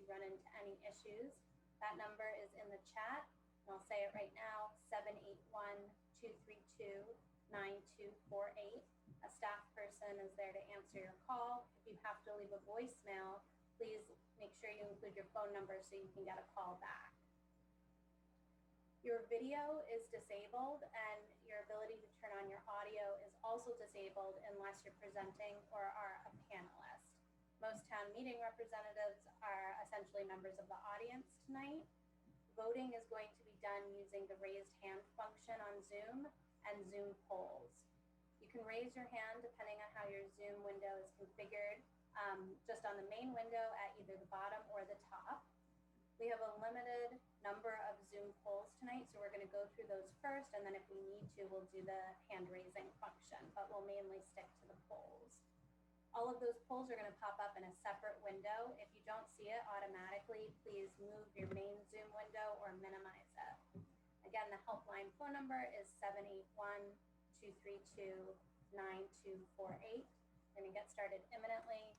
run into any issues. That number is in the chat, and I'll say it right now, 781-232-9248. A staff person is there to answer your call. If you have to leave a voicemail, please make sure you include your phone number so you can get a call back. Your video is disabled, and your ability to turn on your audio is also disabled unless you're presenting or are a panelist. Most town meeting representatives are essentially members of the audience tonight. Voting is going to be done using the raised hand function on Zoom and Zoom polls. You can raise your hand depending on how your Zoom window is configured, just on the main window at either the bottom or the top. We have a limited number of Zoom polls tonight, so we're going to go through those first, and then if we need to, we'll do the hand raising function, but we'll mainly stick to the polls. All of those polls are going to pop up in a separate window. If you don't see it automatically, please move your main Zoom window or minimize it. Again, the helpline phone number is 781-232-9248. We're going to get started imminently.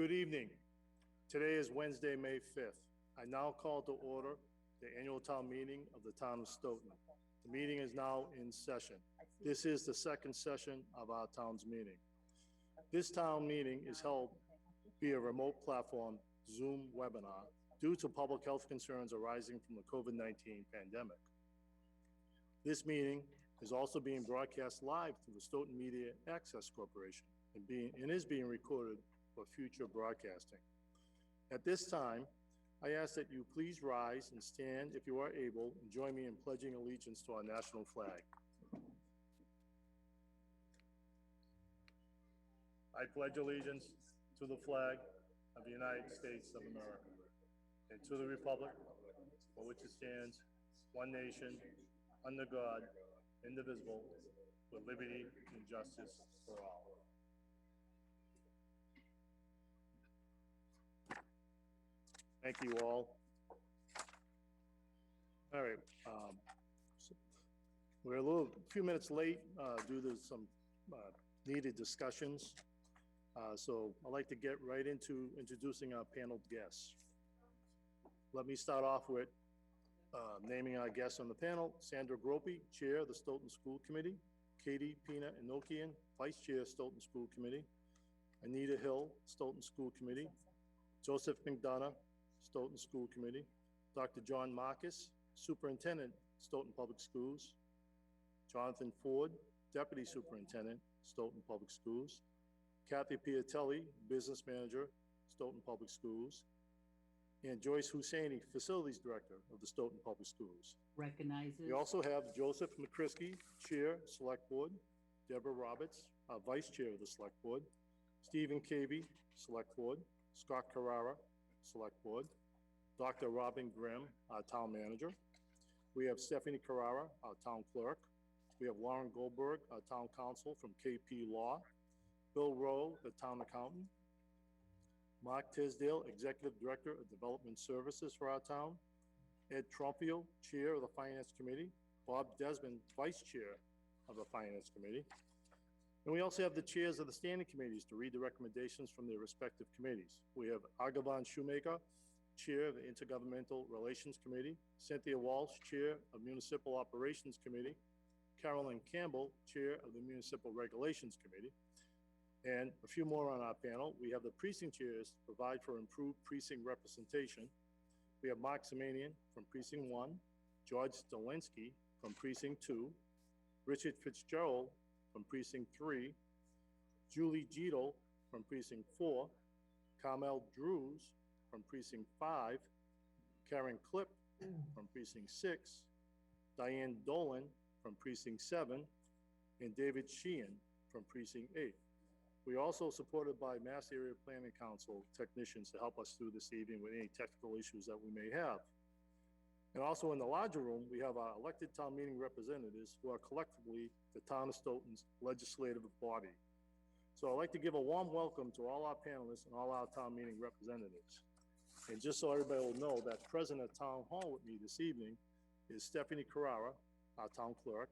Good evening. Today is Wednesday, May 5th. I now call to order the annual town meeting of the town of Stoughton. The meeting is now in session. This is the second session of our town's meeting. This town meeting is held via remote platform Zoom webinar due to public health concerns arising from the COVID-19 pandemic. This meeting is also being broadcast live through the Stoughton Media Access Corporation and is being recorded for future broadcasting. At this time, I ask that you please rise and stand if you are able and join me in pledging allegiance to our national flag. I pledge allegiance to the flag of the United States of America and to the republic for which it stands, one nation, under God, indivisible, with liberty and justice for all. Thank you all. All right. We're a few minutes late due to some needed discussions. So I'd like to get right into introducing our panel guests. Let me start off with naming our guests on the panel. Sandra Gropey, Chair of the Stoughton School Committee. Katie Pina Enochian, Vice Chair, Stoughton School Committee. Anita Hill, Stoughton School Committee. Joseph McDonough, Stoughton School Committee. Dr. John Marcus, Superintendent, Stoughton Public Schools. Jonathan Ford, Deputy Superintendent, Stoughton Public Schools. Kathy Piatelli, Business Manager, Stoughton Public Schools. And Joyce Husseini, Facilities Director of the Stoughton Public Schools. Recognizes. We also have Joseph McCrisky, Chair, Select Board. Deborah Roberts, Vice Chair of the Select Board. Stephen Cavey, Select Board. Scott Carrara, Select Board. Dr. Robin Grimm, our Town Manager. We have Stephanie Carrara, our Town Clerk. We have Lauren Goldberg, our Town Counsel from KP Law. Bill Rowe, the Town Accountant. Mark Tisdale, Executive Director of Development Services for our town. Ed Trumpio, Chair of the Finance Committee. Bob Desmond, Vice Chair of the Finance Committee. And we also have the chairs of the standing committees to read the recommendations from their respective committees. We have Argaban Shoemaker, Chair of the Intergovernmental Relations Committee. Cynthia Walsh, Chair of Municipal Operations Committee. Carolyn Campbell, Chair of the Municipal Regulations Committee. And a few more on our panel. We have the precinct chairs to provide for improved precinct representation. We have Mark Semanian from Precinct 1, George Stolinsky from Precinct 2, Richard Fitzgerald from Precinct 3, Julie Jeto from Precinct 4, Carmel Drews from Precinct 5, Karen Klipp from Precinct 6, Diane Dolan from Precinct 7, and David Sheehan from Precinct 8. We're also supported by Mass Area Planning Council technicians to help us through this evening with any technical issues that we may have. And also in the larger room, we have our elected town meeting representatives who are collectively the town of Stoughton's legislative body. So I'd like to give a warm welcome to all our panelists and all our town meeting representatives. And just so everybody will know that present at Town Hall with me this evening is Stephanie Carrara, our town clerk,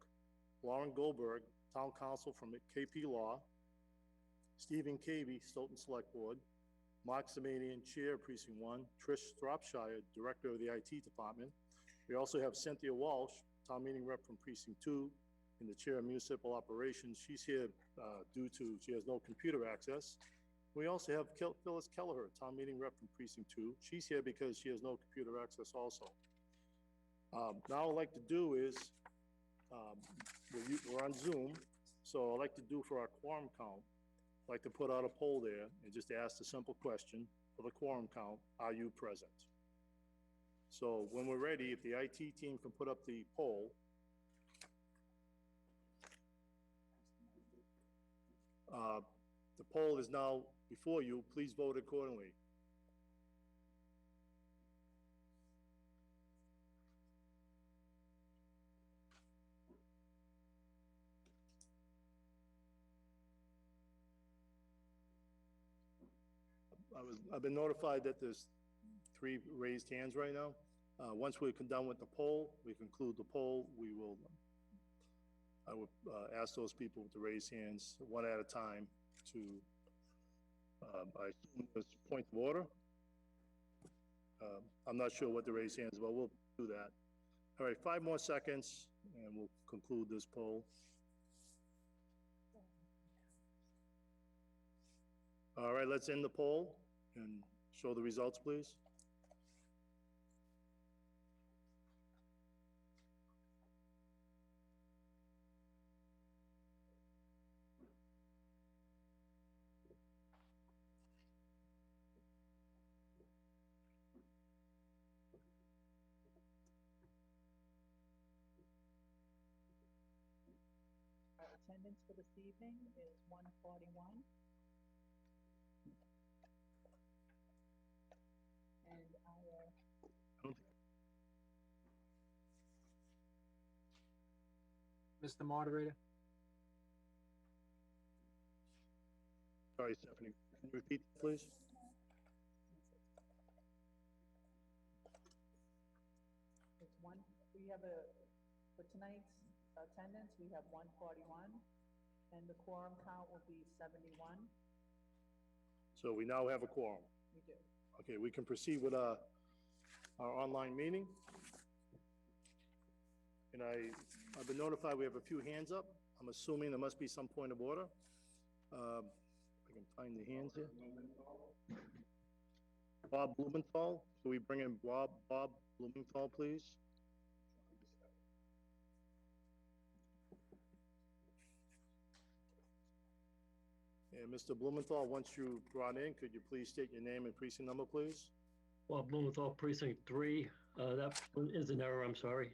Lauren Goldberg, town counsel from KP Law, Stephen Cavey, Stoughton Select Board, Mark Semanian, Chair of Precinct 1, Trish Stropshire, Director of the IT Department. We also have Cynthia Walsh, Town Meeting Rep from Precinct 2, and the Chair of Municipal Operations. She's here due to, she has no computer access. We also have Phyllis Kelleher, Town Meeting Rep from Precinct 2. She's here because she has no computer access also. Now I'd like to do is, we're on Zoom, so I'd like to do for our quorum count, I'd like to put out a poll there and just ask the simple question for the quorum count, are you present? So when we're ready, if the IT team can put up the poll. The poll is now before you. Please vote accordingly. I've been notified that there's 3 raised hands right now. Once we're done with the poll, we conclude the poll, I would ask those people to raise hands one at a time to I assume it's point of order. I'm not sure what the raised hands, but we'll do that. All right, 5 more seconds, and we'll conclude this poll. All right, let's end the poll and show the results, please. Our attendance for this evening is 141. And our, Mr. Moderator? Sorry, Stephanie, can you repeat that, please? it's one, we have for tonight's attendance, we have 141, and the quorum count will be 71. So we now have a quorum. We do. Okay, we can proceed with our online meeting. And I've been notified we have a few hands up. I'm assuming there must be some point of order. If I can find the hands here. Bob Blumenthal, can we bring in Bob Blumenthal, please? And Mr. Blumenthal, once you're brought in, could you please state your name and precinct number, please? Bob Blumenthal, Precinct 3. That is an error, I'm sorry.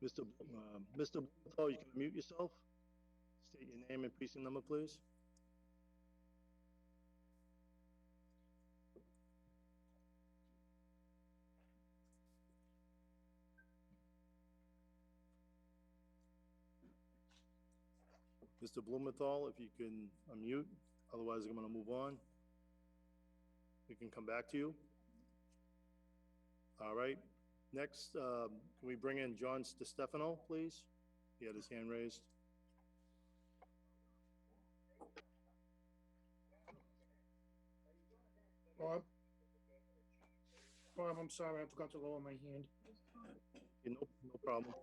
Mr. Blumenthal, you can mute yourself. State your name and precinct number, please. Mr. Blumenthal, if you can unmute, otherwise I'm gonna move on. We can come back to you. All right, next, can we bring in John Stefano, please? He had his hand raised. Bob, I'm sorry, I forgot to lower my hand. Okay, no problem.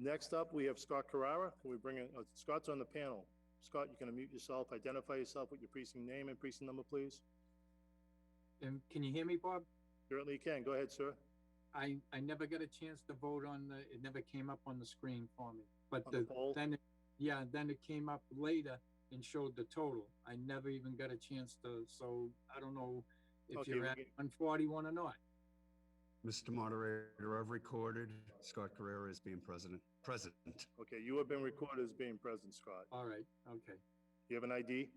Next up, we have Scott Carrara. Can we bring in, Scott's on the panel. Scott, you can unmute yourself, identify yourself with your precinct name and precinct number, please. And can you hear me, Bob? Certainly you can. Go ahead, sir. I never got a chance to vote on it never came up on the screen for me. But On the poll? then it came up later and showed the total. I never even got a chance to, so I don't know if Okay, you're at 141 or not. Mr. Moderator, I've recorded Scott Carrera as being present. Okay, you have been recorded as being present, Scott. All right, okay. You have an ID?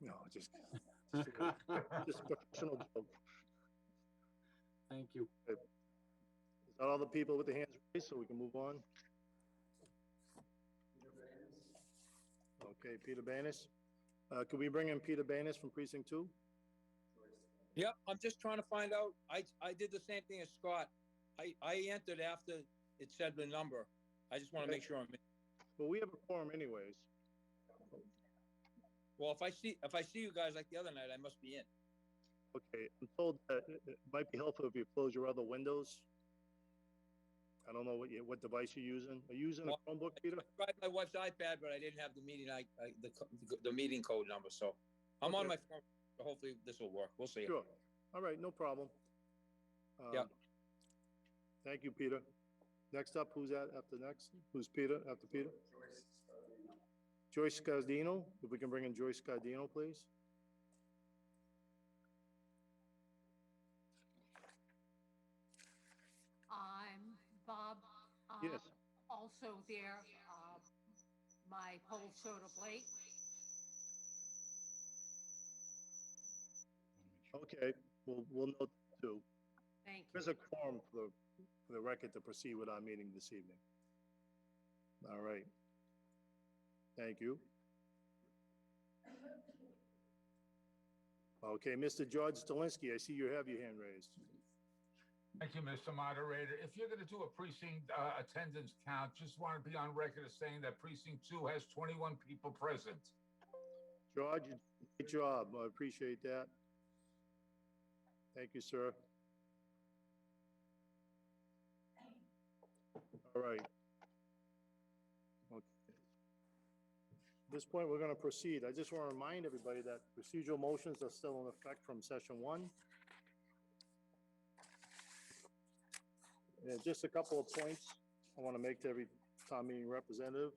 No, just professional joke. Thank you. Is that all the people with the hands raised, so we can move on? Okay, Peter Banis. Could we bring in Peter Banis from Precinct 2? Yep, I'm just trying to find out. I did the same thing as Scott. I entered after it said the number. I just want to Okay. make sure I'm in. Well, we have a quorum anyways. Well, if I see you guys like the other night, I must be in. Okay, I'm told that it might be helpful if you close your other windows. I don't know what device you're using. Are you using a Well, Chromebook, Peter? I tried my wife's iPad, but I didn't have the meeting the meeting code number. So I'm on Okay. my phone. So hopefully this will work. We'll see. Sure. All right, no problem. Yeah. Thank you, Peter. Next up, who's that after next? Who's Peter after Peter? Joyce Scardino. If we can bring in Joyce Scardino, please. I'm Bob. Yes. Also there, my poll showed up late. Okay, we'll note that too. Thank you. There's a quorum for the record to proceed with our meeting this evening. All right. Thank you. Okay, Mr. George Stalinsky, I see you have your hand raised. Thank you, Mr. Moderator. If you're going to do a precinct attendance count, just want to be on record as saying that precinct 2 has 21 people present. George, you did a great job. I appreciate that. Thank you, sir. All right. Okay. At this point, we're going to proceed. I just want to remind everybody that procedural motions are still in effect from session 1. And just a couple of points I want to make to every town meeting representative.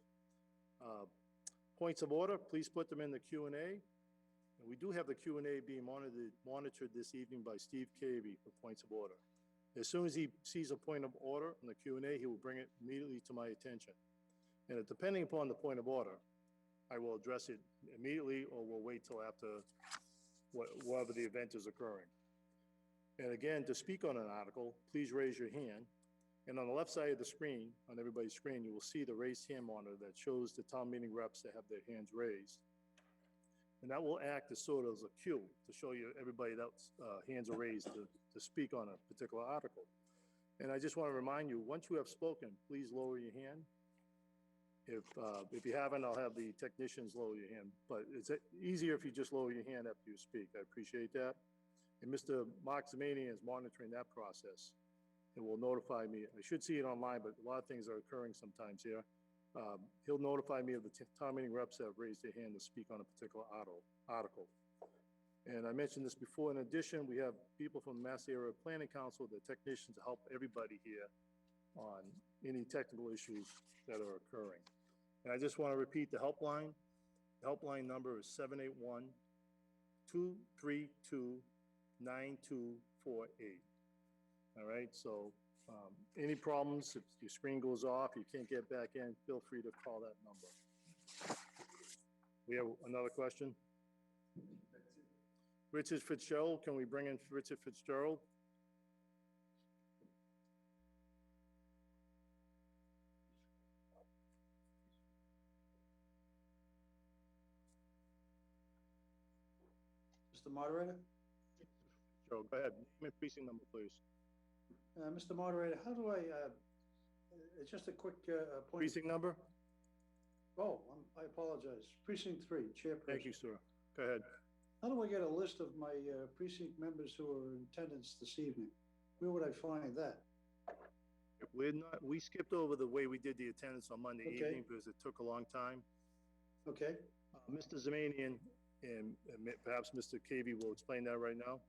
Points of order, please put them in the Q&A. And we do have the Q&A being monitored this evening by Steve Cavey for points of order. As soon as he sees a point of order in the Q&A, he will bring it immediately to my attention. And depending upon the point of order, I will address it immediately or we'll wait till after whatever the event is occurring. And again, to speak on an article, please raise your hand. And on the left side of the screen, on everybody's screen, you will see the raised hand monitor that shows the town meeting reps that have their hands raised. And that will act as sort of a cue to show you everybody that's hands are raised to speak on a particular article. And I just want to remind you, once you have spoken, please lower your hand. If you haven't, I'll have the technicians lower your hand. But it's easier if you just lower your hand after you speak. I appreciate that. And Mr. Mark Zavino is monitoring that process and will notify me. I should see it online, but a lot of things are occurring sometimes here. He'll notify me of the town meeting reps that have raised their hand to speak on a particular article. And I mentioned this before. In addition, we have people from the Mass Area Planning Council, the technicians, to help everybody here on any technical issues that are occurring. And I just want to repeat the helpline. The helpline number is 781-232-9248. All right, so any problems, if your screen goes off, you can't get back in, feel free to call that number. We have another question? Richard Fitzgerald, can we bring in Richard Fitzgerald? Mr. Moderator? Sure, go ahead. Name and precinct number, please. Mr. Moderator, how do I, it's just a quick point. Precinct number? Oh, I apologize. Precinct 3, Chairperson. Thank you, sir. Go ahead. How do I get a list of my precinct members who are in attendance this evening? Where would I find that? We skipped over the way we did the attendance on Monday evening because it took a long time. Okay. Mr. Zamanian and perhaps Mr. Cavey will explain that right now.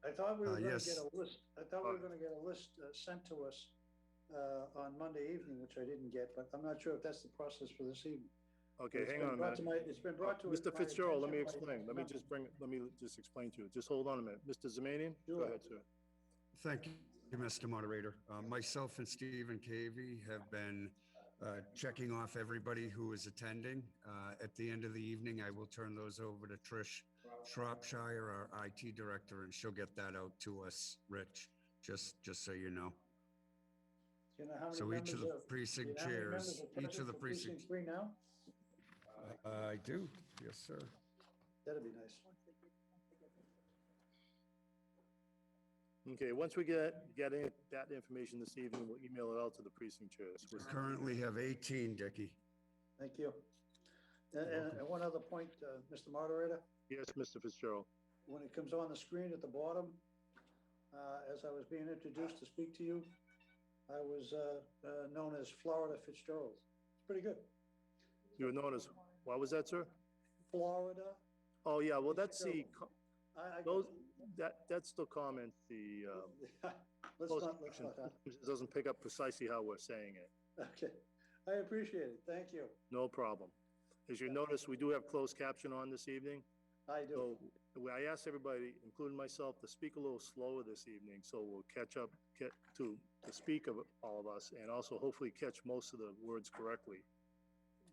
I thought we were going to yes. get a list. I thought we were going to get a list sent to us on Monday evening, which I didn't get, but I'm not sure if that's the process for this evening. Okay, hang on a minute. It's been brought to Mr. my Fitzgerald, let me attention by- explain. Let me just explain to you. Just hold on a minute. Mr. Zamanian? Go Sure. ahead, sir. Thank you, Mr. Moderator. Myself and Stephen Cavey have been checking off everybody who is attending. At the end of the evening, I will turn those over to Trish Shropshire, our IT director, and she'll get that out to us, Rich, just so you know. Do you know how many So each of the members do precinct you know how many members chairs, are each present of the for precinct. 3 now? I do, yes, sir. That'd be nice. Okay, once we get that information this evening, we'll email it out to the precinct chairs. We currently have 18, Dickie. Thank you. And one other point, Mr. Moderator, Yes, Mr. Fitzgerald. when it comes on the screen at the bottom, as I was being introduced to speak to you, I was known as Florida Fitzgerald. It's pretty good. You were known as, what was that, sir? Florida. Oh, yeah, well, that's the, Those. that's the comment, the, Let's closed not, caption doesn't pick up precisely how we're saying it. okay. I appreciate it. Thank you. No problem. As you notice, we do have closed caption on this evening. I do. So I asked everybody, including myself, to speak a little slower this evening, so we'll get to the speak of all of us, and also hopefully catch most of the words correctly.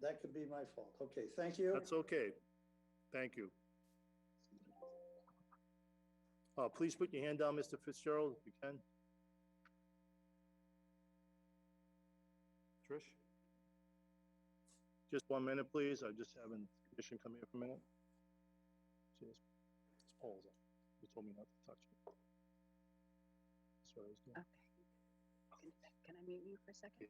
That could be my fault. Okay, thank you. That's okay. Thank you. Please put your hand down, Mr. Fitzgerald, if you can. Trish? Just 1 minute, please. I just haven't Commission come here for a minute? See this? This pole's up. You told me not to touch it. That's what I was doing. Okay. Can I mute you for a second?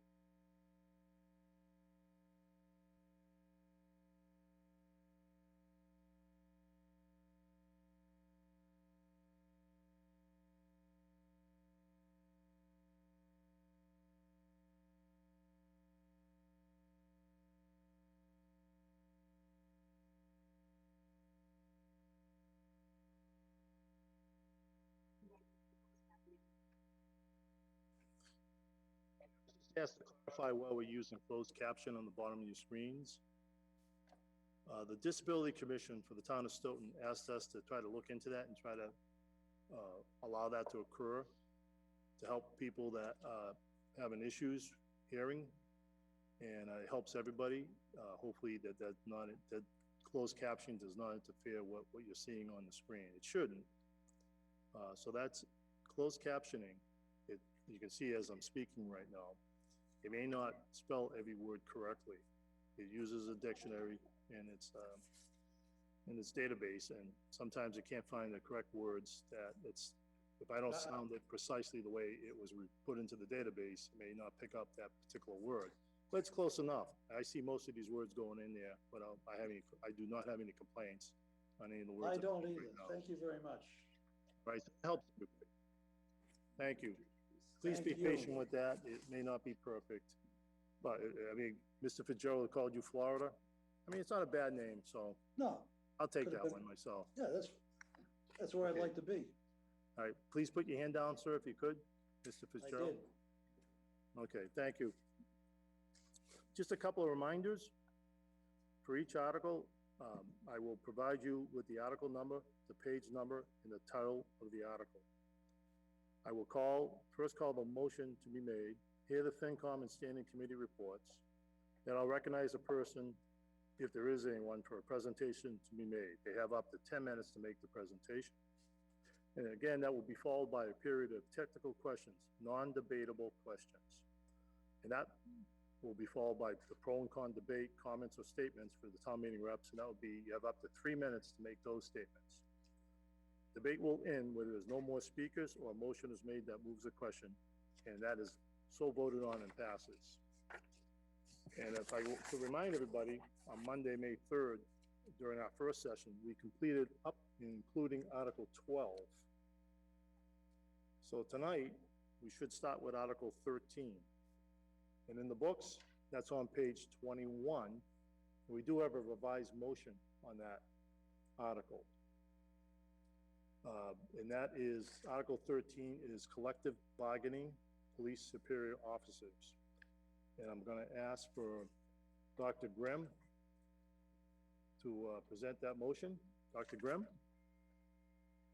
Just to clarify while we're using closed caption on the bottom of your screens. The Disability Commission for the town of Stoughton asked us to try to look into that and try to allow that to occur to help people that having issues hearing, and it helps everybody. Hopefully that closed caption does not interfere with what you're seeing on the screen. It shouldn't. So that's closed captioning. You can see as I'm speaking right now, it may not spell every word correctly. It uses a dictionary in its database, and sometimes it can't find the correct words that if I don't sound it precisely the way it was put into the database, it may not pick up that particular word. But it's close enough. I see most of these words going in there, but I do not have any complaints on any of the words. I don't either. Thank you very much. Right, it helps everybody. Thank you. Please be patient with that. It may not be perfect, but I mean, Mr. Fitzgerald called you Florida. I mean, it's not a bad name, so No, I'll take Could've that been- one myself. yeah, that's where I'd Okay. like to be. All right, please put your hand down, sir, if you could, Mr. I Fitzgerald. did. Okay, thank you. Just a couple of reminders. For each article, I will provide you with the article number, the page number, and the title of the article. I will first call the motion to be made, hear the FinCom and standing committee reports. Then I'll recognize a person, if there is anyone, for a presentation to be made. They have up to 10 minutes to make the presentation. And again, that will be followed by a period of technical questions, non-debatable questions. And that will be followed by the pro and con debate, comments or statements for the town meeting reps, and that will be, you have up to 3 minutes to make those statements. Debate will end where there's no more speakers or a motion is made that moves the question, and that is so voted on and passes. And if I, to remind everybody, on Monday, May 3rd, during our first session, we completed up, including Article 12. So tonight, we should start with Article 13. And in the books, that's on page 21. We do have a revised motion on that article. And that is, Article 13 is collective bargaining, police superior officers. And I'm gonna ask for Dr. Grimm to present that motion. Dr. Grimm?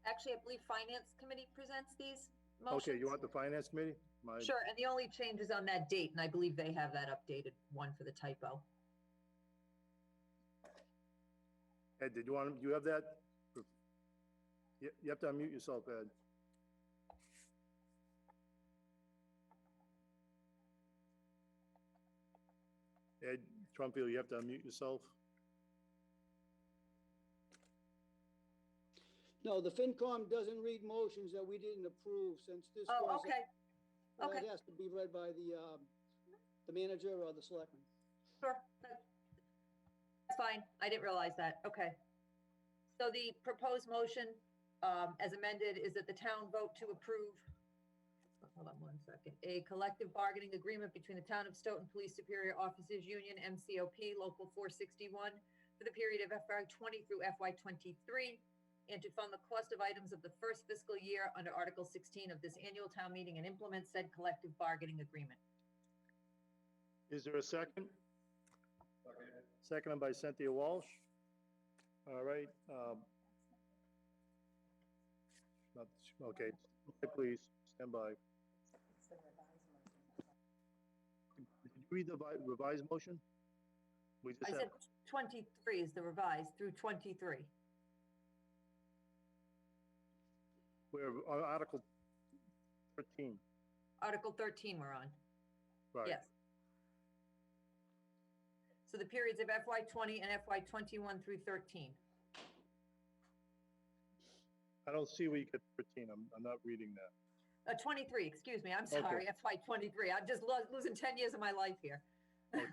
Actually, I believe Finance Committee presents these motions. Okay, you want the Finance Committee? Sure, and the only change is on that date, and I believe they have that updated one for the typo. Ed, you have that? You have to unmute yourself, Ed. Ed Trumfield, you have to unmute yourself. No, the FinCom doesn't read motions that we didn't approve since this Oh, was. okay. Okay. It has to be read by the manager or the selectman. Sure, that's fine. I didn't realize that. Okay. So the proposed motion, as amended, is that the town vote to approve, hold on one second, a collective bargaining agreement between the Town of Stoughton Police Superior Officers Union, MCOP, Local 461, for the period of FY '20 through FY '23, and to fund the cost of items of the first fiscal year under Article 16 of this annual town meeting and implement said collective bargaining agreement. Is there a second? Seconded by Cynthia Walsh. All right. Okay, please, stand by. Did you read the revised motion? We just I had, said 23 is the revised through 23. we're on Article 13, Article 13 we're on. right? Yes. So the periods of FY '20 and FY '21 through 13. I don't see where you get 13. I'm not reading that. 23, excuse me, I'm sorry, FY '23. I'm just losing 10 years of my life here. Okay.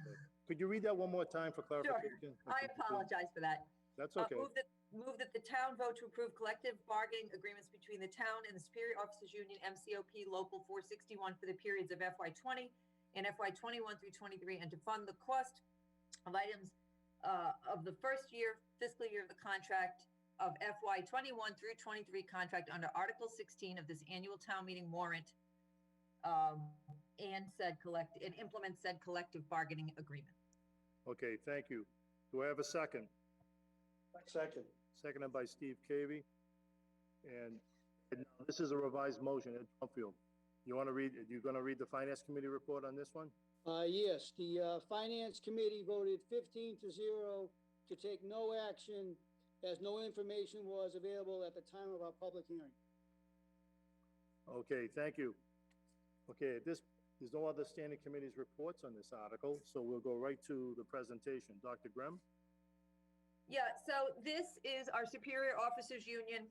Could you read that one more time for Sure, clarification? I apologize for that. That's okay. Move that the town vote to approve collective bargaining agreements between the town and the Superior Officers Union, MCOP Local 461 for the periods of FY '20 and FY '21 through '23, and to fund the cost of items of the first year, fiscal year of the contract of FY '21 through '23 contract under Article 16 of this annual town meeting warrant, and implement said collective bargaining agreement. Okay, thank you. Do I have a second? Second. Seconded by Steve Cavey. And this is a revised motion. Ed Plumfield, you're gonna read the Finance Committee report on this one? Yes, the Finance Committee voted 15-0 to take no action as no information was available at the time of our public hearing. Okay, thank you. Okay, there's no other standing committees reports on this article, so we'll go right to the presentation. Dr. Grimm? Yeah, so this is our Superior Officers Union,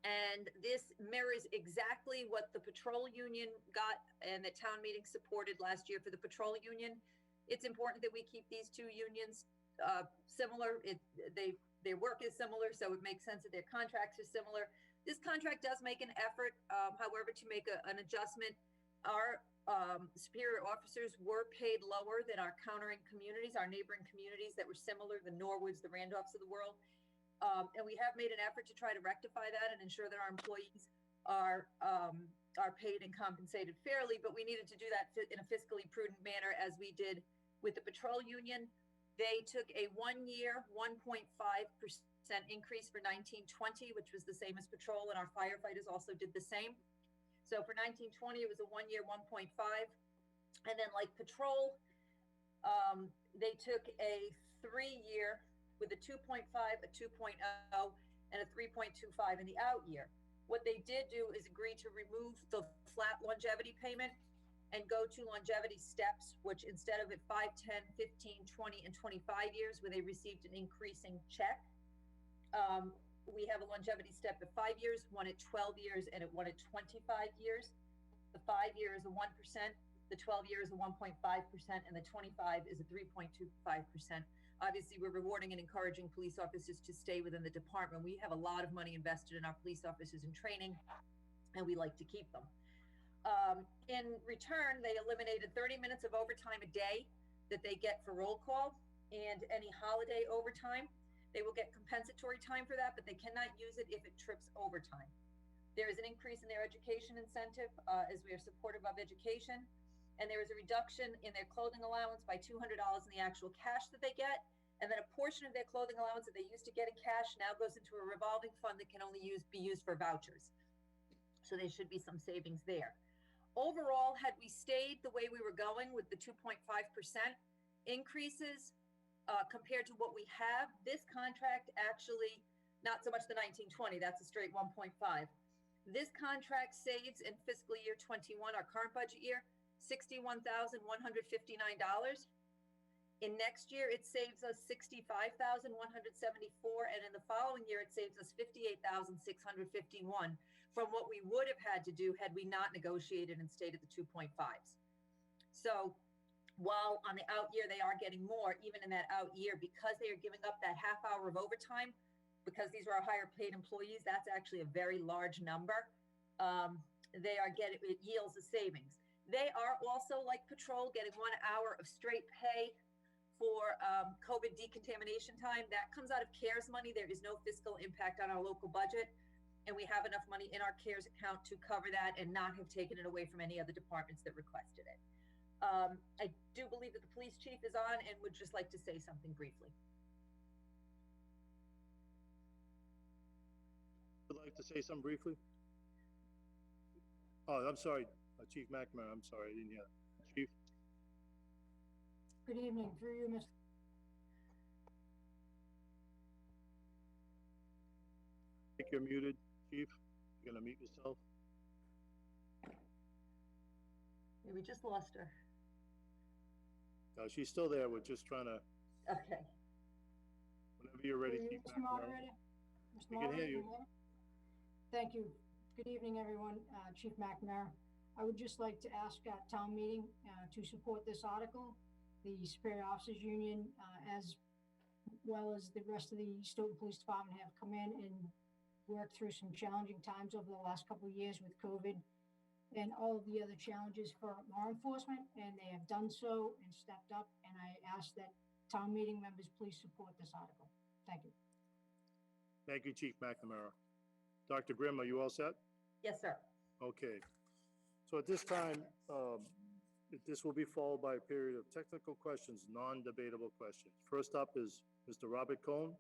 and this mirrors exactly what the patrol union got and the town meeting supported last year for the patrol union. It's important that we keep these two unions similar. Their work is similar, so it makes sense that their contracts are similar. This contract does make an effort, however, to make an adjustment. Our superior officers were paid lower than our countering communities, our neighboring communities that were similar, the Norwoods, the Randolphs of the world. And we have made an effort to try to rectify that and ensure that our employees are paid and compensated fairly, but we needed to do that in a fiscally prudent manner, as we did with the patrol union. They took a 1-year, 1.5% increase for 1920, which was the same as patrol, and our firefighters also did the same. So for 1920, it was a 1-year, 1.5. And then like patrol, they took a 3-year with a 2.5, a 2.0, and a 3.25 in the out year. What they did do is agree to remove the flat longevity payment and go to longevity steps, which instead of at 5, 10, 15, 20, and 25 years, where they received an increasing check, we have a longevity step at 5 years, one at 12 years, and one at 25 years. The 5-year is a 1%, the 12-year is a 1.5%, and the 25 is a 3.25%. Obviously, we're rewarding and encouraging police officers to stay within the department. We have a lot of money invested in our police officers in training, and we like to keep them. In return, they eliminated 30 minutes of overtime a day that they get for roll call and any holiday overtime. They will get compensatory time for that, but they cannot use it if it trips overtime. There is an increase in their education incentive, as we are supportive of education. And there is a reduction in their clothing allowance by $200 in the actual cash that they get. And then a portion of their clothing allowance that they used to get in cash now goes into a revolving fund that can only be used for vouchers. So there should be some savings there. Overall, had we stayed the way we were going with the 2.5% increases, compared to what we have, this contract actually, not so much the 1920, that's a straight 1.5. This contract saves in fiscal year 21, our current budget year, $61,159. In next year, it saves us $65,174, and in the following year, it saves us $58,651 from what we would have had to do had we not negotiated and stayed at the 2.5s. So while on the out year they are getting more, even in that out year, because they are giving up that half hour of overtime, because these are our higher paid employees, that's actually a very large number. It yields a savings. They are also, like patrol, getting 1 hour of straight pay for COVID decontamination time. That comes out of CARES money. There is no fiscal impact on our local budget, and we have enough money in our CARES account to cover that and not have taken it away from any other departments that requested it. I do believe that the police chief is on and would just like to say something briefly. Would like to say something briefly? Oh, I'm sorry, Chief McNamara, I'm sorry, I didn't hear. Chief? Good evening, through you, Mr. I think you're muted, Chief. You're gonna mute yourself. Yeah, we just lost her. She's still there, we're just trying to Okay. Whenever you're ready, Chief Mr. McNamara. Moderator? Mr. We can hear Moderator, you. can Thank you. Good evening, everyone. Chief McNamara. I would just like to ask at town meeting to support this article. The Superior Officers Union, as well as the rest of the Stoughton Police Department, have come in and worked through some challenging times over the last couple of years with COVID and all of the other challenges for law enforcement, and they have done so and stepped up. And I ask that town meeting members please support this article. Thank you. Thank you, Chief McNamara. Dr. Grimm, are you all set? Yes, sir. Okay. So at this time, this will be followed by a period of technical questions, non-debatable questions. First up is Mr. Robert Cohn.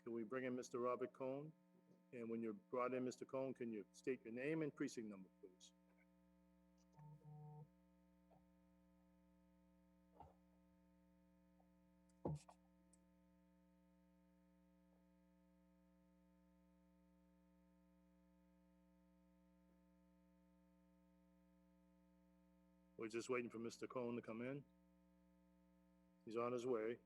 Can we bring in Mr. Robert Cohn? And when you're brought in, Mr. Cohn, can you state your name and precinct number, please? We're just waiting for Mr. Cohn to come in. He's on his way.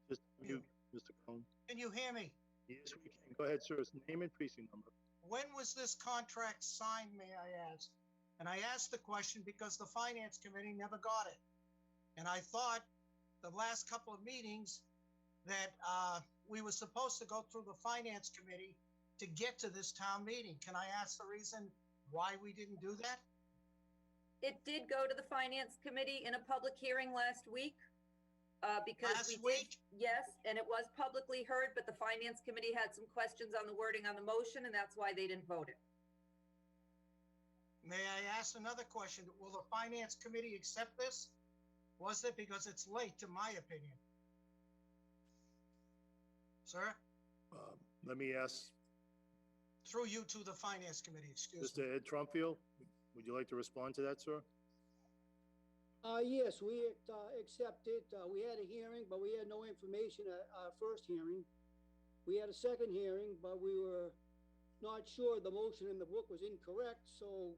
Just mute, Mr. Cohn. Can you hear me? Yes, we can. Go ahead, sir. It's name and precinct number. When was this contract signed, may I ask? And I asked the question because the Finance Committee never got it. And I thought the last couple of meetings that we were supposed to go through the Finance Committee to get to this town meeting. Can I ask the reason why we didn't do that? It did go to the Finance Committee in a public hearing last week. Because Last week? Yes, and it was publicly heard, but the Finance Committee had some questions on the wording on the motion, and that's why they didn't vote it. May I ask another question? Will the Finance Committee accept this? Was it? Because it's late, in my opinion. Sir? Let me ask Through you to the Finance Committee, excuse me. Mr. Ed Trumfield. Would you like to respond to that, sir? Yes, we accepted. We had a hearing, but we had no information at our first hearing. We had a second hearing, but we were not sure the motion in the book was incorrect, so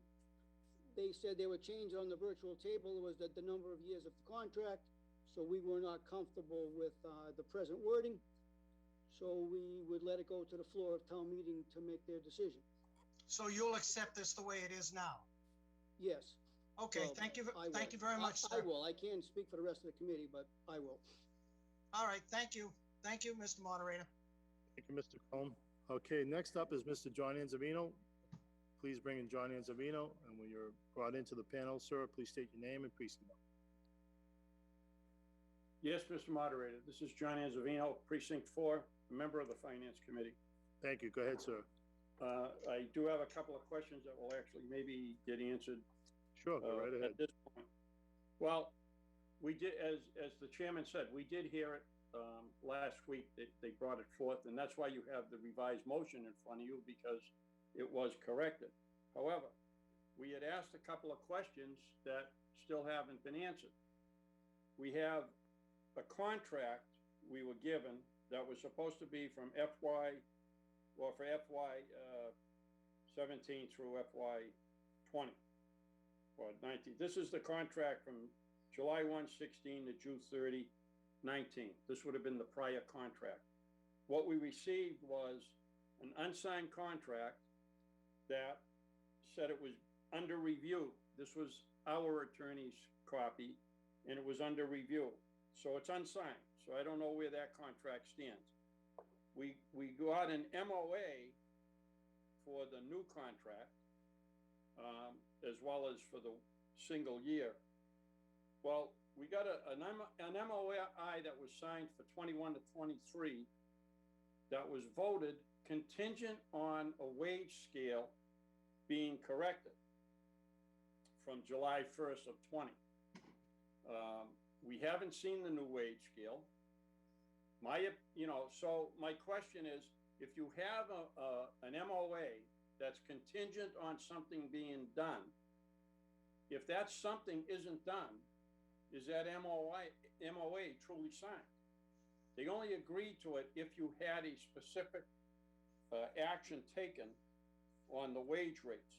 they said they would change on the virtual table was that the number of years of the contract, so we were not comfortable with the present wording. So we would let it go to the floor of town meeting to make their decision. So you'll accept this the way it is now? Yes. Okay, Well, thank you I very will. much, I sir. will. I can't speak for the rest of the committee, but I will. All right, thank you. Thank you, Mr. Moderator. Thank you, Mr. Cohn. Okay, next up is Mr. John Zavino. Please bring in John Zavino, and when you're brought into the panel, sir, please state your name and precinct number. Yes, Mr. Moderator, this is John Zavino, Precinct 4, a member of the Finance Committee. Thank you. Go ahead, sir. I do have a couple of questions that will actually maybe get answered. Sure, go right ahead. At this point. Well, we did, as the chairman said, we did hear it last week. They brought it forth, and that's why you have the revised motion in front of you, because it was corrected. However, we had asked a couple of questions that still haven't been answered. We have a contract we were given that was supposed to be from for FY 17 through FY 20. Or 19. This is the contract from July 1, 16 to June 30, 19. This would have been the prior contract. What we received was an unsigned contract that said it was under review. This was our attorney's copy, and it was under review. So it's unsigned. So I don't know where that contract stands. We got an MOA for the new contract, as well as for the single year. Well, we got an MOI that was signed for 21 to 23 that was voted contingent on a wage scale being corrected from July 1st of 20. We haven't seen the new wage scale. So my question is, if you have an MOA that's contingent on something being done, if that something isn't done, is that MOA truly signed? They only agreed to it if you had a specific action taken on the wage rates.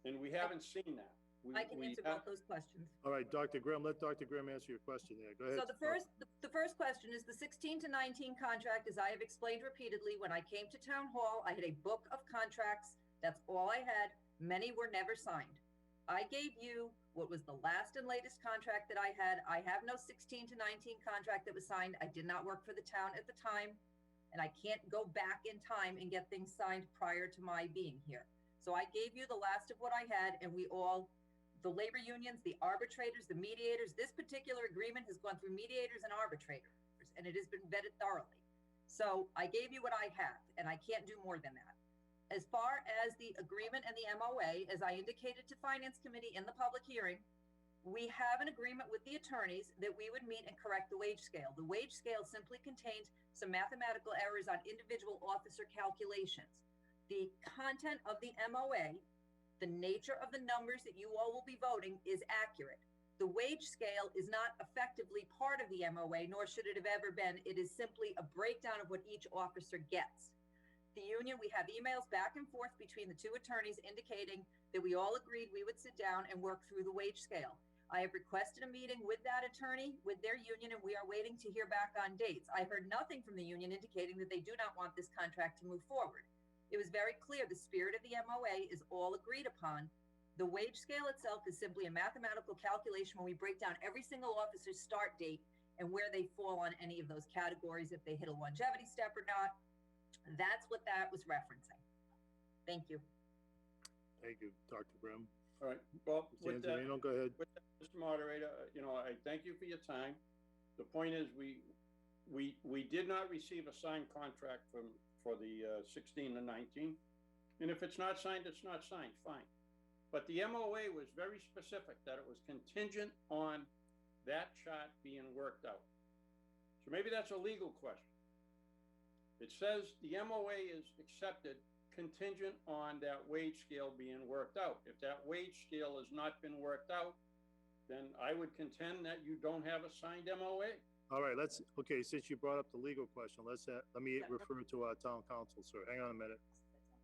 And we haven't seen that. I can answer both those questions. All right, Dr. Graham, let Dr. Graham answer your question there. Go ahead. So the first question is the 16 to 19 contract, as I have explained repeatedly, when I came to town hall, I had a book of contracts. That's all I had. Many were never signed. I gave you what was the last and latest contract that I had. I have no 16 to 19 contract that was signed. I did not work for the town at the time, and I can't go back in time and get things signed prior to my being here. So I gave you the last of what I had, and the labor unions, the arbitrators, the mediators, this particular agreement has gone through mediators and arbitrators, and it has been vetted thoroughly. So I gave you what I have, and I can't do more than that. As far as the agreement and the MOA, as I indicated to Finance Committee in the public hearing, we have an agreement with the attorneys that we would meet and correct the wage scale. The wage scale simply contains some mathematical errors on individual officer calculations. The content of the MOA, the nature of the numbers that you all will be voting, is accurate. The wage scale is not effectively part of the MOA, nor should it have ever been. It is simply a breakdown of what each officer gets. The union, we have emails back and forth between the two attorneys indicating that we all agreed we would sit down and work through the wage scale. I have requested a meeting with that attorney, with their union, and we are waiting to hear back on dates. I heard nothing from the union indicating that they do not want this contract to move forward. It was very clear the spirit of the MOA is all agreed upon. The wage scale itself is simply a mathematical calculation when we break down every single officer's start date and where they fall on any of those categories, if they hit a longevity step or not. That's what that was referencing. Thank you. Thank you, Dr. Graham. All right, well, with that, Zavino, go ahead. with that, Mr. Moderator, I thank you for your time. The point is, we did not receive a signed contract for the 16 to 19. And if it's not signed, it's not signed, fine. But the MOA was very specific that it was contingent on that chart being worked out. So maybe that's a legal question. It says the MOA is accepted contingent on that wage scale being worked out. If that wage scale has not been worked out, then I would contend that you don't have a signed MOA. All right, okay, since you brought up the legal question, let me refer to our town council, sir. Hang on a minute.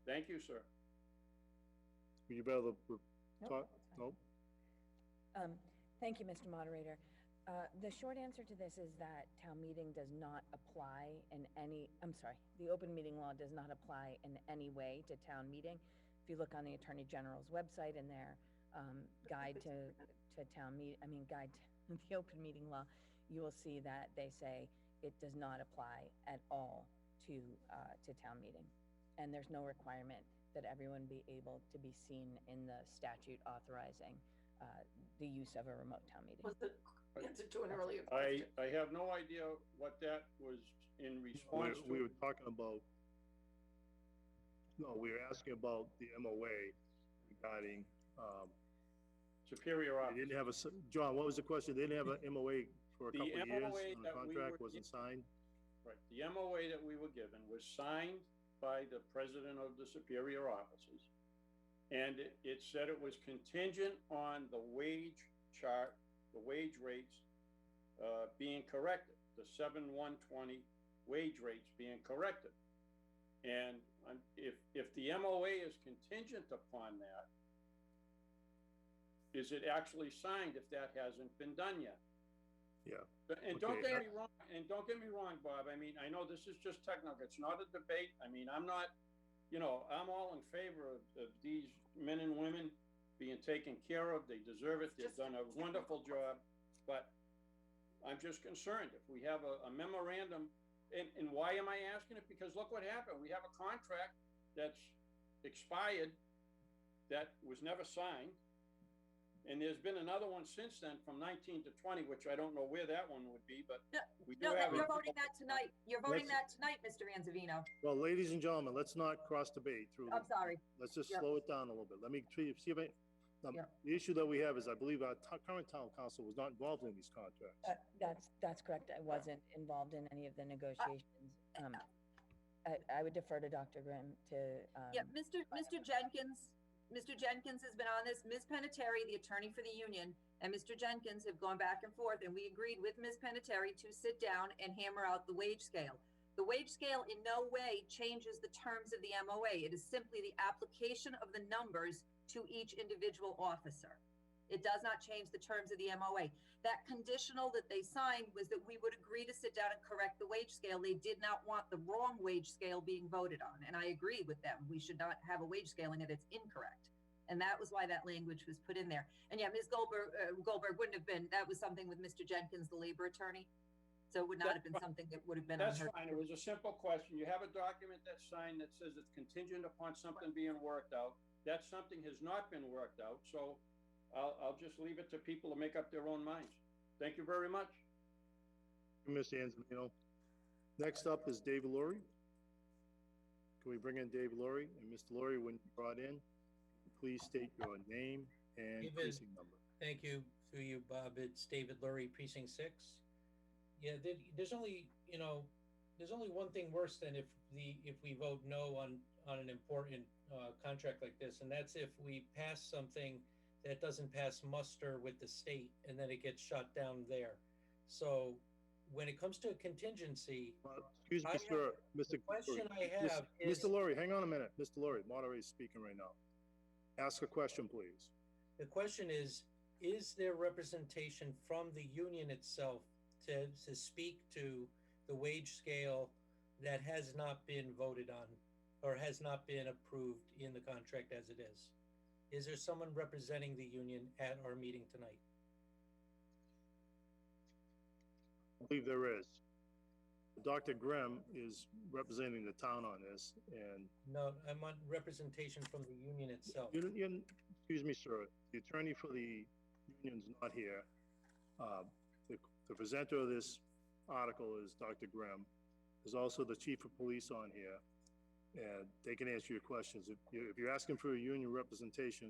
Thank you, sir. Would you better talk? No? Thank you, Mr. Moderator. The short answer to this is that town meeting does not apply the open meeting law does not apply in any way to town meeting. If you look on the Attorney General's website in their guide to guide to the open meeting law, you will see that they say it does not apply at all to town meeting. And there's no requirement that everyone be able to be seen in the statute authorizing the use of a remote town meeting. Was the answer to an earlier question? I have no idea what that was in response to. We were talking about, no, we were asking about the MOA regarding, Superior they office. didn't have John, what was the question? They didn't have an MOA for a The couple of years MOA and the that we contract were wasn't signed? Right, the MOA that we were given was signed by the president of the superior offices. And it said it was contingent on the wage chart, the wage rates being corrected, the 7/120 wage rates being corrected. And if the MOA is contingent upon that, is it actually signed if that hasn't been done yet? Yeah. And don't get me wrong, Bob. I mean, I know this is just technical. It's not a debate. I mean, I'm not, I'm all in favor of these men and women being taken care of. They deserve it. They've done a wonderful job. But I'm just concerned if we have a memorandum, and why am I asking it? Because look what happened. We have a contract that's expired that was never signed. And there's been another one since then from 19 to 20, which I don't know where that one would be, but we do have. You're voting that tonight. You're voting that tonight, Mr. Anzavino. Well, ladies and gentlemen, let's not cross debate through. I'm sorry. Let's just slow it down a little bit. Let me see if the issue that we have is I believe our current town council was not involved in these contracts. That's correct. I wasn't involved in any of the negotiations. I would defer to Dr. Grimm to. Mr. Jenkins has been on this. Ms. Peneteri, the attorney for the union, and Mr. Jenkins have gone back and forth, and we agreed with Ms. Peneteri to sit down and hammer out the wage scale. The wage scale in no way changes the terms of the MOA. It is simply the application of the numbers to each individual officer. It does not change the terms of the MOA. That conditional that they signed was that we would agree to sit down and correct the wage scale. They did not want the wrong wage scale being voted on, and I agree with them. We should not have a wage scaling it that's incorrect. And that was why that language was put in there. And yeah, Ms. Goldberg wouldn't have been, that was something with Mr. Jenkins, the labor attorney. So it would not have been something that would have been on That's her. fine. It was a simple question. You have a document that's signed that says it's contingent upon something being worked out. That something has not been worked out, so I'll just leave it to people to make up their own minds. Thank you very much. Mr. Angelino. Next up is David Laurie. Can we bring in David Laurie? And Mr. Laurie, when you're brought in, please state your name and David. precinct number. Thank you, through you, Bob. It's David Lurie, Precinct 6. Yeah, there's only, there's only one thing worse than if we vote no on an important contract like this, and that's if we pass something that doesn't pass muster with the state, and then it gets shot down there. So when it comes to a contingency, Excuse me, sir. The question I have is... Mr. Laurie, hang on a minute. Mr. Laurie, moderator is speaking right now. Ask a question, please. The question is there representation from the union itself to speak to the wage scale that has not been voted on or has not been approved in the contract as it is? Is there someone representing the union at our meeting tonight? I believe there is. Dr. Grimm is representing the town on this, and... No, I want representation from the union itself. Excuse me, sir. The attorney for the union's not here. The presenter of this article is Dr. Grimm. There's also the chief of police on here, and they can answer your questions. If you're asking for a union representation,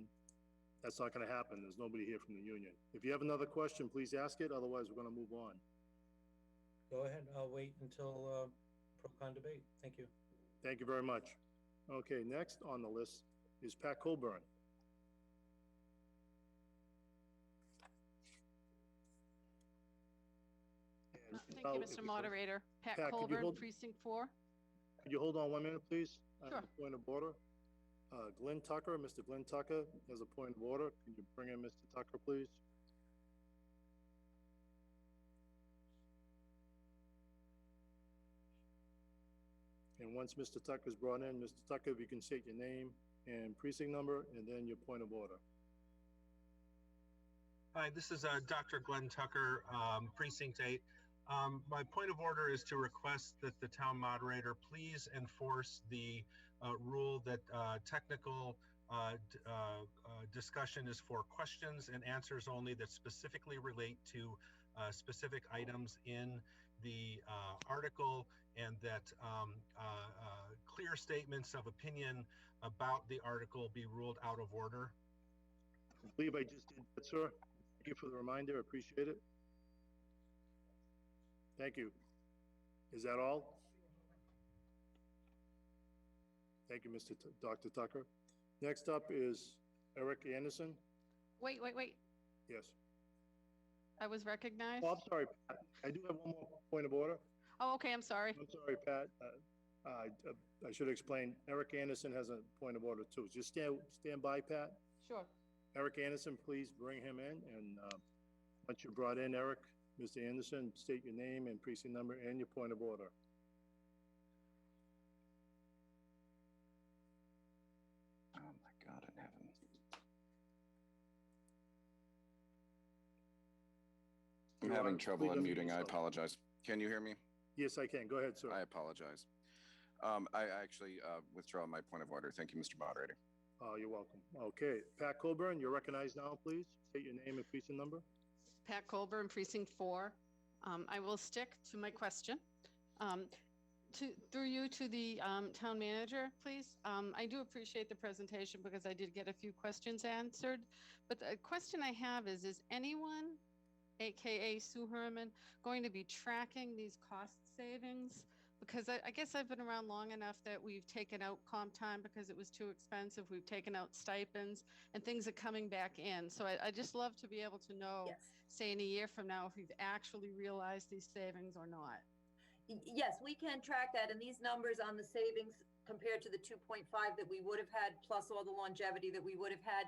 that's not going to happen. There's nobody here from the union. If you have another question, please ask it. Otherwise, we're going to move on. Go ahead. I'll wait until pro-con debate. Thank you. Thank you very much. Okay, next on the list is Pat Colburn. Thank you, Mr. Moderator. Pat Pat, could you Colburn, hold- Precinct 4. Could you hold on 1 minute, please? I have Sure. a point of order. Glenn Tucker, Mr. Glenn Tucker has a point of order. Can you bring in Mr. Tucker, please? And once Mr. Tucker is brought in, Mr. Tucker, if you can state your name and precinct number, and then your point of order. Hi, this is Dr. Glenn Tucker, Precinct 8. My point of order is to request that the town moderator please enforce the rule that technical discussion is for questions and answers only that specifically relate to specific items in the article, and that clear statements of opinion about the article be ruled out of order. I believe I just did that, sir. Thank you for the reminder. I appreciate it. Thank you. Is that all? Thank you, Dr. Tucker. Next up is Eric Anderson. Wait. Yes. I was recognized. Oh, I'm sorry, Pat. I do have one more point of order. Oh, okay, I'm sorry. I'm sorry, Pat. I should explain. Eric Anderson has a point of order too. Just stand by, Pat. Sure. Eric Anderson, please bring him in. And once you're brought in, Eric, Mr. Anderson, state your name and precinct number and your point of order. Oh my God in heaven. I'm having trouble unmuting. I apologize. Can you hear me? Yes, I can. Go ahead, sir. I apologize. I actually withdraw my point of order. Thank you, Mr. Moderator. Oh, you're welcome. Okay, Pat Colburn, you're recognized now, please. State your name and precinct number. Pat Colburn, Precinct 4. I will stick to my question. Through you to the town manager, please. I do appreciate the presentation because I did get a few questions answered. But the question I have is anyone, AKA Sue Herman, going to be tracking these cost savings? Because I guess I've been around long enough that we've taken out comp time because it was too expensive. We've taken out stipends and things are coming back in. So I just love to be able to know, say in a year from now, if we've actually realized these savings or not. Yes, we can track that, and these numbers on the savings compared to the 2.5 that we would have had, plus all the longevity that we would have had,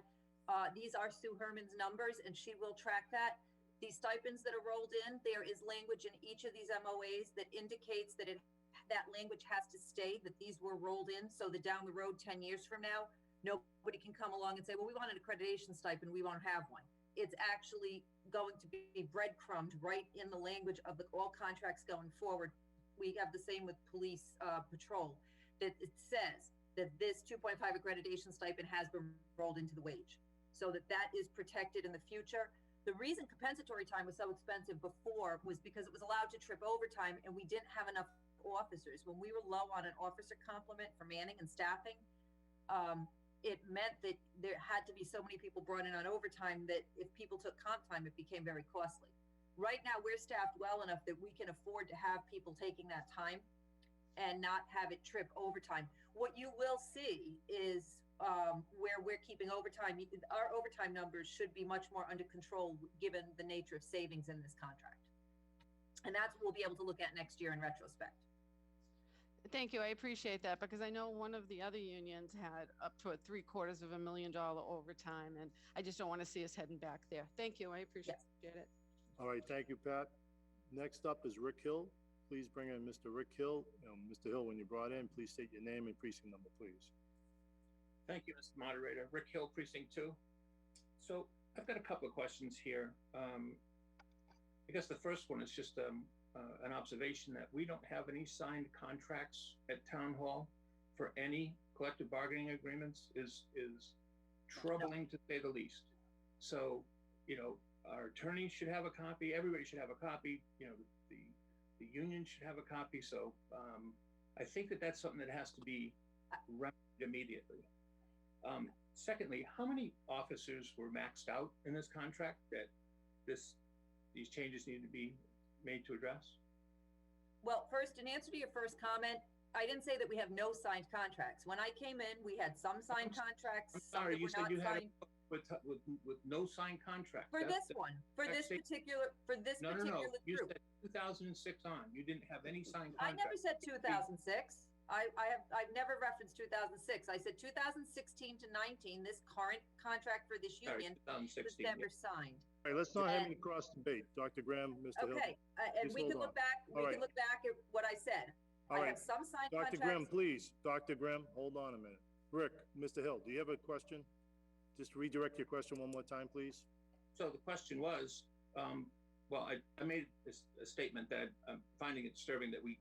these are Sue Herman's numbers, and she will track that. These stipends that are rolled in, there is language in each of these MOAs that indicates that that language has to stay, that these were rolled in, so that down the road, 10 years from now, nobody can come along and say, well, we want an accreditation stipend, we won't have one. It's actually going to be breadcrumbed right in the language of all contracts going forward. We have the same with police patrol, that it says that this 2.5 accreditation stipend has been rolled into the wage, so that is protected in the future. The reason compensatory time was so expensive before was because it was allowed to trip overtime, and we didn't have enough officers. When we were low on an officer complement for manning and staffing, it meant that there had to be so many people brought in on overtime that if people took comp time, it became very costly. Right now, we're staffed well enough that we can afford to have people taking that time and not have it trip overtime. What you will see is where we're keeping overtime, our overtime numbers should be much more under control given the nature of savings in this contract. And that's what we'll be able to look at next year in retrospect. Thank you. I appreciate that because I know one of the other unions had up to a $750,000 overtime, and I just don't want to see us heading back there. Thank you. I appreciate it. All right, thank you, Pat. Next up is Rick Hill. Please bring in Mr. Rick Hill. Mr. Hill, when you're brought in, please state your name and precinct number, please. Thank you, Mr. Moderator. Rick Hill, Precinct 2. So I've got a couple of questions here. I guess the first one is just an observation that we don't have any signed contracts at Town Hall for any collective bargaining agreements is troubling to say the least. So, our attorneys should have a copy, everybody should have a copy, the union should have a copy. So I think that that's something that has to be remedied immediately. Secondly, how many officers were maxed out in this contract that these changes need to be made to address? Well, first, in answer to your first comment, I didn't say that we have no signed contracts. When I came in, we had some signed contracts. I'm sorry, you said you had with no signed contract. For this one, for this particular No, group. you said 2006 on. You didn't have any signed I contract. never said 2006. I've never referenced 2006. I said 2016 to 19. This current contract for this union was never signed. All right, let's not have any cross debate. Dr. Graham, Mr. Hill. Okay, and we can look back. We can look back at what I said. All I right. have some signed Dr. contracts. Graham, please. Dr. Graham, hold on a minute. Rick, Mr. Hill, do you have a question? Just redirect your question one more time, please. So the question was, well, I made a statement that I'm finding it disturbing that we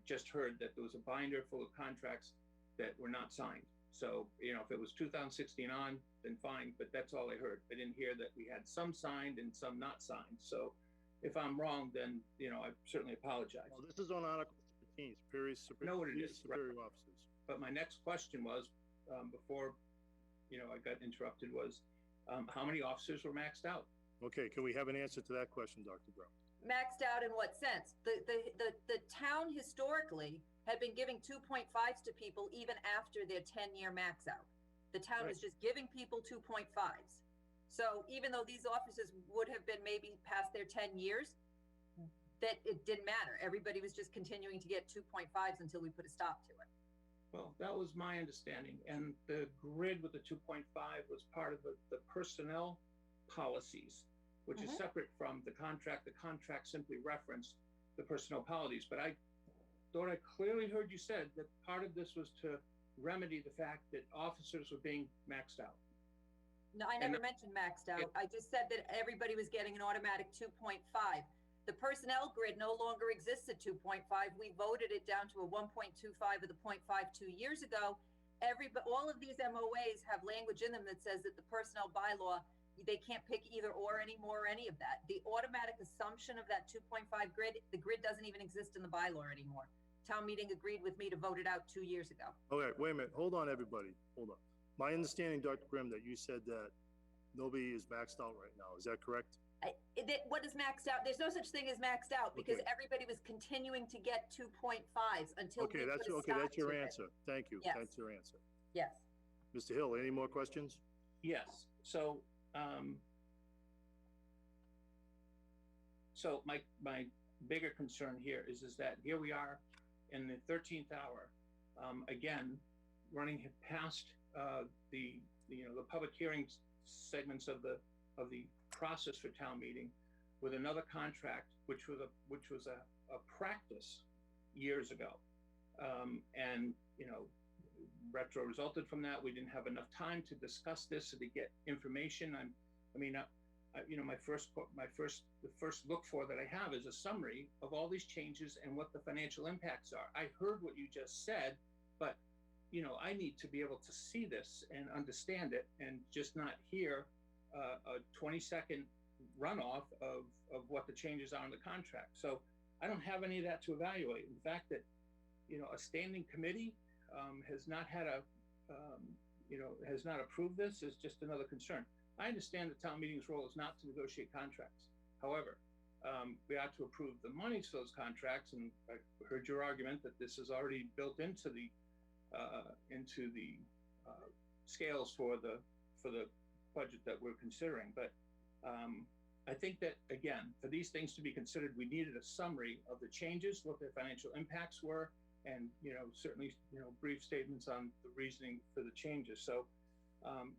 just heard that there was a binder full of contracts that were not signed. So, if it was 2016 on, then fine, but that's all I heard. I didn't hear that we had some signed and some not signed. So if I'm wrong, then, I certainly apologize. Well, this is on Article 13, superior officers. But my next question was, before, I got interrupted, was how many officers were maxed out? Okay, can we have an answer to that question, Dr. Graham? Maxed out in what sense? The town historically had been giving 2.5s to people even after their 10-year max out. The town was just giving people 2.5s. So even though these officers would have been maybe past their 10 years, that it didn't matter. Everybody was just continuing to get 2.5s until we put a stop to it. Well, that was my understanding. And the grid with the 2.5 was part of the personnel policies, which is separate from the contract. The contract simply referenced the personnel policies. But I thought I clearly heard you said that part of this was to remedy the fact that officers were being maxed out. No, I never mentioned maxed out. I just said that everybody was getting an automatic 2.5. The personnel grid no longer exists at 2.5. We voted it down to a 1.25 with a 0.52 years ago. All of these MOAs have language in them that says that the personnel bylaw, they can't pick either or anymore or any of that. The automatic assumption of that 2.5 grid, the grid doesn't even exist in the bylaw anymore. Town meeting agreed with me to vote it out 2 years ago. Okay, wait a minute. Hold on, everybody. Hold on. My understanding, Dr. Grimm, that you said that nobody is maxed out right now. Is that correct? What is maxed out? There's no such thing as maxed out because everybody was continuing to get 2.5s until we put a stop that's your to it. answer. Thank you. Yes. That's your answer. Yes. Mr. Hill, any more questions? Yes. So, my bigger concern here is that here we are in the 13th hour, again, running past the public hearings segments of the process for town meeting with another contract, which was a practice years ago. And, retro resulted from that. We didn't have enough time to discuss this and to get information. The first look for that I have is a summary of all these changes and what the financial impacts are. I heard what you just said, but I need to be able to see this and understand it and just not hear a 20-second runoff of what the changes are in the contract. So I don't have any of that to evaluate. In fact, that a standing committee has not had has not approved this is just another concern. I understand the town meeting's role is not to negotiate contracts. However, we ought to approve the monies for those contracts, and I heard your argument that this is already built into the scales for the budget that we're considering. But I think that, again, for these things to be considered, we needed a summary of the changes, what their financial impacts were, and certainly brief statements on the reasoning for the changes. So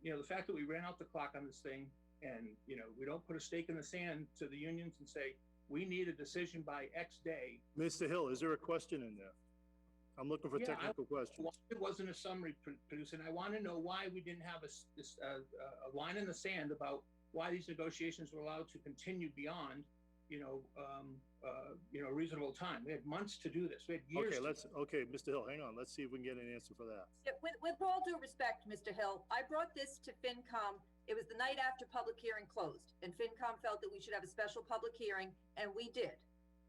the fact that we ran out the clock on this thing, and we don't put a stake in the sand to the unions and say we need a decision by X day. Mr. Hill, is there a question in there? I'm looking for technical questions. It wasn't a summary produced, and I want to know why we didn't have a line in the sand about why these negotiations were allowed to continue beyond reasonable time. We had months to do this. We had years. Okay, Mr. Hill, hang on. Let's see if we can get an answer for that. Yeah, with all due respect, Mr. Hill, I brought this to FinCom. It was the night after public hearing closed, and FinCom felt that we should have a special public hearing, and we did.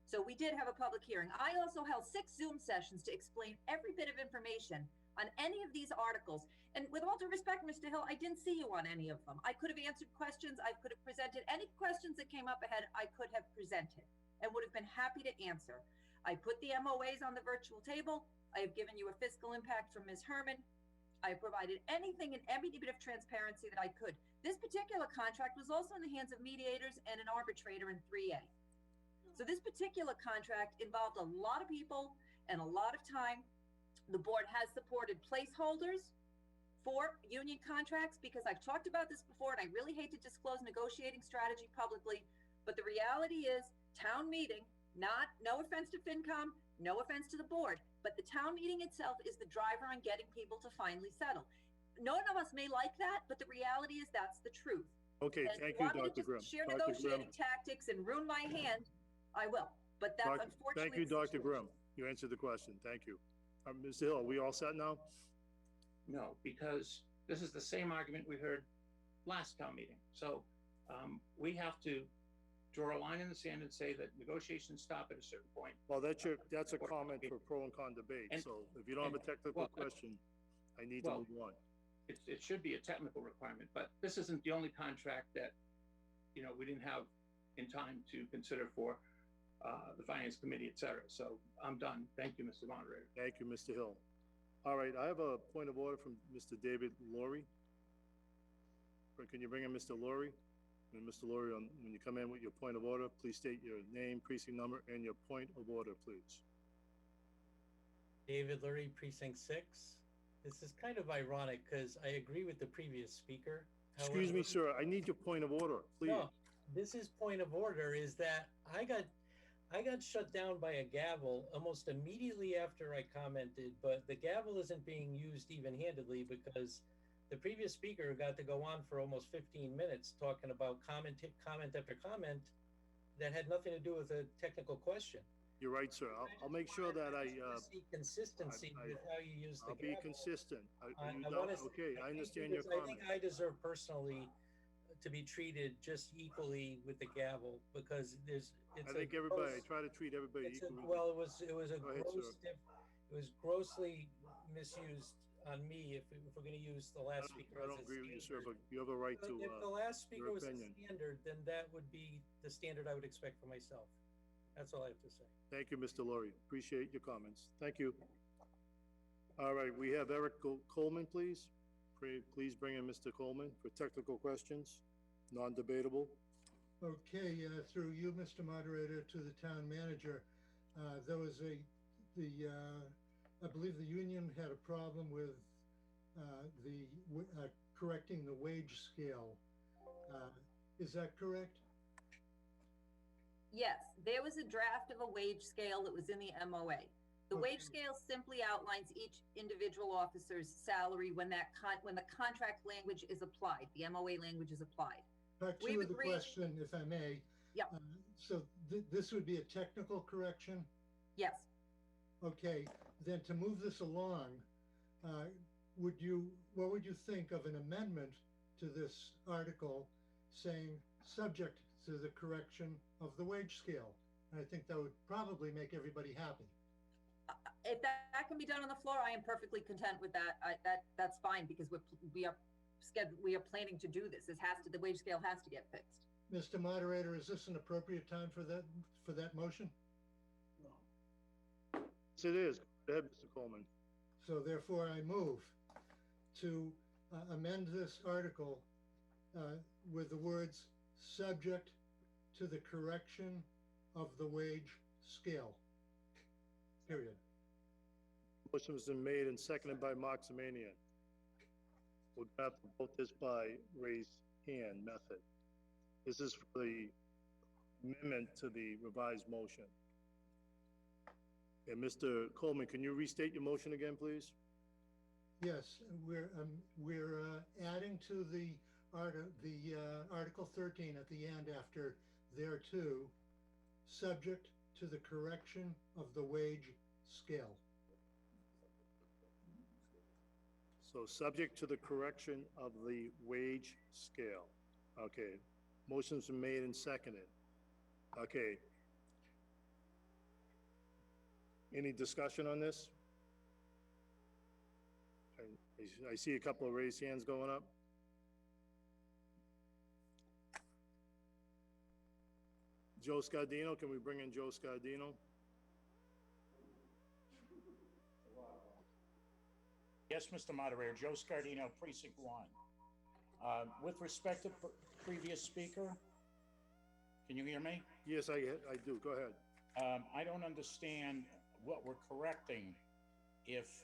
So we did have a public hearing. I also held 6 Zoom sessions to explain every bit of information on any of these articles. And with all due respect, Mr. Hill, I didn't see you on any of them. I could have answered questions. I could have presented any questions that came up ahead. I could have presented and would have been happy to answer. I put the MOAs on the virtual table. I have given you a fiscal impact from Ms. Herman. I provided anything and every bit of transparency that I could. This particular contract was also in the hands of mediators and an arbitrator in 3A. So this particular contract involved a lot of people and a lot of time. The board has supported placeholders for union contracts because I've talked about this before, and I really hate to disclose negotiating strategy publicly, but the reality is town meeting, no offense to FinCom, no offense to the board, but the town meeting itself is the driver on getting people to finally settle. None of us may like that, but the reality is that's the truth. Okay, And thank you, Dr. Grimm. Share Dr. negotiating Grimm. tactics and ruin my hand, I will, but that's unfortunately. Thank you, the Dr. situation. Grimm. You answered the question. Thank you. Mr. Hill, are we all set now? No, because this is the same argument we heard last town meeting. So we have to draw a line in the sand and say that negotiations stop at a certain point. Well, that's a comment for pro and con debate. So if you don't have a technical question, I need to move on. It should be a technical requirement, but this isn't the only contract that, we didn't have in time to consider for the Finance Committee, et cetera. So I'm done. Thank you, Mr. Moderator. Thank you, Mr. Hill. All right, I have a point of order from Mr. David Laurie. Can you bring in Mr. Laurie? And Mr. Laurie, when you come in with your point of order, please state your name, precinct number, and your point of order, please. David Lurie, Precinct 6. This is kind of ironic because I agree with the previous speaker. Excuse me, sir, I need your point of order, please. No, this is point of order is that I got shut down by a gavel almost immediately after I commented, but the gavel isn't being used even-handedly because the previous speaker got to go on for almost 15 minutes talking about comment after comment that had nothing to do with a technical question. You're right, sir. I'll make sure that I see consistency with how you use the I'll be gavel. consistent. Okay, I understand your I comment. think I deserve personally to be treated just equally with the gavel because I try to treat everybody equally. Well, it was grossly misused on me if we're going to use the last speaker. I don't agree with you, sir, but you have a right to If the last speaker your was the opinion. standard, then that would be the standard I would expect for myself. That's all I have to say. Thank you, Mr. Laurie. Appreciate your comments. Thank you. All right, we have Eric Coleman, please. Please bring in Mr. Coleman for technical questions, non-debatable. Okay, through you, Mr. Moderator, to the town manager. There was I believe the union had a problem with correcting the wage scale. Is that correct? Yes, there was a draft of a wage scale that was in the MOA. The wage scale simply outlines each individual officer's salary when the contract language is applied, the MOA language is applied. Part two of the question, if I may. Yep. So this would be a technical correction? Yes. Okay, then to move this along, what would you think of an amendment to this article saying subject to the correction of the wage scale? And I think that would probably make everybody happy. If that can be done on the floor, I am perfectly content with that. That's fine because we are planning to do this. The wage scale has to get fixed. Mr. Moderator, is this an appropriate time for that motion? Yes, it is. Go ahead, Mr. Coleman. So therefore I move to amend this article with the words subject to the correction of the wage scale. Period. Motion has been made and seconded by Mark Zemanian. We'll have to vote this by raised hand method. This is for the amendment to the revised motion. And Mr. Coleman, can you restate your motion again, please? Yes, we're adding to the Article 13 at the end after thereto, subject to the correction of the wage scale. So subject to the correction of the wage scale. Okay, motion's been made and seconded. Okay. Any discussion on this? I see a couple of raised hands going up. Joe Scardino, can we bring in Joe Scardino? Yes, Mr. Moderator, Joe Scardino, Precinct 1. With respect to previous speaker, can you hear me? Yes, I do. Go ahead. I don't understand what we're correcting if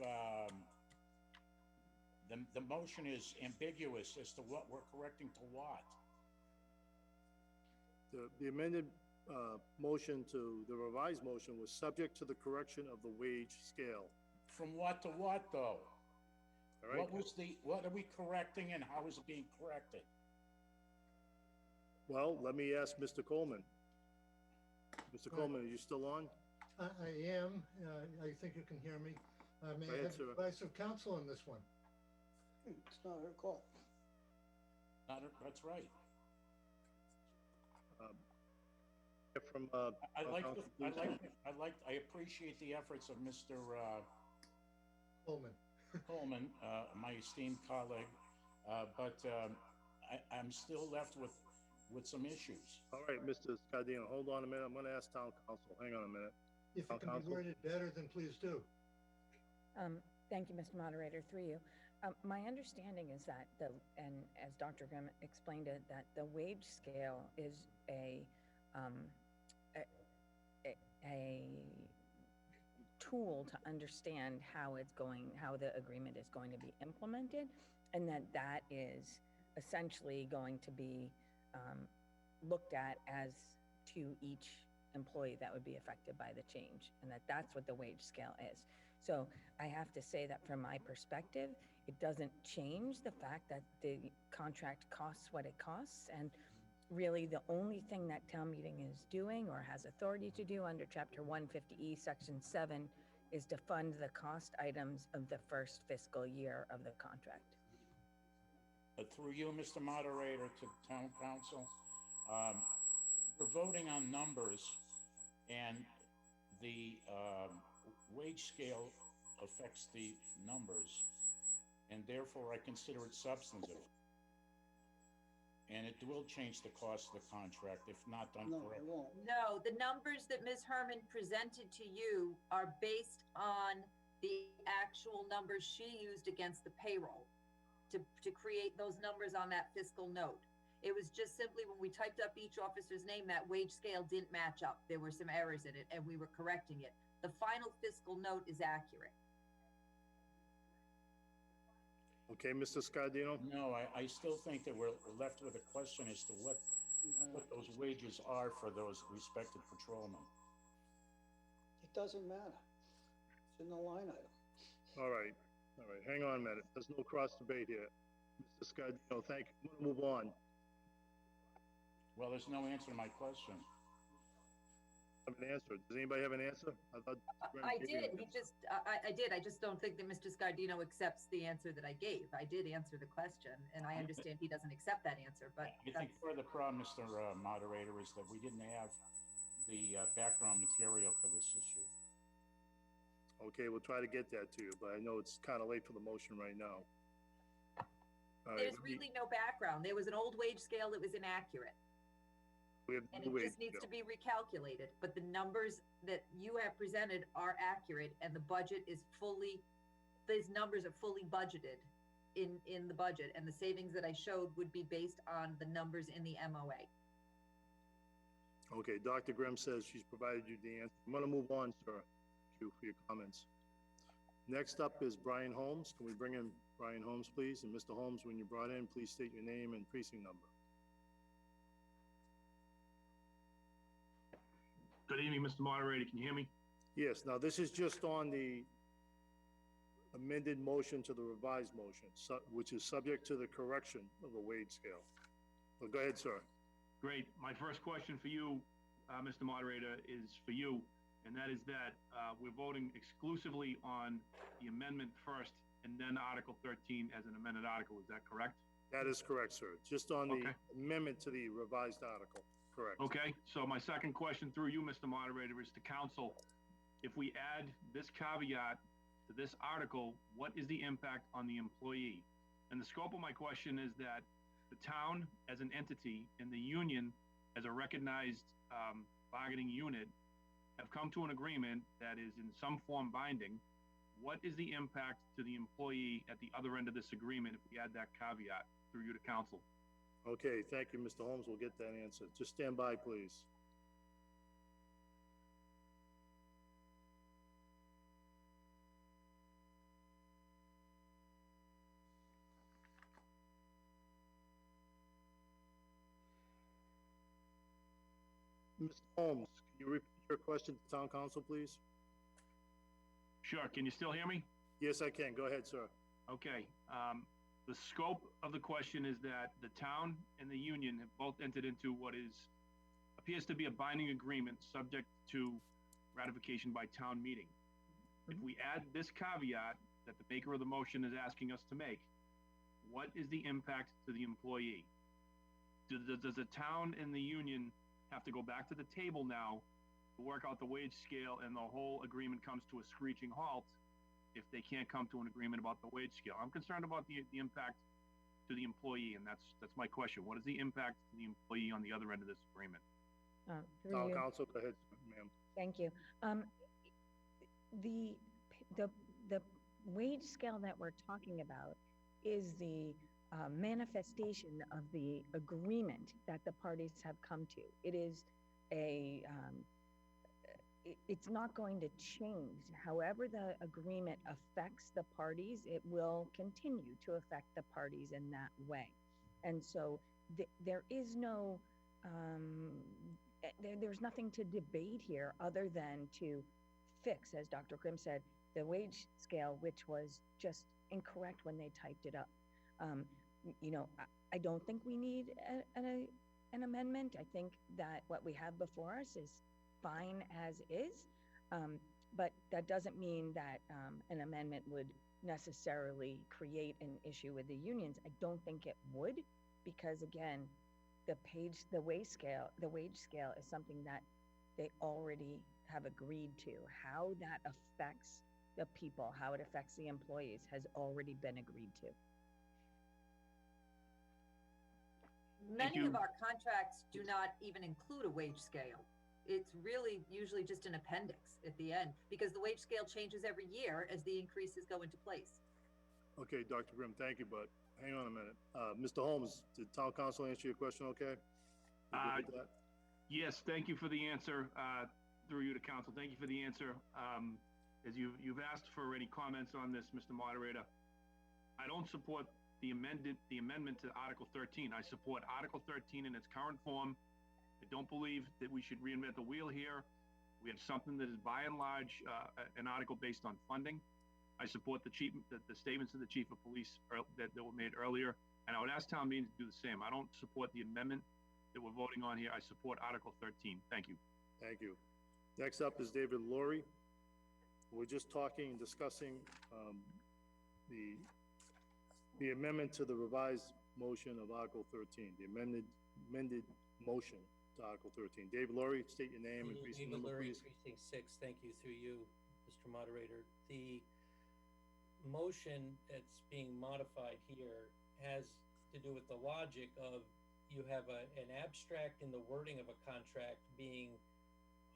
the motion is ambiguous as to what we're correcting to what. The amended motion to the revised motion was subject to the correction of the wage scale. From what to what, though? All right. What are we correcting and how is it being corrected? Well, let me ask Mr. Coleman. Mr. Coleman, are you still on? I am. I think you can hear me. May I have advice of counsel on this one? It's not her call. That's right. I appreciate the efforts of Mr. Coleman, my esteemed colleague, but I'm still left with some issues. All right, Mr. Scardino, hold on a minute. I'm going to ask town council. Hang on a minute. If it can be worded better, then please do. Thank you, Mr. Moderator, through you. My understanding is that and as Dr. Grimm explained it, that the wage scale is a tool to understand how the agreement is going to be implemented, and that is essentially going to be looked at as to each employee that would be affected by the change, and that's what the wage scale is. So I have to say that from my perspective, it doesn't change the fact that the contract costs what it costs, and really the only thing that town meeting is doing or has authority to do under Chapter 150E, Section 7, is to fund the cost items of the first fiscal year of the contract. Through you, Mr. Moderator, to the town council, we're voting on numbers, and the wage scale affects the numbers, and therefore I consider it substantive. And it will change the cost of the contract if not done correctly. No, the numbers that Ms. Herman presented to you are based on the actual numbers she used against the payroll to create those numbers on that fiscal note. It was just simply when we typed up each officer's name, that wage scale didn't match up. There were some errors in it and we were correcting it. The final fiscal note is accurate. Okay, Mr. Scardino? No, I still think that we're left with a question as to what those wages are for those respected patrolmen. It doesn't matter. It's in the line item. All right, hang on a minute. There's no cross debate here. Mr. Scardino, thank you. I'm gonna move on. Well, there's no answer to my question. Have an answer. Does anybody have an answer? I did. I did. I just don't think that Mr. Scardino accepts the answer that I gave. I did answer the question, and I understand he doesn't accept that answer, but I think part of the problem, Mr. Moderator, is that we didn't have the background material for this issue. Okay, we'll try to get that to you, but I know it's kind of late for the motion right now. All right, there's really no background. There was an old wage scale that was inaccurate. And it just needs to be recalculated, but the numbers that you have presented are accurate and the budget is these numbers are fully budgeted in the budget, and the savings that I showed would be based on the numbers in the MOA. Okay, Dr. Grimm says she's provided you the answer. I'm gonna move on, sir. Thank you for your comments. Next up is Brian Holmes. Can we bring in Brian Holmes, please? And Mr. Holmes, when you're brought in, please state your name and precinct number. Good evening, Mr. Moderator. Can you hear me? Yes, now this is just on the amended motion to the revised motion, which is subject to the correction of the wage scale. So go ahead, sir. Great. My first question for you, Mr. Moderator, is for you, and that is that we're voting exclusively on the amendment first and then Article 13 as an amended article. Is that correct? That is correct, sir. Just on the amendment to the revised article. Correct. Okay, so my second question through you, Mr. Moderator, is to council. If we add this caveat to this article, what is the impact on the employee? And the scope of my question is that the town as an entity and the union as a recognized bargaining unit have come to an agreement that is in some form binding. What is the impact to the employee at the other end of this agreement if we add that caveat through you to council? Okay, thank you, Mr. Holmes. We'll get that answer. Just stand by, please. Mr. Holmes, can you repeat your question to town council, please? Sure. Can you still hear me? Yes, I can. Go ahead, sir. Okay. The scope of the question is that the town and the union have both entered into what appears to be a binding agreement subject to ratification by town meeting. If we add this caveat that the maker of the motion is asking us to make, what is the impact to the employee? Does the town and the union have to go back to the table now to work out the wage scale and the whole agreement comes to a screeching halt if they can't come to an agreement about the wage scale? I'm concerned about the impact to the employee, and that's my question. What is the impact to the employee on the other end of this agreement? Town council, go ahead, ma'am. Thank you. The wage scale that we're talking about is the manifestation of the agreement that the parties have come to. It is it's not going to change. However the agreement affects the parties, it will continue to affect the parties in that way. And so there is no, there's nothing to debate here other than to fix, as Dr. Grimm said, the wage scale, which was just incorrect when they typed it up. You know, I don't think we need an amendment. I think that what we have before us is fine as is, but that doesn't mean that an amendment would necessarily create an issue with the unions. I don't think it would, because again, the wage scale is something that they already have agreed to. How that affects the people, how it affects the employees has already been agreed to. Many of our contracts do not even include a wage scale. It's really usually just an appendix at the end because the wage scale changes every year as the increases go into place. Okay, Dr. Grimm, thank you, but hang on a minute. Mr. Holmes, did town council answer your question okay? You good with that? Yes, thank you for the answer, through you to council. Thank you for the answer. As you've asked for any comments on this, Mr. Moderator, I don't support the amendment to Article 13. I support Article 13 in its current form. I don't believe that we should reinvent the wheel here. We have something that is by and large an article based on funding. I support the statements of the chief of police that were made earlier, and I would ask town meeting to do the same. I don't support the amendment that we're voting on here. I support Article 13. Thank you. Thank you. Next up is David Laurie. We're just talking and discussing the amendment to the revised motion of Article 13, the amended motion to Article 13. David Laurie, state your name and precinct David number, Lurie, please. Precinct 6, thank you, through you, Mr. Moderator. The motion that's being modified here has to do with the logic of you have an abstract in the wording of a contract being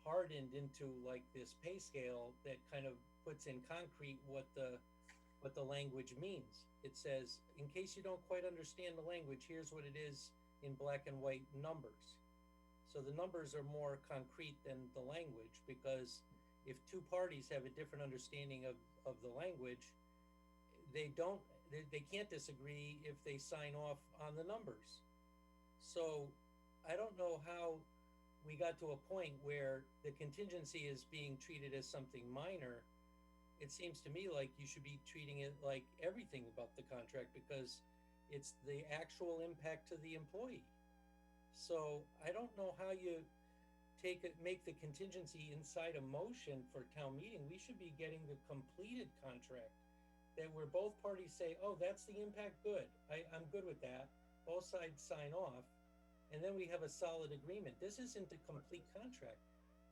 hardened into like this pay scale that kind of puts in concrete what the language means. It says, in case you don't quite understand the language, here's what it is in black and white numbers. So the numbers are more concrete than the language, because if two parties have a different understanding of the language, they can't disagree if they sign off on the numbers. So I don't know how we got to a point where the contingency is being treated as something minor. It seems to me like you should be treating it like everything about the contract, because it's the actual impact to the employee. So I don't know how you make the contingency inside a motion for town meeting. We should be getting the completed contract that where both parties say, oh, that's the impact, good. I'm good with that. Both sides sign off, and then we have a solid agreement. This isn't a complete contract.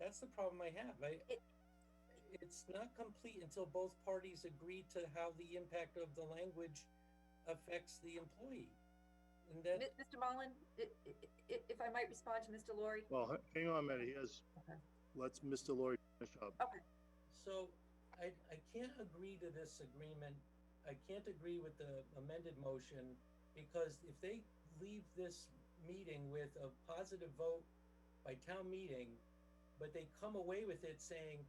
That's the problem I have. It's not complete until both parties agree to how the impact of the language affects the employee. And that, Mr. Mullin, if I might respond to Mr. Laurie? Well, hang on a minute. Okay. Let's Mr. Laurie finish up. Okay. So I can't agree to this agreement. I can't agree with the amended motion, because if they leave this meeting with a positive vote by town meeting, but they come away with it saying,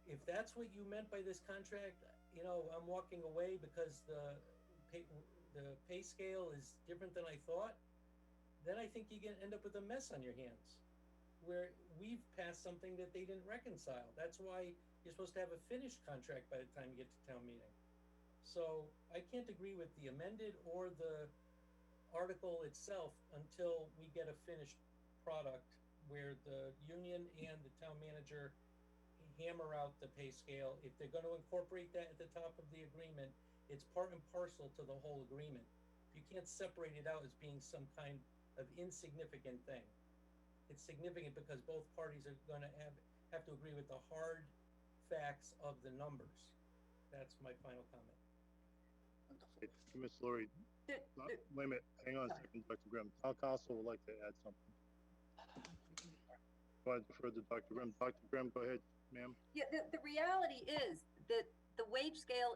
if that's what you meant by this contract, you know, I'm walking away because the pay scale is different than I thought, then I think you're gonna end up with a mess on your hands, where we've passed something that they didn't reconcile. That's why you're supposed to have a finished contract by the time you get to town meeting. So I can't agree with the amended or the article itself until we get a finished product where the union and the town manager hammer out the pay scale. If they're going to incorporate that at the top of the agreement, it's part and parcel to the whole agreement. You can't separate it out as being some kind of insignificant thing. It's significant because both parties are going to have to agree with the hard facts of the numbers. That's my final comment. Ms. Laurie, wait a minute, hang on a second, Dr. Grimm. Town council would like to add something. Go ahead, defer to Dr. Grimm. Dr. Grimm, go ahead, ma'am. Yeah, the reality is that the wage scale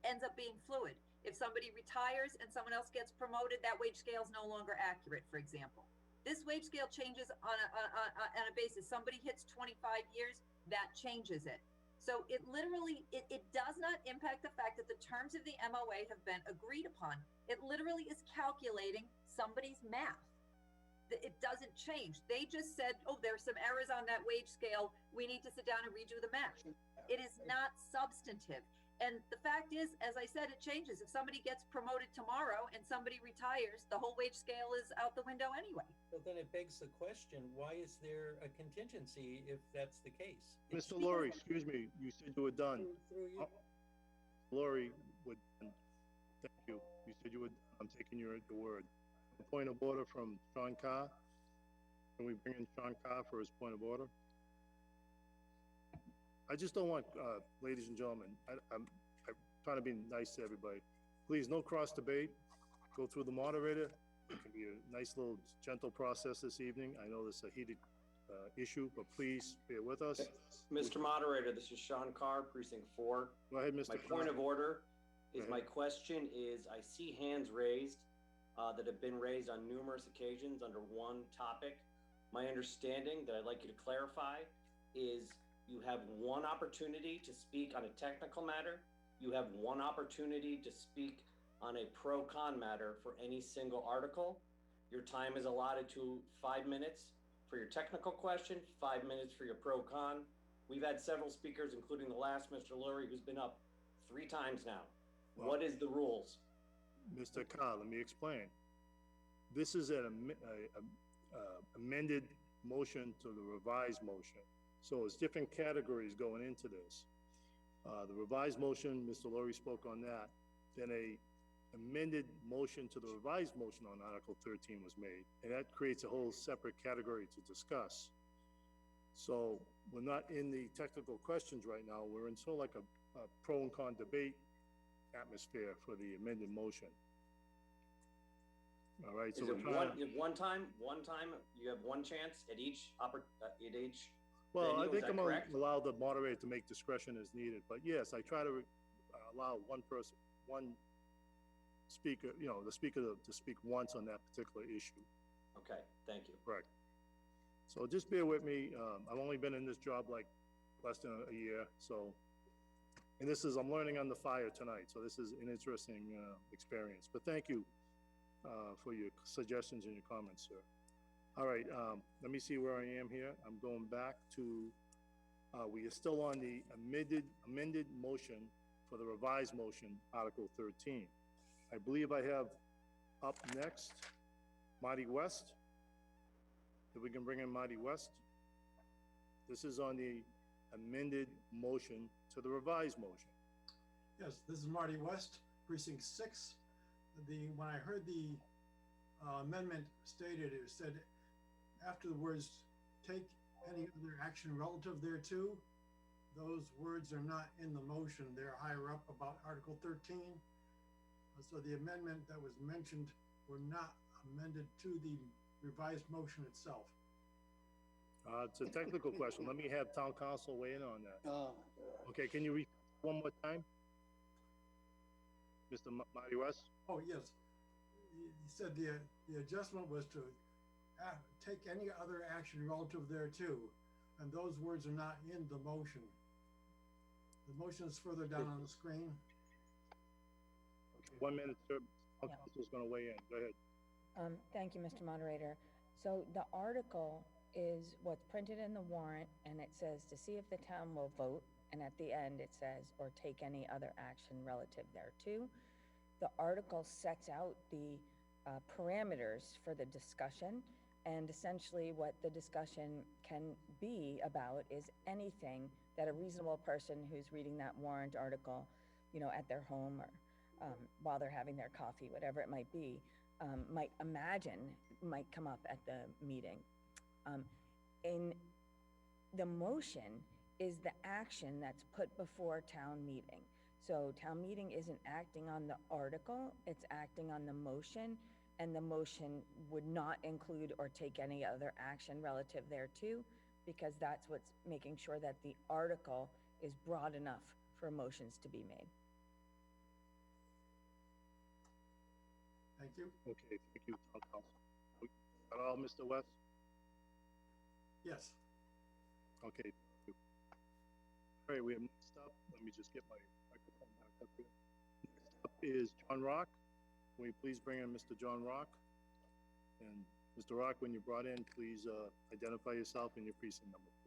ends up being fluid. If somebody retires and someone else gets promoted, that wage scale is no longer accurate, for example. This wage scale changes on a basis. Somebody hits 25 years, that changes it. So it literally, it does not impact the fact that the terms of the MOA have been agreed upon. It literally is calculating somebody's math. It doesn't change. They just said, oh, there's some errors on that wage scale. We need to sit down and redo the math. It is not substantive. And the fact is, as I said, it changes. If somebody gets promoted tomorrow and somebody retires, the whole wage scale is out the window anyway. Well, then it begs the question, why is there a contingency if that's the case? Mr. Laurie, excuse me, you said you were done. Through you. Laurie, thank you. You said you would, I'm taking your word. A point of order from Sean Carr. Can we bring in Sean Carr for his point of order? I just don't want, ladies and gentlemen, I'm trying to be nice to everybody. Please, no cross debate. Go through the moderator. It can be a nice little gentle process this evening. I know this is a heated issue, but please bear with us. Mr. Moderator, this is Sean Carr, Precinct 4. Go ahead, Mr. My point of order is my question is, I see hands raised that have been raised on numerous occasions under one topic. My understanding that I'd like you to clarify is you have one opportunity to speak on a technical matter. You have one opportunity to speak on a pro-con matter for any single article. Your time is allotted to 5 minutes for your technical question, 5 minutes for your pro-con. We've had several speakers, including the last Mr. Lurie, who's been up 3 times now. What is the rules? Mr. Carr, let me explain. This is an amended motion to the revised motion. So it's different categories going into this. The revised motion, Mr. Lurie spoke on that. Then a amended motion to the revised motion on Article 13 was made, and that creates a whole separate category to discuss. So we're not in the technical questions right now. We're in sort of like a pro and con debate atmosphere for the amended motion. All right. So is it one time? You have one chance at each Well, venue, I think I'm going correct? to allow the moderator to make discretion as needed. But yes, I try to allow one speaker, the speaker to speak once on that particular issue. Okay, thank you. Correct. So just bear with me. I've only been in this job like less than a year. So, and I'm learning on the fire tonight. So this is an interesting experience. But thank you for your suggestions and your comments, sir. All right, let me see where I am here. I'm going back to, we are still on the amended motion for the revised motion, Article 13. I believe I have up next, Marty West. If we can bring in Marty West. This is on the amended motion to the revised motion. Yes, this is Marty West, Precinct 6. When I heard the amendment stated, it said after the words "take any other action relative thereto," those words are not in the motion. They're higher up about Article 13. So the amendment that was mentioned were not amended to the revised motion itself. It's a technical question. Let me have town council weigh in on that. Okay, can you read one more time? Mr. Marty West? Oh, yes. He said the adjustment was to take any other action relative thereto, and those words are not in the motion. The motion is further down on the screen. Okay, 1 minute, sir. Town council's going to weigh in. Go ahead. Thank you, Mr. Moderator. So the article is what's printed in the warrant, and it says to see if the town will vote, and at the end it says, or take any other action relative thereto. The article sets out the parameters for the discussion, and essentially what the discussion can be about is anything that a reasonable person who's reading that warrant article, at their home or while they're having their coffee, whatever it might be, might imagine might come up at the meeting. In the motion is the action that's put before town meeting. So town meeting isn't acting on the article, it's acting on the motion, and the motion would not include or take any other action relative thereto, because that's what's making sure that the article is broad enough for motions to be made. Thank you. Okay, thank you, town council. Is that all, Mr. West? Yes. Okay. Thank you. All right, we have next up. Let me just get my microphone back up here. Next up is John Rock. Will you please bring in Mr. John Rock? And Mr. Rock, when you're brought in, please identify yourself and your precinct number, please.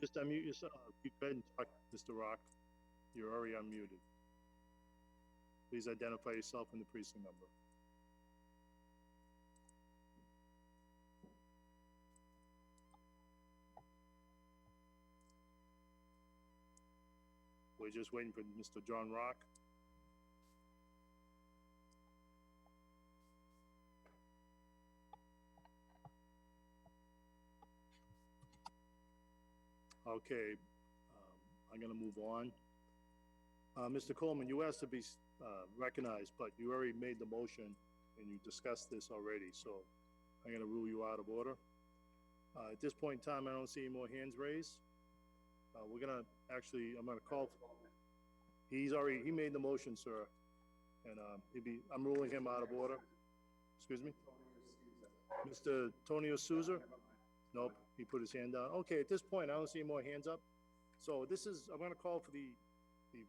Just unmute yourself. You go ahead and talk, Mr. Rock. You're already unmuted. Please identify yourself and the precinct number. We're just waiting for Mr. John Rock. Okay, I'm going to move on. Mr. Coleman, you asked to be recognized, but you already made the motion and you discussed this already, so I'm gonna rule you out of order. At this point in time, I don't see any more hands raised. We're gonna, actually, I'm gonna call, he made the motion, sir. And, I'm ruling him out of order. Excuse me? Mr. Tonio Souza? Nope, he put his hand down. Okay, at this point, I don't see any more hands up. So this is, I'm gonna call for the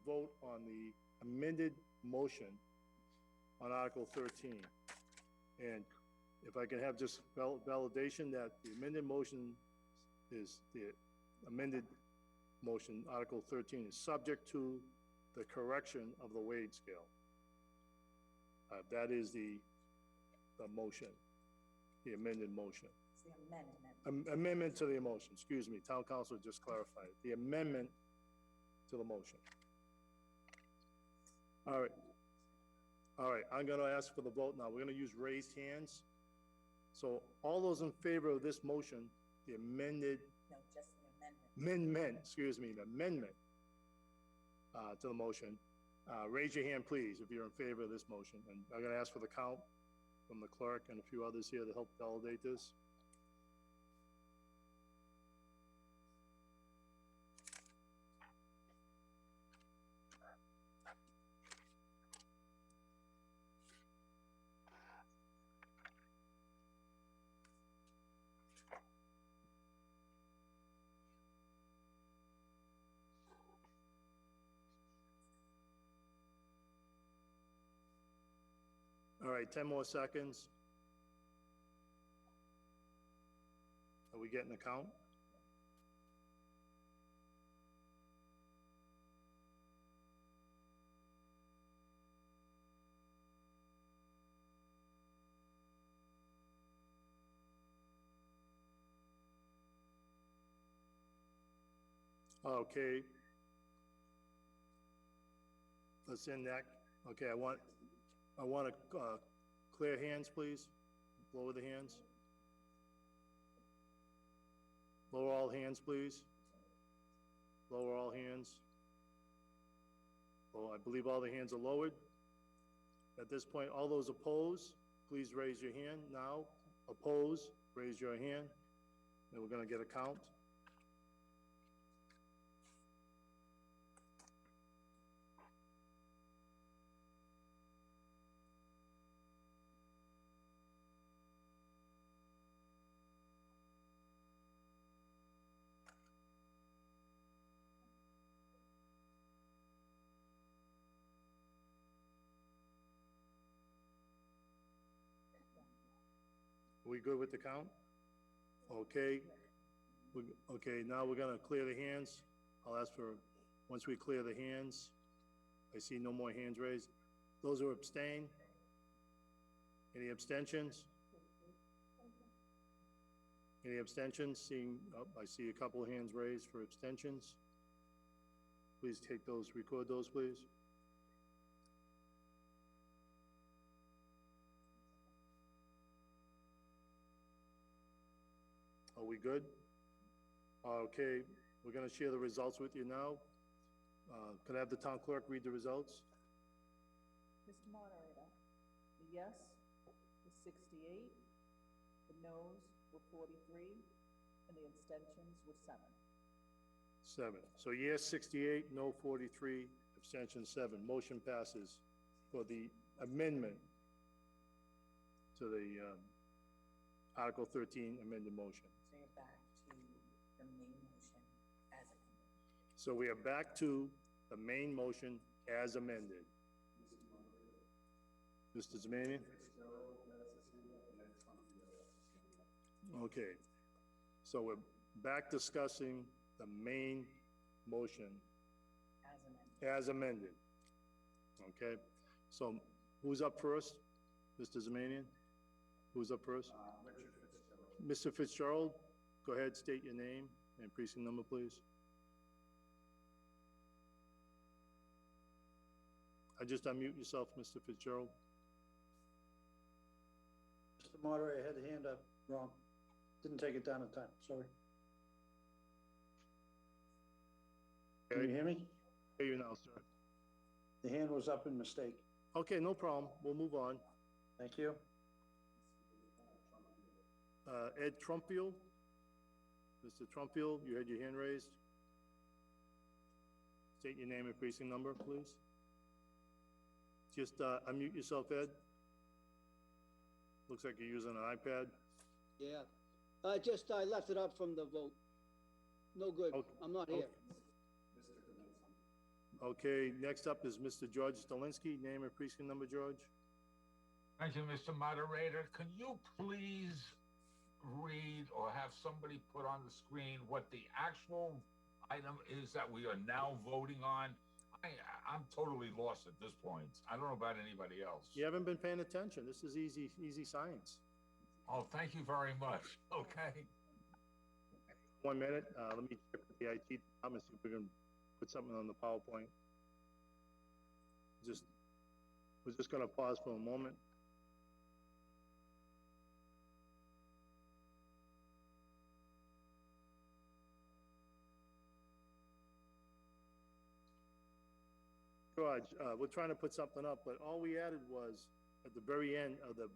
vote on the amended motion on Article 13. And if I can have just validation that the amended motion is, the amended motion, Article 13, is subject to the correction of the wage scale. That is the motion, the amended motion. It's the amendment. Amendment to the motion, excuse me, town council just clarified it. The amendment to the motion. All right, I'm gonna ask for the vote now. We're gonna use raised hands. So all those in favor of this motion, the amended, No, just the amendment. the amendment to the motion, raise your hand, please, if you're in favor of this motion. And I'm gonna ask for the count from the clerk and a few others here to help validate this. All right, 10 more seconds. Are we getting the count? Okay. Let's end that. Okay, I want to clear hands, please. Lower the hands. Lower all hands, please. Lower all hands. Oh, I believe all the hands are lowered. At this point, all those opposed, please raise your hand now. Opposed, raise your hand. And we're going to get a count. Are we good with the count? Okay. Okay, now we're gonna clear the hands. I'll ask for, once we clear the hands, I see no more hands raised. Those who abstain? Any abstentions? Any abstentions? Seeing, oh, I see a couple of hands raised for abstentions. Please take those, record those, please. Are we good? Okay, we're gonna share the results with you now. Can I have the town clerk read the results? Mr. Moderator, the yes was 68, the noes were 43, and the abstentions were 7. 7. So yes, 68, no 43, abstention 7. Motion passes for the amendment to the Article 13 amended motion. So you're back to the main motion as amended. So we are back to the main motion as amended. Mr. Zamanian? Okay, so we're back discussing the main motion as amended. Okay, so who's up first? Mr. Zamanian? Who's up first? Mr. Fitzgerald, go ahead, state your name and precinct number, please. Just unmute yourself, Mr. Fitzgerald. Mr. Moderator, I had the hand up wrong. Didn't take it down in time, sorry. Can you hear me? Hear you now, sir. The hand was up in mistake. Okay, no problem. We'll move on. Thank you. Ed Trumpiel. Mr. Trumpiel, you had your hand raised. State your name and precinct number, please. Just unmute yourself, Ed. Looks like you're using an iPad. Yeah. I left it up from the vote. No good. Okay. I'm not here. Okay, next up is Mr. George Stalinsky. Name and precinct number, George. Thank you, Mr. Moderator. Can you please read or have somebody put on the screen what the actual item is that we are now voting on? I'm totally lost at this point. I don't know about anybody else. You haven't been paying attention. This is easy science. Oh, thank you very much. Okay. 1 minute. Let me check with the IT department, see if we can put something on the PowerPoint. We're just gonna pause for a moment. George, we're trying to put something up, but all we added was at the very end of the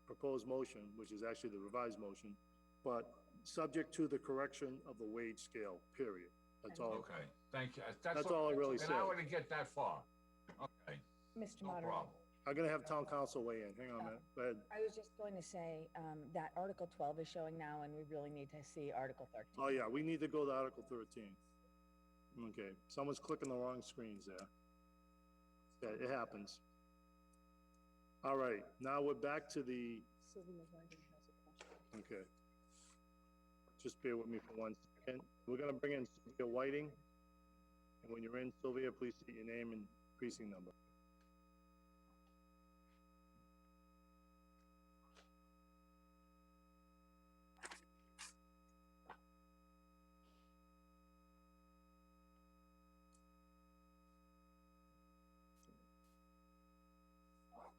proposed motion, which is actually the revised motion, but subject to the correction of the wage scale, period. That's all. Okay, thank you. That's all I really And said. I wouldn't get that far. Okay. Mr. No Moderator. problem. I'm gonna have town council weigh in. Hang on a minute. Go ahead. I was just going to say, that Article 12 is showing now, and we really need to see Article 13. Oh, yeah, we need to go to Article 13. Okay, someone's clicking the wrong screens there. Yeah, it happens. All right, now we're back to the, okay. Just bear with me for 1 second. We're gonna bring in Sylvia Whiting. And when you're in, Sylvia, please state your name and precinct number.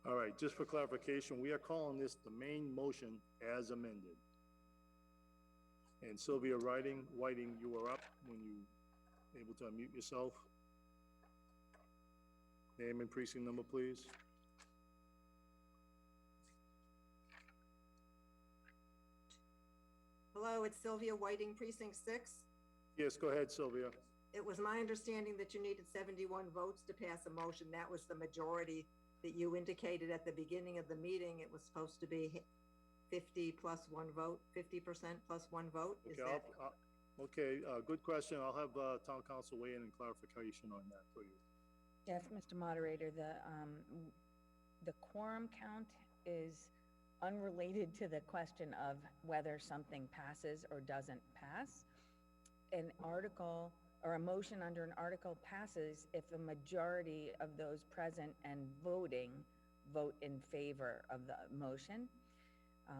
All right, just for clarification, we are calling this the main motion as amended. And Sylvia Whiting, you are up when you able to unmute yourself. Name and precinct number, please. Hello, it's Sylvia Whiting, Precinct 6. Yes, go ahead, Sylvia. It was my understanding that you needed 71 votes to pass a motion. That was the majority that you indicated at the beginning of the meeting. It was supposed to be 50 plus 1 vote, 50% plus 1 vote. Is Okay, that? okay, good question. I'll have town council weigh in and clarification on that for you. Yes, Mr. Moderator, the quorum count is unrelated to the question of whether something passes or doesn't pass. An article or a motion under an article passes if a majority of those present and voting vote in favor of the motion.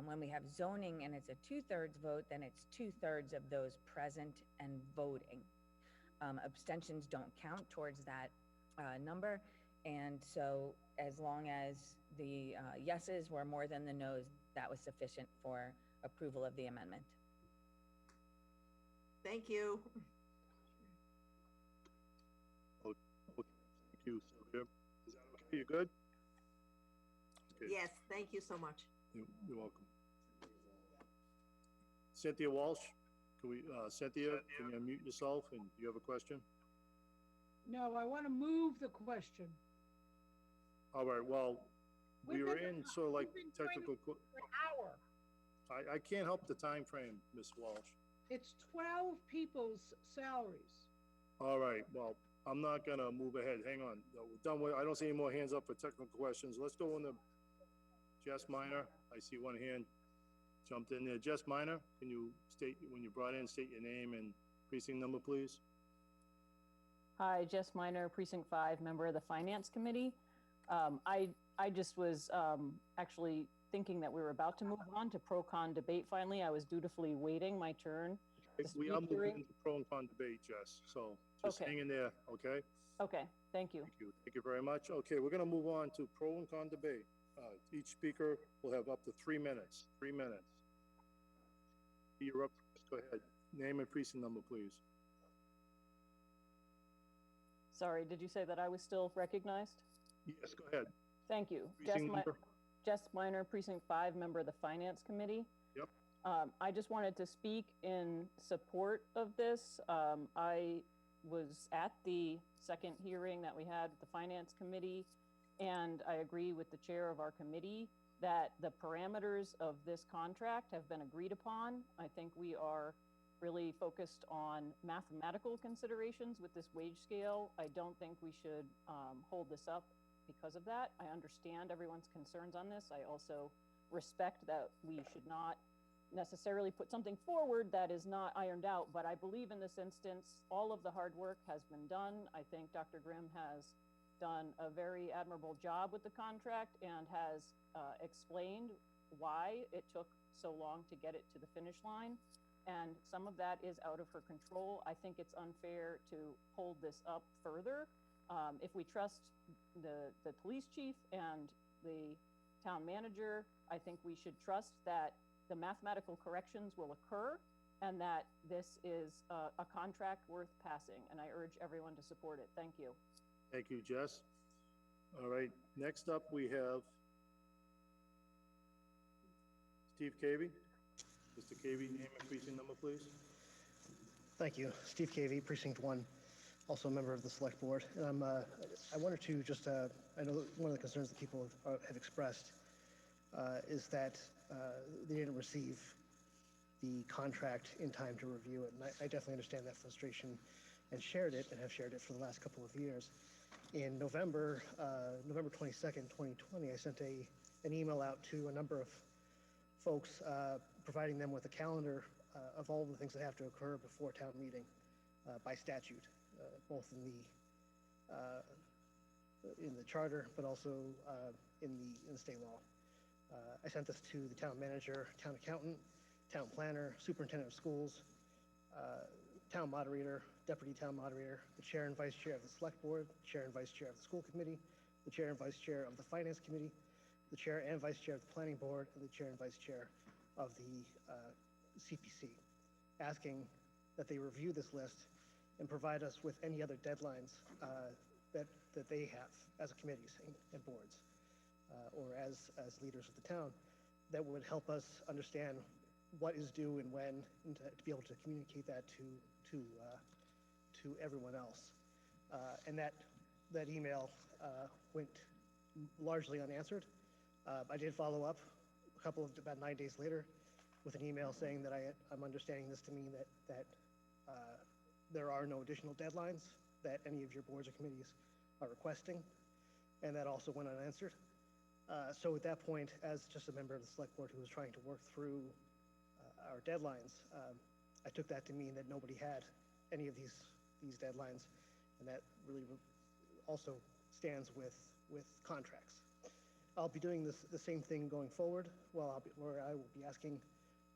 When we have zoning and it's a 2/3 vote, then it's 2/3 of those present and voting. Abstentions don't count towards that number. And so as long as the yeses were more than the noes, that was sufficient for approval of the amendment. Thank you. Okay, thank you, Sylvia. Is that okay? You good? Okay. Yes, thank you so much. You're welcome. Cynthia Walsh, can we, Cynthia, can you unmute yourself and do you have a question? No, I want to move the question. All right, well, we were in sort of like technical. For an hour. I can't help the time frame, Ms. Walsh. It's 12 people's salaries. All right, well, I'm not gonna move ahead. Hang on. No, we're done with, I don't see any more hands up for technical questions. Let's go into Jess Minor. I see one hand jumped in there. Jess Minor, can you state, when you brought in, state your name and precinct number, please? Hi, Jess Minor, Precinct 5, member of the Finance Committee. I just was actually thinking that we were about to move on to pro-con debate finally. I was dutifully waiting my turn. We are moving into pro and con debate, Jess, so just Okay. hang in there, okay? Okay, thank you. Thank you very much. Okay, we're gonna move on to pro and con debate. Each speaker will have up to 3 minutes, 3 minutes. You're up first, go ahead. Name and precinct number, please. Sorry, did you say that I was still recognized? Yes, go ahead. Thank you. Precinct number? Jess Minor, Precinct 5, member of the Finance Committee. Yep. I just wanted to speak in support of this. I was at the second hearing that we had with the Finance Committee, and I agree with the chair of our committee that the parameters of this contract have been agreed upon. I think we are really focused on mathematical considerations with this wage scale. I don't think we should hold this up because of that. I understand everyone's concerns on this. I also respect that we should not necessarily put something forward that is not ironed out, but I believe in this instance, all of the hard work has been done. I think Dr. Grimm has done a very admirable job with the contract and has explained why it took so long to get it to the finish line. And some of that is out of her control. I think it's unfair to hold this up further. If we trust the police chief and the town manager, I think we should trust that the mathematical corrections will occur and that this is a contract worth passing. And I urge everyone to support it. Thank you. Thank you, Jess. All right, next up we have Steve Cavey. Mr. Cavey, name and precinct number, please. Thank you. Steve Cavey, Precinct 1, also a member of the Select Board. And I wanted to just, I know one of the concerns that people have expressed is that they didn't receive the contract in time to review it. And I definitely understand that frustration and shared it and have shared it for the last couple of years. In November 22nd, 2020, I sent an email out to a number of folks providing them with a calendar of all the things that have to occur before town meeting by statute, both in the charter, but also in the state law. I sent this to the town manager, town accountant, town planner, superintendent of schools, town moderator, deputy town moderator, the chair and vice chair of the select board, the chair and vice chair of the school committee, the chair and vice chair of the finance committee, the chair and vice chair of the planning board, and the chair and vice chair of the CPC, asking that they review this list and provide us with any other deadlines that they have as committees and boards, or as leaders of the town, that would help us understand what is due and when, and to be able to communicate that to everyone else. And that email went largely unanswered. I did follow up about 9 days later with an email saying that I'm understanding this to mean that there are no additional deadlines that any of your boards or committees are requesting, and that also went unanswered. So at that point, as just a member of the select board who was trying to work through our deadlines, I took that to mean that nobody had any of these deadlines, and that really also stands with contracts. I'll be doing the same thing going forward, where I will be asking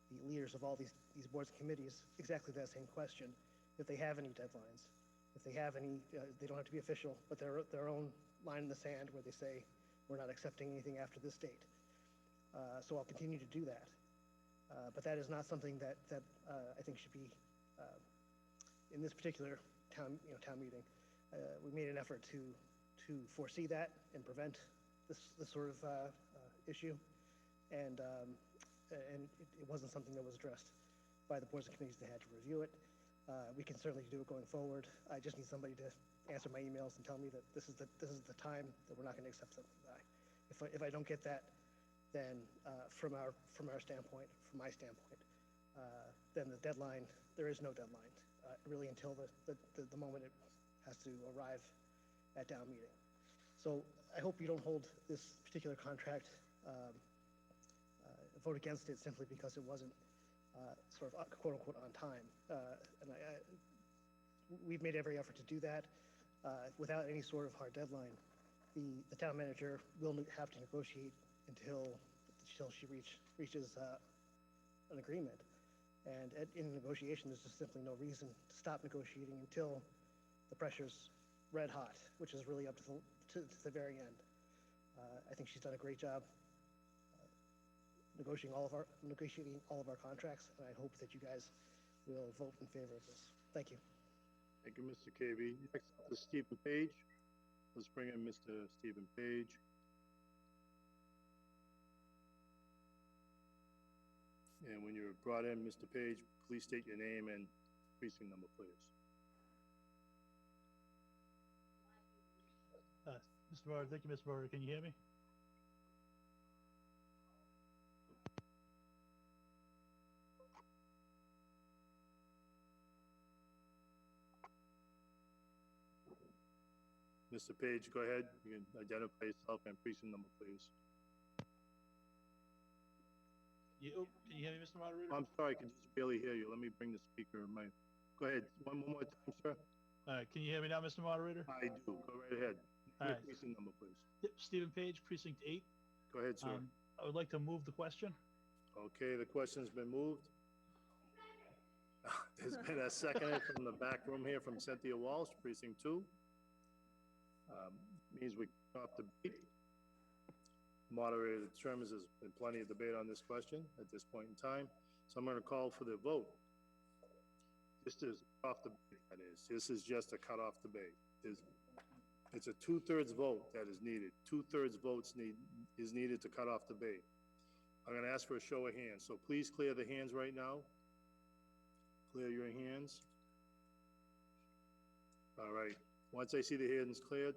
the leaders of all these boards and committees exactly that same question. If they have any deadlines, if they have any, they don't have to be official, but their own line in the sand where they say, we're not accepting anything after this date. So I'll continue to do that. But that is not something that I think should be, in this particular town meeting. We made an effort to foresee that and prevent this sort of issue, and it wasn't something that was addressed by the boards and committees that had to review it. We can certainly do it going forward. I just need somebody to answer my emails and tell me that this is the time that we're not going to accept something by. If I don't get that, then from our standpoint, from my standpoint, then the deadline, there is no deadline really until the moment it has to arrive at town meeting. So I hope you don't hold this particular contract, vote against it simply because it wasn't sort of quote unquote on time. And we've made every effort to do that without any sort of hard deadline. The town manager will have to negotiate until she reaches an agreement. And in negotiation, there's just simply no reason to stop negotiating until the pressure's red hot, which is really up to the very end. I think she's done a great job negotiating all of our contracts, and I hope that you guys will vote in favor of this. Thank you. Thank you, Mr. KB. Next up is Stephen Page. Let's bring in Mr. Stephen Page. And when you're brought in, Mr. Page, please state your name and precinct number, please. Mr. Moore, thank you, Mr. Moore. Can you hear me? Mr. Page, go ahead. You can identify yourself and precinct number, please. Can you hear me, Mr. Moderator? I'm sorry, I can just barely hear you. Let me bring the speaker. Go ahead. One more time, sir. All right, can you hear me now, Mr. Moderator? I do. Go right ahead. All Your right. precinct number, please. Yep, Stephen Page, Precinct 8. Go ahead, sir. I would like to move the question. Okay, the question's been moved. There's been a second from the back room here from Cynthia Walsh, Precinct 2. Means we kick off debate. Moderator determines there's been plenty of debate on this question at this point in time, so I'm going to call for the vote. This is off debate, that is. This is just a cutoff debate. It's a 2/3 vote that is needed. 2/3 votes is needed to cut off debate. I'm going to ask for a show of hands, so please clear the hands right now. Clear your hands. All right. Once I see the hands cleared,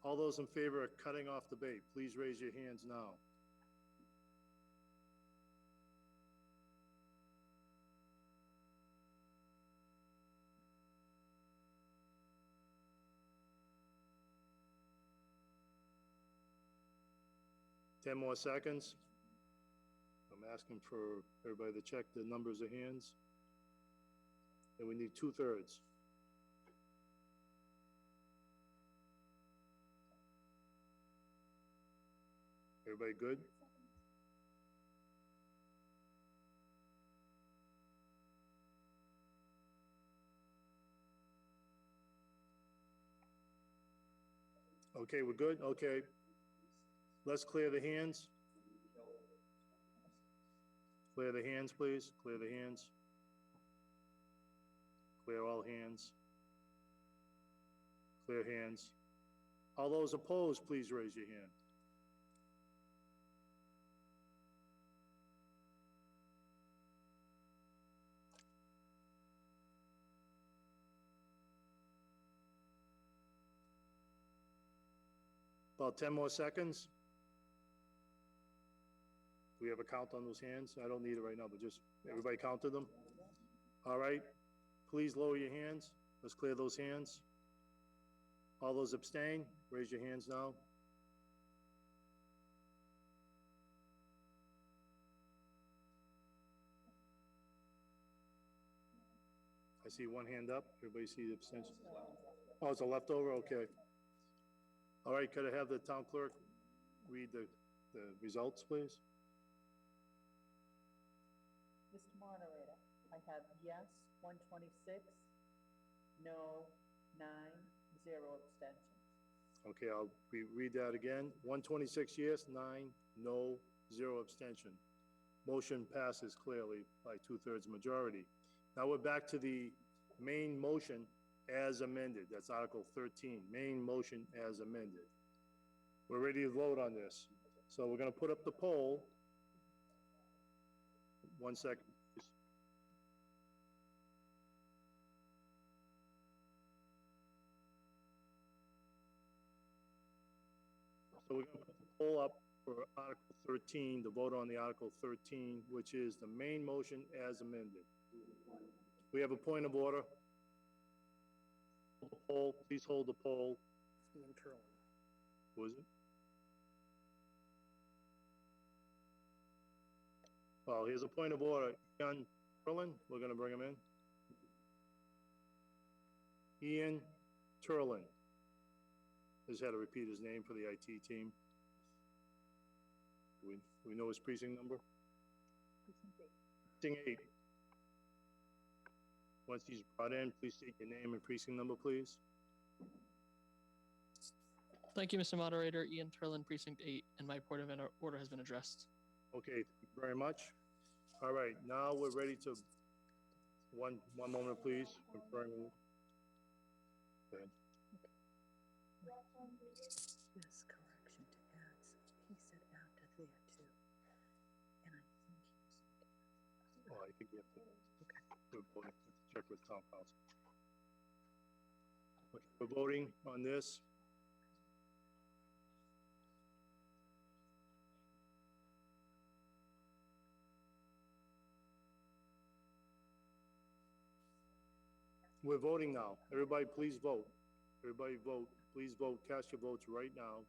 all those in favor of cutting off debate, please raise your hands now. Ten more seconds. I'm asking for everybody to check the numbers of hands. And we need 2/3. Everybody good? Okay, we're good? Okay. Let's clear the hands. Clear the hands, please. Clear the hands. Clear all hands. Clear hands. All those opposed, please raise your hand. About 10 more seconds. Do we have a count on those hands? I don't need it right now, but just everybody counted them? All right. Please lower your hands. Let's clear those hands. All those abstain, raise your hands now. I see one hand up. Everybody see the abstention? Oh, it's a leftover? Okay. All right, could I have the town clerk read the results, please? Mr. Moderator, I have yes, 126, no, 9, 0 abstentions. Okay, I'll read that again. 126 yes, 9 no, 0 abstention. Motion passes clearly by 2/3 majority. Now we're back to the main motion as amended. That's Article 13, main motion as amended. We're ready to vote on this. So we're going to put up the poll. 1 second, please. So we're going to put the poll up for Article 13, to vote on the Article 13, which is the main motion as amended. We have a point of order. The poll, please hold the poll. Ian Turlin. Who is it? Well, here's a point of order. Ian Turlin, we're going to bring him in. Ian Turlin. Just had to repeat his name for the IT team. Do we know his precinct number? Precinct 8. Once he's brought in, please state your name and precinct number, please. Thank you, Mr. Moderator. Ian Turlin, Precinct 8, and my point of order has been addressed. Okay, thank you very much. All right, now we're ready to, one moment, please. Confirming. go ahead. This correction to add, he said after there too. And I think he was. Well, I think you have to, we're voting, check with town council. Okay, we're voting on this. We're voting now. Everybody, please vote. Everybody vote. Please vote. Cast your votes right now.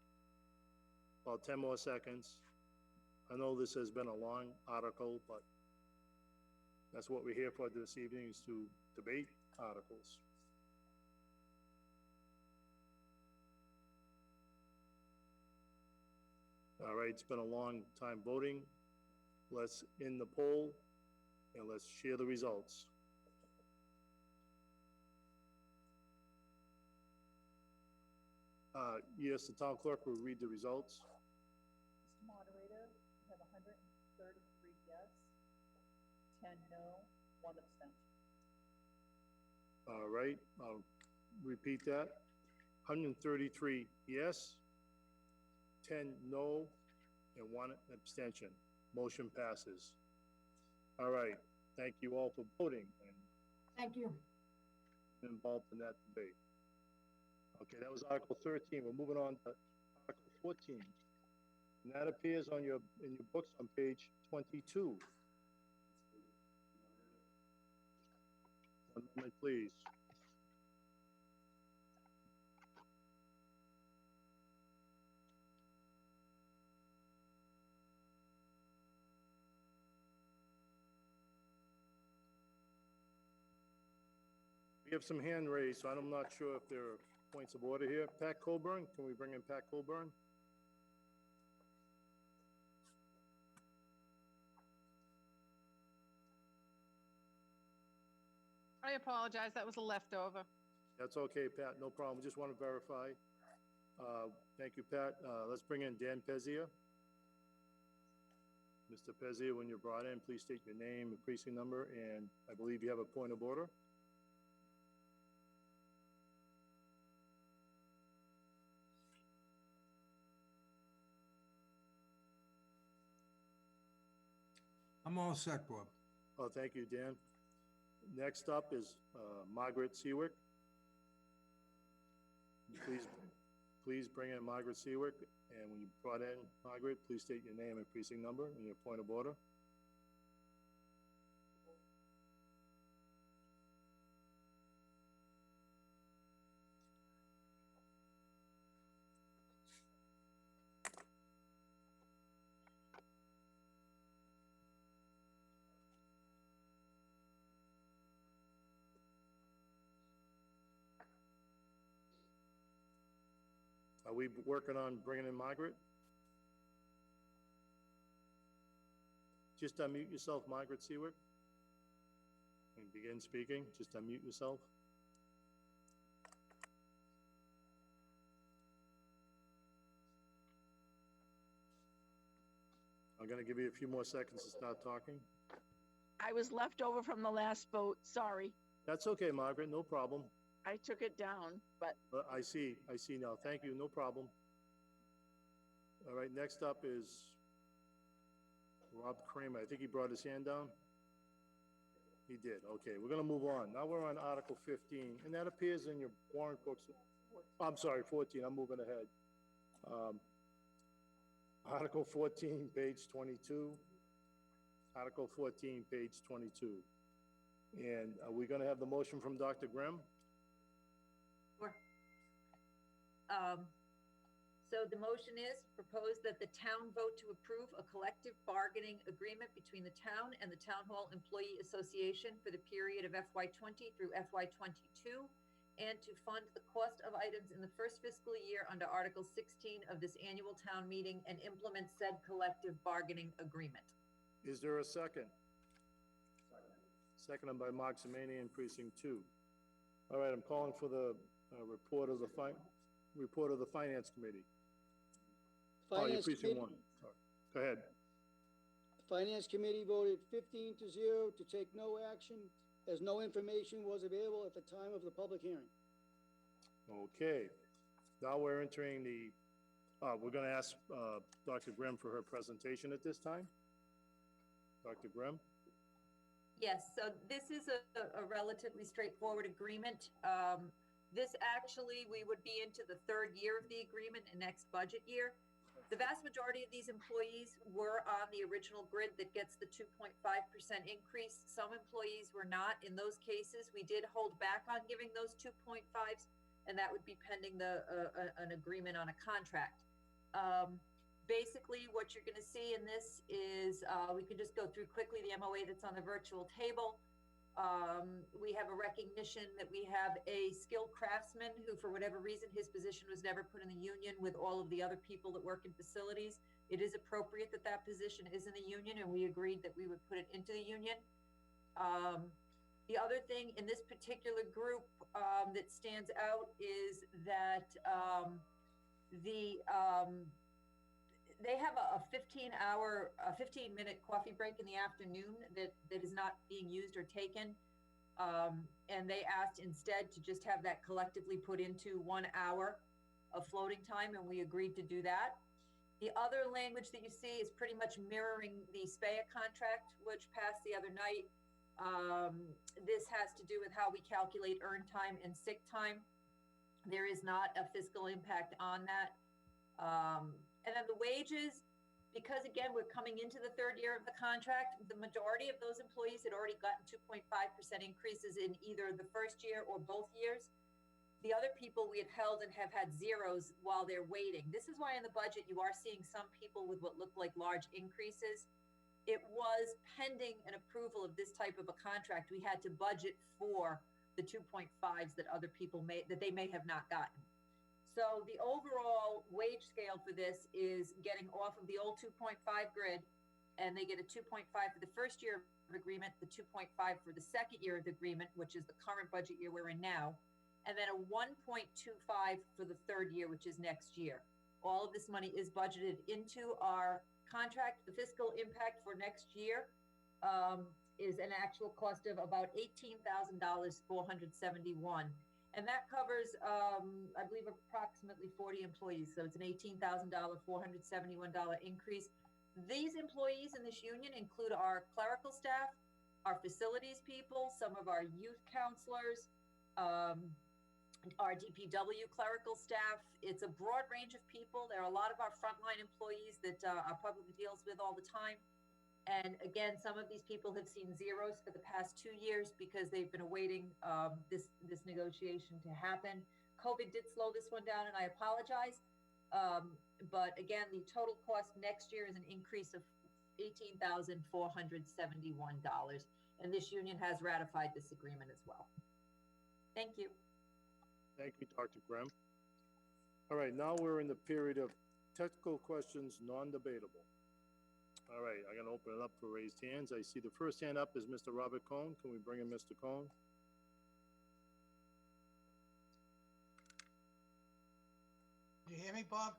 About 10 more seconds. I know this has been a long article, but that's what we're here for this evening, is to debate articles. All right, it's been a long time voting. Let's end the poll and let's share the results. Yes, the town clerk will read the results. Mr. Moderator, we have 133 yes, 10 no, 1 abstention. All right, I'll repeat that. 133 yes, 10 no, and 1 abstention. Motion passes. All right, thank you all for voting and Thank you. involved in that debate. Okay, that was Article 13. We're moving on to Article 14. And that appears on in your books on page 22. One moment, please. We have some hand raised, so I'm not sure if there are points of order here. Pat Coburn, can we bring in Pat Coburn? I apologize, that was a leftover. That's okay, Pat, no problem. Just want to verify. Thank you, Pat. Let's bring in Dan Pezia. Mr. Pezia, when you're brought in, please state your name and precinct number, and I believe you have a point of order. I'm all set, Bob. Oh, thank you, Dan. Next up is Margaret Seawick. Please bring in Margaret Seawick, and when you brought in Margaret, please state your name and precinct number and your point of order. Are we working on bringing in Margaret? Just unmute yourself, Margaret Seawick, and begin speaking. Just unmute yourself. I'm going to give you a few more seconds to start talking. I was left over from the last vote, sorry. That's okay, Margaret, no problem. I took it down, but I see now. Thank you, no problem. All right, next up is Rob Kramer. I think he brought his hand down. He did, okay. We're gonna move on. Now we're on Article 15, and that appears in your warrant books. I'm sorry, 14, I'm moving ahead. Article 14, page 22. Article 14, page 22. And are we gonna have the motion from Dr. Grimm? Sure. So the motion is proposed that the town vote to approve a collective bargaining agreement between the town and the Town Hall Employee Association for the period of FY '20 through FY '22, and to fund the cost of items in the first fiscal year under Article 16 of this annual town meeting and implement said collective bargaining agreement. Is there a second? Seconded by Mark Zemanian, Precinct 2. All right, I'm calling for the report of the Finance Committee. Finance Precinct Committee. 1. Sorry. Go ahead. The Finance Committee voted 15-0 to take no action as no information was available at the time of the public hearing. Okay, now we're entering we're gonna ask, Dr. Grimm for her presentation at this time. Dr. Grimm? Yes, so this is a relatively straightforward agreement. This actually, we would be into the third year of the agreement in next budget year. The vast majority of these employees were on the original grid that gets the 2.5% increase. Some employees were not. In those cases, we did hold back on giving those 2.5s, and that would be pending an agreement on a contract. Basically, what you're going to see in this is, we can just go through quickly the MOA that's on the virtual table. We have a recognition that we have a skilled craftsman who, for whatever reason, his position was never put in the union with all of the other people that work in facilities. It is appropriate that that position is in the union, and we agreed that we would put it into the union. The other thing in this particular group that stands out is that they have a 15-minute coffee break in the afternoon that is not being used or taken. And they asked instead to just have that collectively put into 1 hour of floating time, and we agreed to do that. The other language that you see is pretty much mirroring the SPEA contract, which passed the other night. This has to do with how we calculate earned time and sick time. There is not a fiscal impact on that. And then the wages, because again, we're coming into the third year of the contract, the majority of those employees had already gotten 2.5% increases in either the first year or both years. The other people we have held and have had zeros while they're waiting. This is why in the budget, you are seeing some people with what look like large increases. It was pending an approval of this type of a contract. We had to budget for the 2.5s that other people they may have not gotten. So the overall wage scale for this is getting off of the old 2.5 grid, and they get a 2.5 for the first year of agreement, the 2.5 for the second year of the agreement, which is the current budget year we're in now, and then a 1.25 for the third year, which is next year. All of this money is budgeted into our contract. The fiscal impact for next year is an actual cost of about $18,471. And that covers, I believe, approximately 40 employees. So it's an $18,471 increase. These employees in this union include our clerical staff, our facilities people, some of our youth counselors, our DPW clerical staff. It's a broad range of people. There are a lot of our frontline employees that our public deals with all the time. And again, some of these people have seen zeros for the past 2 years because they've been awaiting this negotiation to happen. COVID did slow this one down, and I apologize. But again, the total cost next year is an increase of $18,471. And this union has ratified this agreement as well. Thank you. Thank you, Dr. Grimm. All right, now we're in the period of technical questions, non-debatable. All right, I'm gonna open it up for raised hands. I see the first hand up is Mr. Robert Cohn. Can we bring in Mr. Cohn? You hear me, Bob?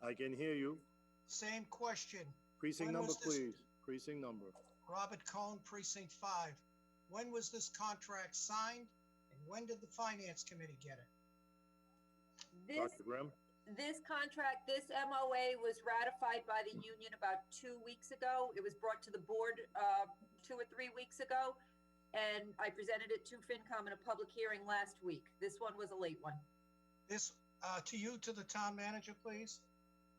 I can hear you. Same question. Precinct When number, was this- please. Precinct number. Robert Cohn, Precinct 5. When was this contract signed, and when did the Finance Committee get it? Dr. Grimm? This contract, this MOA was ratified by the union about 2 weeks ago. It was brought to the board 2 or 3 weeks ago, and I presented it to FinCom in a public hearing last week. This one was a late one. This, to you, to the town manager, please.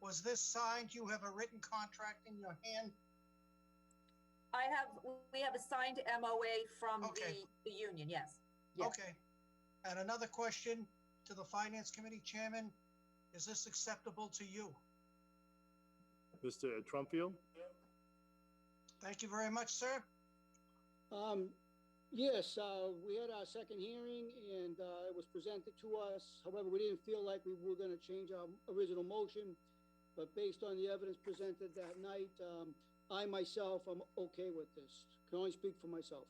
Was this signed? You have a written contract in your hand? We have a signed MOA from Okay. the union, yes. Yes. Okay. And another question to the Finance Committee Chairman. Is this acceptable to you? Mr. Trumfield? Thank you very much, sir. Yes, we had our second hearing and it was presented to us. However, we didn't feel like we were going to change our original motion. But based on the evidence presented that night, I myself am okay with this. Can only speak for myself.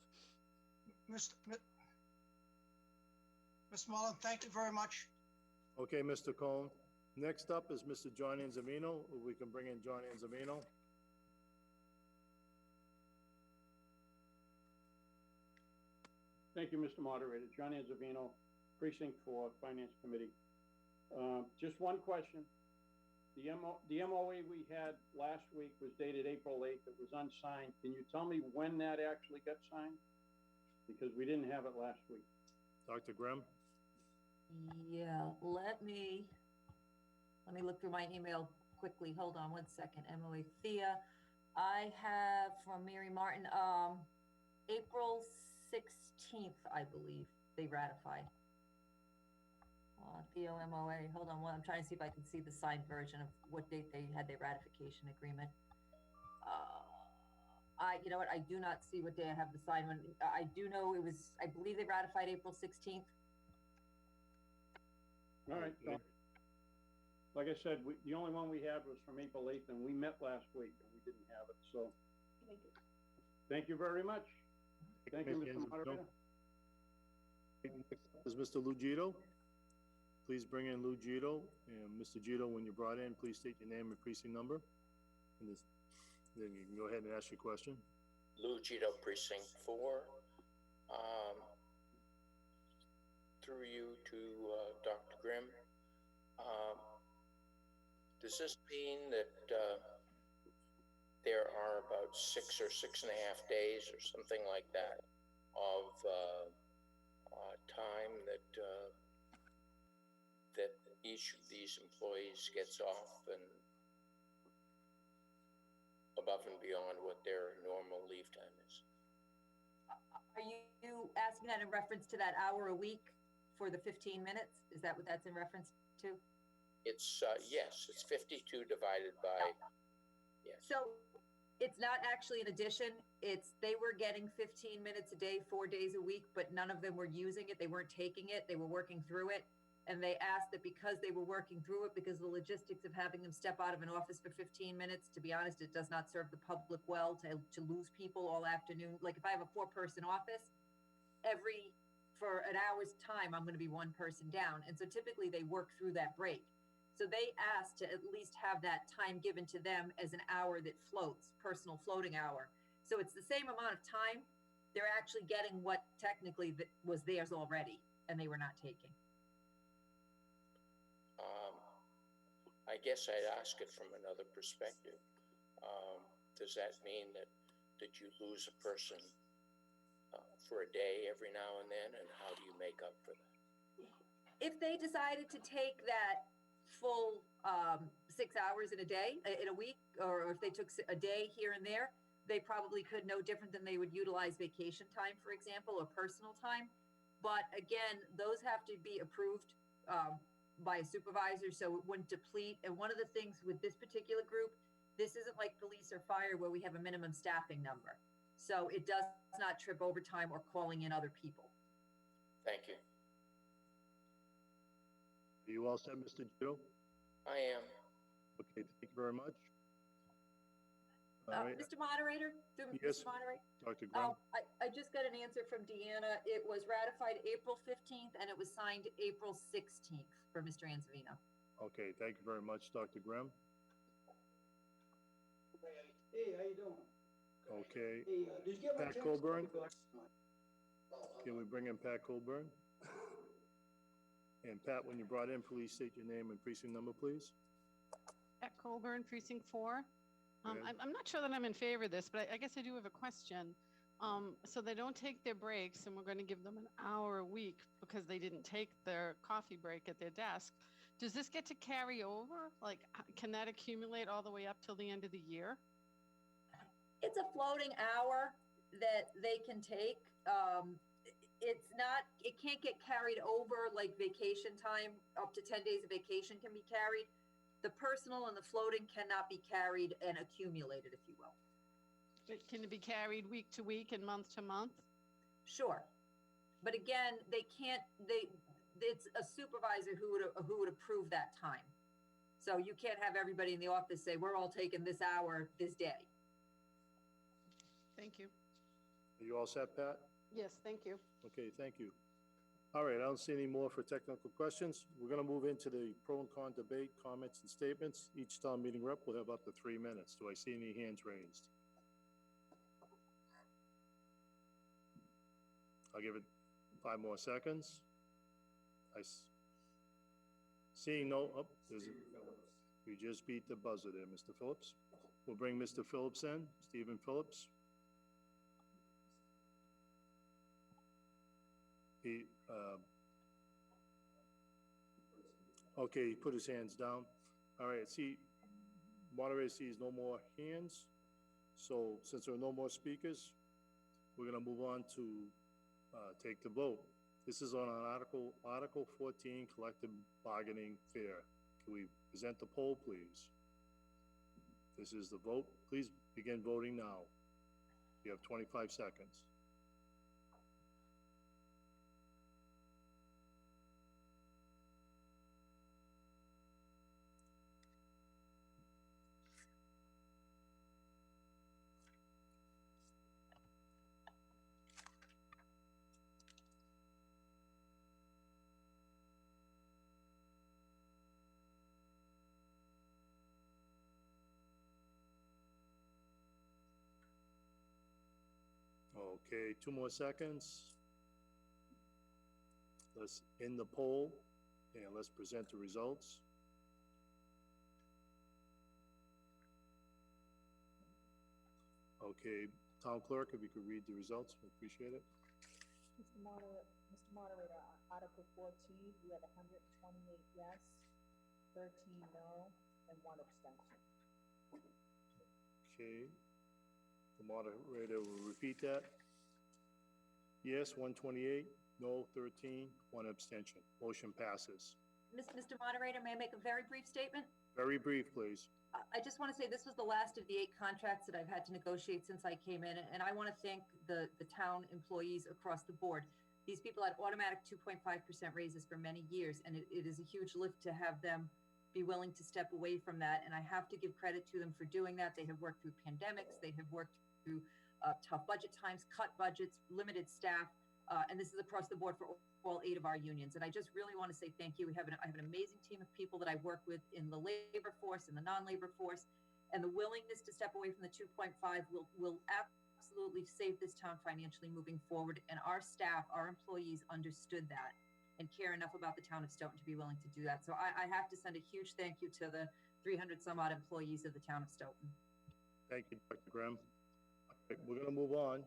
Ms. Mullen, thank you very much. Okay, Mr. Cohn. Next up is Mr. John Zavino. We can bring in John Zavino. Thank you, Mr. Moderator. John Zavino, Precinct 4, Finance Committee. Just one question. The MOA we had last week was dated April 8th. It was unsigned. Can you tell me when that actually got signed? Because we didn't have it last week. Dr. Grimm? Yeah, let me look through my email quickly. Hold on one second. MOA Thea. I have from Mary Martin, April 16th, I believe they ratified. Theo MOA, hold on, I'm trying to see if I can see the signed version of what date they had their ratification agreement. You know what, I do not see what day I have the signed one. I do know it was, I believe they ratified April 16th. All right, so, like I said, the only one we had was from April 8th, and we met last week, and we didn't have it, so. Thank you very much. Thank you, Mr. Moderator. Is Mr. Lugito? Please bring in Lou Gito, and Mr. Gito, when you're brought in, please state your name and precinct number. And then you can go ahead and ask your question. Lou Gito, Precinct 4. Through you to Dr. Grimm. Does this mean that there are about 6 or 6.5 days or something like that of time that that each of these employees gets off and above and beyond what their normal leave time is? Are you asking that in reference to that hour a week for the 15 minutes? Is that what that's in reference to? It's, yes, it's 52 divided by, yes. So it's not actually an addition. They were getting 15 minutes a day, 4 days a week, but none of them were using it. They weren't taking it. They were working through it. And they asked that because they were working through it, because the logistics of having them step out of an office for 15 minutes, to be honest, it does not serve the public well to lose people all afternoon. Like if I have a 4-person office, for an hour's time, I'm going to be 1 person down. And so typically they work through that break. So they asked to at least have that time given to them as an hour that floats, personal floating hour. So it's the same amount of time. They're actually getting what technically was theirs already, and they were not taking. I guess I'd ask it from another perspective. Does that mean that you lose a person for a day every now and then, and how do you make up for that? If they decided to take that full 6 hours in a day, in a week, or if they took a day here and there, they probably could, no different than they would utilize vacation time, for example, or personal time. But again, those have to be approved by a supervisor, so it wouldn't deplete. And one of the things with this particular group, this isn't like police or fire where we have a minimum staffing number. So it does not trip overtime or calling in other people. Thank you. Are you all set, Mr. Gito? I am. Okay, thank you very much. All right. Mr. Moderator, Yes, Mr. Moderator. Dr. Grimm. I just got an answer from Deanna. It was ratified April 15th and it was signed April 16th for Mr. Zavino. Okay, thank you very much, Dr. Grimm. Hey, how you doing? Okay. Hey, did you get my Pat text? Colburn? Can we bring in Pat Colburn? And Pat, when you're brought in, please state your name and precinct number, please. Pat Colburn, Precinct 4. Okay. I'm not sure that I'm in favor of this, but I guess I do have a question. So they don't take their breaks, and we're going to give them an hour a week because they didn't take their coffee break at their desk. Does this get to carry over? Like, can that accumulate all the way up till the end of the year? It's a floating hour that they can take. It can't get carried over like vacation time. Up to 10 days of vacation can be carried. The personal and the floating cannot be carried and accumulated, if you will. But can it be carried week to week and month to month? Sure. But again, it's a supervisor who would approve that time. So you can't have everybody in the office say, we're all taking this hour this day. Thank you. Are you all set, Pat? Yes, thank you. Okay, thank you. All right, I don't see any more for technical questions. We're going to move into the pro and con debate, comments and statements. Each town meeting rep will have up to 3 minutes. Do I see any hands raised? I'll give it 5 more seconds. Seeing no, oh, you just beat the buzzer there, Mr. Phillips. We'll bring Mr. Phillips in, Stephen Phillips. Okay, he put his hands down. All right, see, moderator sees no more hands. So since there are no more speakers, we're gonna move on to take the vote. This is on Article 14, collective bargaining fair. Can we present the poll, please? This is the vote. Please begin voting now. You have 25 seconds. Okay, 2 more seconds. Let's end the poll and let's present the results. Okay, Town Clerk, if you could read the results, we appreciate it. Mr. Moderator, on Article 14, we had 128 yes, 13 no, and 1 abstention. Okay, the moderator will repeat that. Yes, 128, no, 13, 1 abstention. Motion passes. Mr. Moderator, may I make a very brief statement? Very brief, please. I just want to say this was the last of the 8 contracts that I've had to negotiate since I came in, and I want to thank the town employees across the board. These people had automatic 2.5% raises for many years, and it is a huge lift to have them be willing to step away from that, and I have to give credit to them for doing that. They have worked through pandemics, they have worked through tough budget times, cut budgets, limited staff, and this is across the board for all 8 of our unions. And I just really want to say thank you. I have an amazing team of people that I work with in the labor force and the non-labor force, and the willingness to step away from the 2.5 will absolutely save this town financially moving forward. And our staff, our employees understood that and care enough about the town of Stoughton to be willing to do that. So I have to send a huge thank you to the 300 some odd employees of the town of Stoughton. Thank you, Dr. Graham. All right, we're going to move on.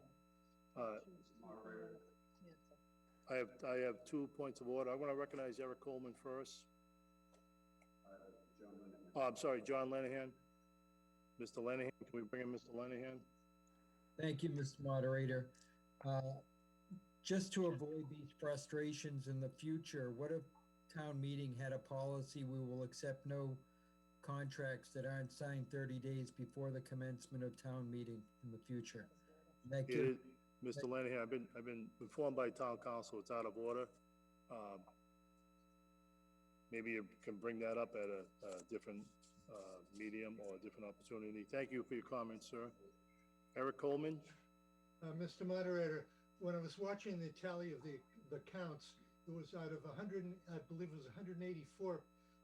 I have 2 points of order. I want to recognize Eric Coleman first. Oh, I'm sorry, John Lenahan. Mr. Lenahan, can we bring in Mr. Lenahan? Thank you, Mr. Moderator. Just to avoid these frustrations in the future, what if town meeting had a policy, we will accept no contracts that aren't signed 30 days before the commencement of town meeting in the future? Thank you. Mr. Lenahan, I've been informed by town council it's out of order. Maybe you can bring that up at a different medium or a different opportunity. Thank you for your comments, sir. Eric Coleman. Mr. Moderator, when I was watching the tally of the counts, it was out of 100, I believe it was 184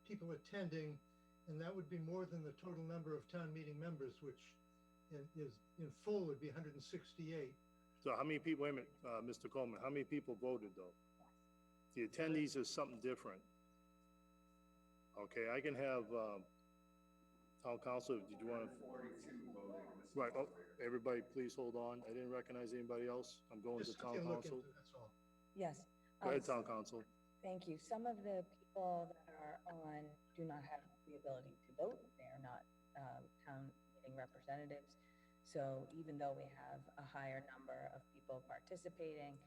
people attending, and that would be more than the total number of town meeting members, which in full would be 168. So how many people, wait a minute, Mr. Coleman, how many people voted though? The attendees is something different. Okay, I can have town council, did you want to? 42 voting. Right, oh, everybody please hold on. I didn't recognize anybody else. I'm going to town council. Yes. Go ahead, town council. Thank you. Some of the people that are on do not have the ability to vote. They are not town meeting representatives. So even though we have a higher number of people participating,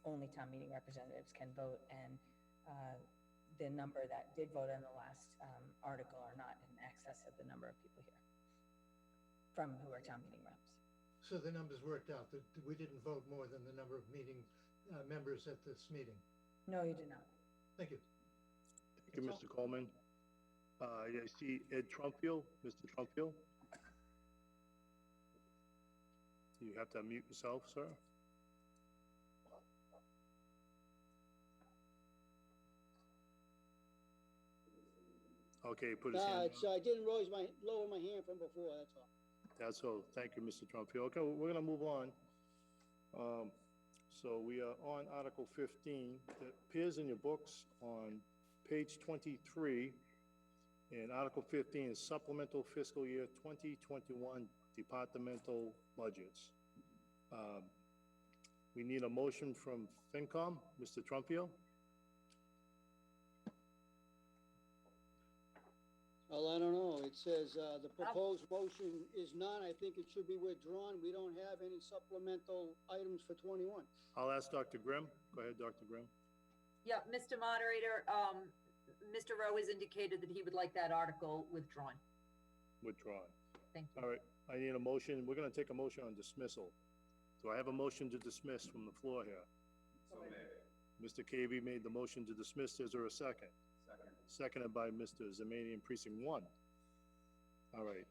only town meeting representatives can vote, and the number that did vote in the last article are not in excess of the number of people here from who are town meeting reps. So the numbers worked out, that we didn't vote more than the number of meeting members at this meeting? No, you did not. Thank you. Thank you, Mr. Coleman. I see Ed Trumfield. Mr. Trumfield. You have to unmute yourself, sir. Okay, put his hand down. I didn't lower my hand from before, that's all. That's all. Thank you, Mr. Trumfield. Okay, we're gonna move on. So we are on Article 15. It appears in your books on page 23. And Article 15 is supplemental fiscal year 2021 departmental budgets. We need a motion from FinCom, Mr. Trumpio. Well, I don't know. It says, the proposed motion is none. I think it should be withdrawn. We don't have any supplemental items for 21. I'll ask Dr. Grimm. Go ahead, Dr. Grimm. Yeah, Mr. Moderator, Mr. Rowe has indicated that he would like that article withdrawn. Withdrawn. Thank you. All right, I need a motion. We're gonna take a motion on dismissal. Do I have a motion to dismiss from the floor here? Mr. Cavey made the motion to dismiss. Is there a second? Seconded by Mr. Zamanian, Precinct 1. All right.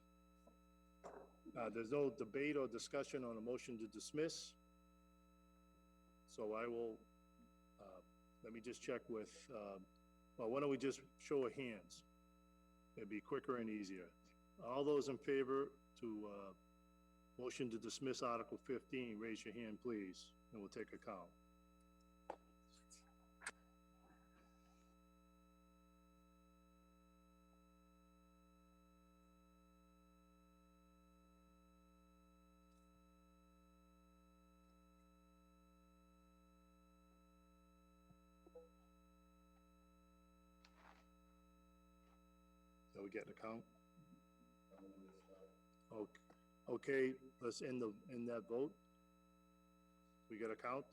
There's no debate or discussion on a motion to dismiss. So I will, let me just check with, well, why don't we just show of hands? It'd be quicker and easier. All those in favor to motion to dismiss Article 15, raise your hand, please, and we'll take a count. Are we getting a count? Okay, let's end that vote. We got a count?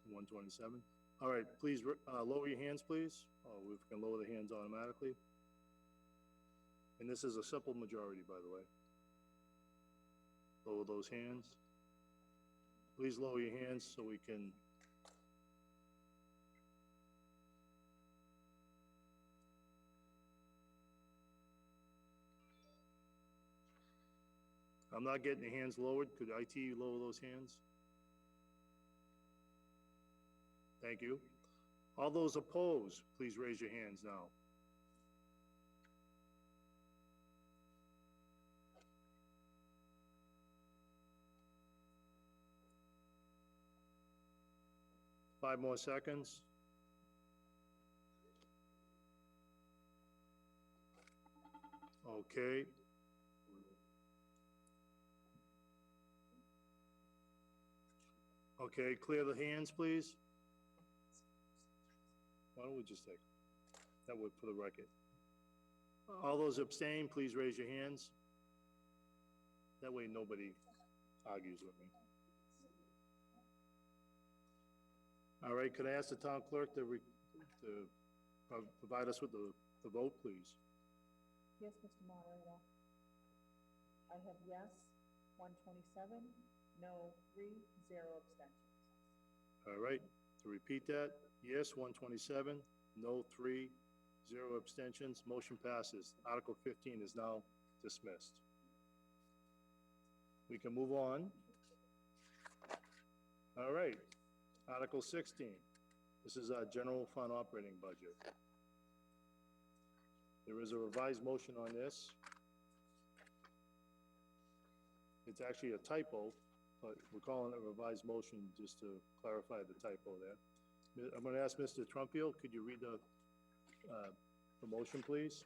127. All right, please lower your hands, please. Oh, we can lower the hands automatically. And this is a simple majority, by the way. Lower those hands. Please lower your hands so we can. I'm not getting the hands lowered. Could IT lower those hands? Thank you. All those opposed, please raise your hands now. Five more seconds. Okay. Okay, clear the hands, please. Why don't we just take that would for the record. All those abstain, please raise your hands. That way nobody argues with me. All right, could I ask the town clerk to provide us with the vote, please? Yes, Mr. Moderator. I have yes, 127, no, 3, 0 abstentions. All right, to repeat that, yes, 127, no, 3, 0 abstentions. Motion passes. Article 15 is now dismissed. We can move on. All right, Article 16. This is our general fund operating budget. There is a revised motion on this. It's actually a typo, but we're calling it a revised motion just to clarify the typo there. I'm going to ask Mr. Trumpio, could you read the motion, please?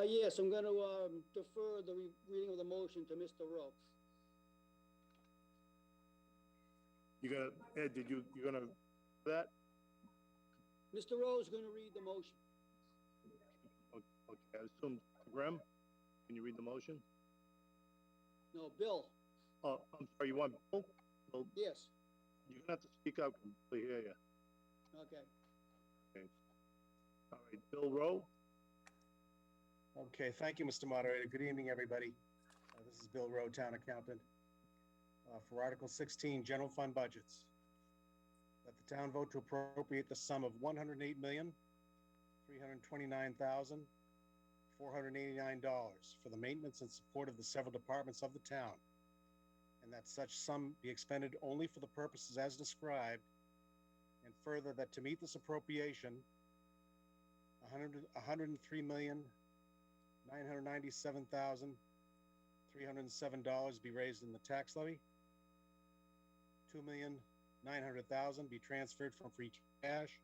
Yes, I'm going to defer the reading of the motion to Mr. Rowe. You're gonna, Ed, you're gonna, that? Mr. Rowe is going to read the motion. Okay, I assume, Graham, can you read the motion? No, Bill. Oh, I'm sorry, you want Bill? Bill? Yes. You're gonna have to speak up, I can barely hear you. Okay. Okay. All right, Bill Rowe? Okay, thank you, Mr. Moderator. Good evening, everybody. This is Bill Rowe, Town Accountant. For Article 16, General Fund Budgets. That the town vote to appropriate the sum of $108,329,489 for the maintenance and support of the several departments of the town, and that such sum be expended only for the purposes as described, and further that to meet this appropriation, $103,997,307 be raised in the tax levy, $2,900,000 be transferred from free cash.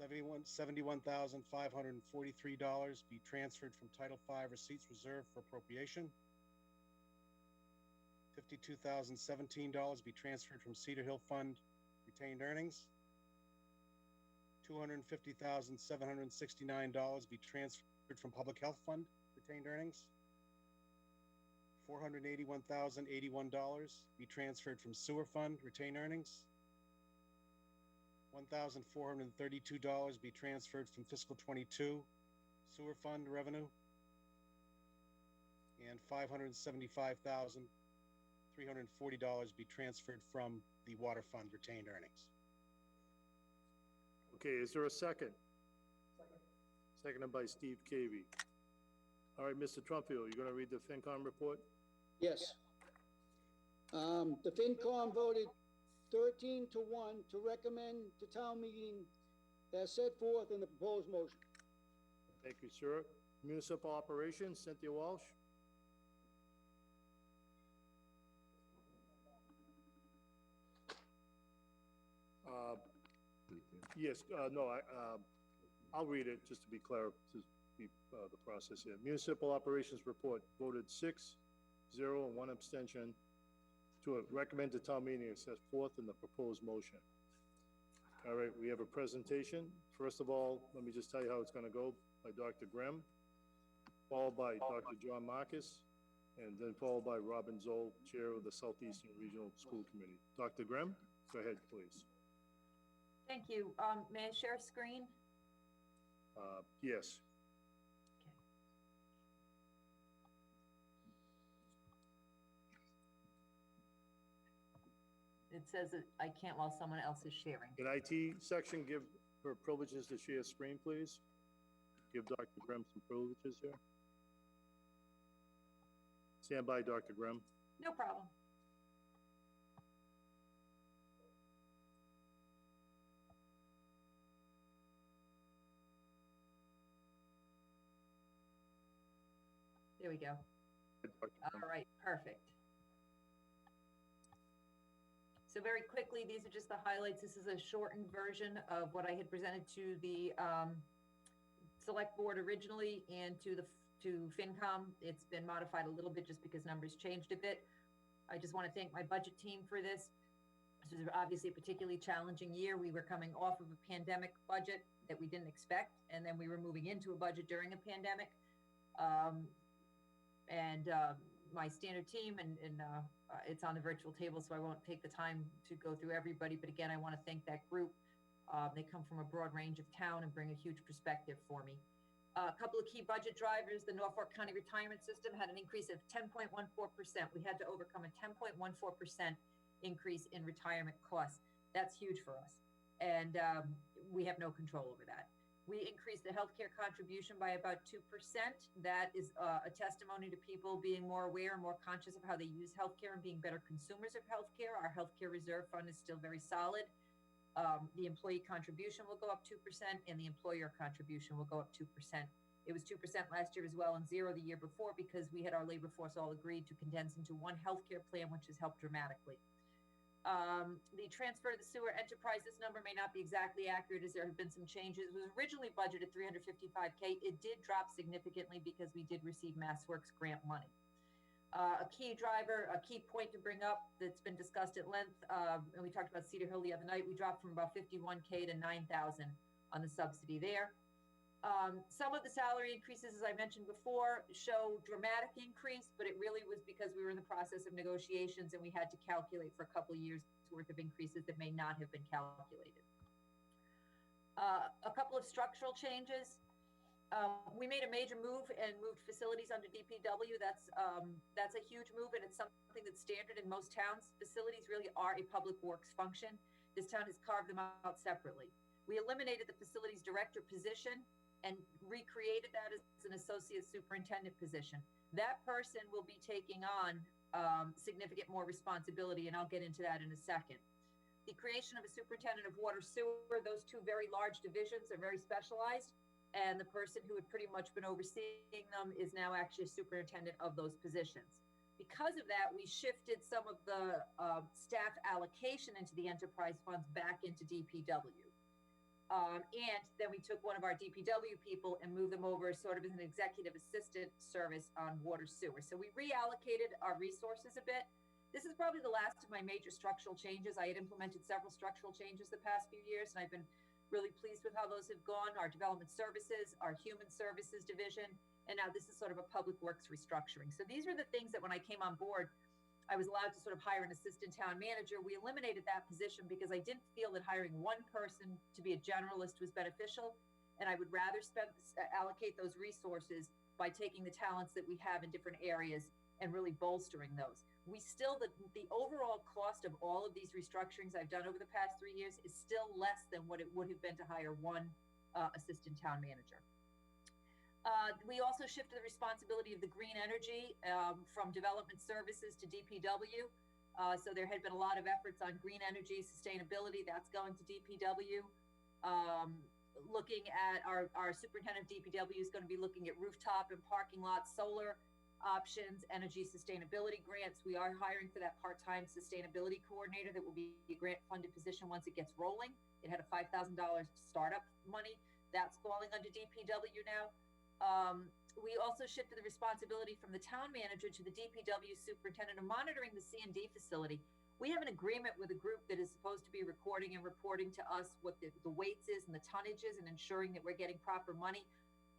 $71,543 be transferred from Title V receipts reserved for appropriation. $52,017 be transferred from Cedar Hill Fund retained earnings. $250,769 be transferred from Public Health Fund retained earnings. $481,081 be transferred from Sewer Fund retained earnings. $1,432 be transferred from fiscal 22 Sewer Fund revenue. And $575,340 be transferred from the Water Fund retained earnings. Okay, is there a second? Seconded by Steve Cavey. All right, Mr. Trumfield, you gonna read the FinCom report? Yes. The FinCom voted 13-1 to recommend to town meeting as set forth in the proposed motion. Thank you, sir. Municipal Operations, Cynthia Walsh. Yes, no, I'll read it just to be clear, to be the process here. Municipal Operations Report voted 6-0 and 1 abstention to recommend to town meeting as set forth in the proposed motion. All right, we have a presentation. First of all, let me just tell you how it's gonna go by Dr. Grimm, followed by Dr. John Marcus, and then followed by Robin Zoll, Chair of the Southeastern Regional School Committee. Dr. Grimm, go ahead, please. Thank you. May I share screen? Yes. It says that I can't while someone else is sharing. Can IT section give her privileges to share screen, please? Give Dr. Grimm some privileges here. Stand by, Dr. Grimm. No problem. There we go. All right, perfect. So very quickly, these are just the highlights. This is a shortened version of what I had presented to the select board originally and to FinCom. It's been modified a little bit just because numbers changed a bit. I just want to thank my budget team for this. This was obviously a particularly challenging year. We were coming off of a pandemic budget that we didn't expect, and then we were moving into a budget during a pandemic. My standard team, and it's on the virtual table, so I won't take the time to go through everybody, but again, I want to thank that group. They come from a broad range of town and bring a huge perspective for me. A couple of key budget drivers. The Norfolk County Retirement System had an increase of 10.14%. We had to overcome a 10.14% increase in retirement costs. That's huge for us, and we have no control over that. We increased the healthcare contribution by about 2%. That is a testimony to people being more aware and more conscious of how they use healthcare and being better consumers of healthcare. Our healthcare reserve fund is still very solid. The employee contribution will go up 2%, and the employer contribution will go up 2%. It was 2% last year as well, and 0 the year before, because we had our labor force all agreed to condense into one healthcare plan, which has helped dramatically. The transfer to the sewer enterprise, this number may not be exactly accurate as there have been some changes. It was originally budgeted $355K. It did drop significantly because we did receive MassWorks grant money. A key driver, a key point to bring up that's been discussed at length, and we talked about Cedar Hill the other night, we dropped from about $51K to $9,000 on the subsidy there. Some of the salary increases, as I mentioned before, show dramatic increase, but it really was because we were in the process of negotiations and we had to calculate for a couple of years worth of increases that may not have been calculated. A couple of structural changes. We made a major move and moved facilities under DPW. That's a huge move, and it's something that's standard in most towns. Facilities really are a public works function. This town has carved them out separately. We eliminated the facilities director position and recreated that as an associate superintendent position. That person will be taking on significant more responsibility, and I'll get into that in a second. The creation of a superintendent of water sewer, those two very large divisions are very specialized, and the person who had pretty much been overseeing them is now actually a superintendent of those positions. Because of that, we shifted some of the staff allocation into the enterprise funds back into DPW. And then we took one of our DPW people and moved them over sort of as an executive assistant service on water sewer. So we reallocated our resources a bit. This is probably the last of my major structural changes. I had implemented several structural changes the past few years, and I've been really pleased with how those have gone. Our development services, our human services division, and now this is sort of a public works restructuring. So these are the things that when I came on board, I was allowed to sort of hire an assistant town manager. We eliminated that position because I didn't feel that hiring one person to be a generalist was beneficial. And I would rather allocate those resources by taking the talents that we have in different areas and really bolstering those. We still, the overall cost of all of these restructurings I've done over the past 3 years is still less than what it would have been to hire one assistant town manager. We also shifted the responsibility of the green energy from development services to DPW. So there had been a lot of efforts on green energy sustainability. That's going to DPW. Looking at our superintendent of DPW is going to be looking at rooftop and parking lot solar options, energy sustainability grants. We are hiring for that part-time sustainability coordinator that will be a grant-funded position once it gets rolling. It had a $5,000 startup money. That's falling under DPW now. We also shifted the responsibility from the town manager to the DPW superintendent of monitoring the C&D facility. We have an agreement with a group that is supposed to be recording and reporting to us what the weights is and the tonnages and ensuring that we're getting proper money.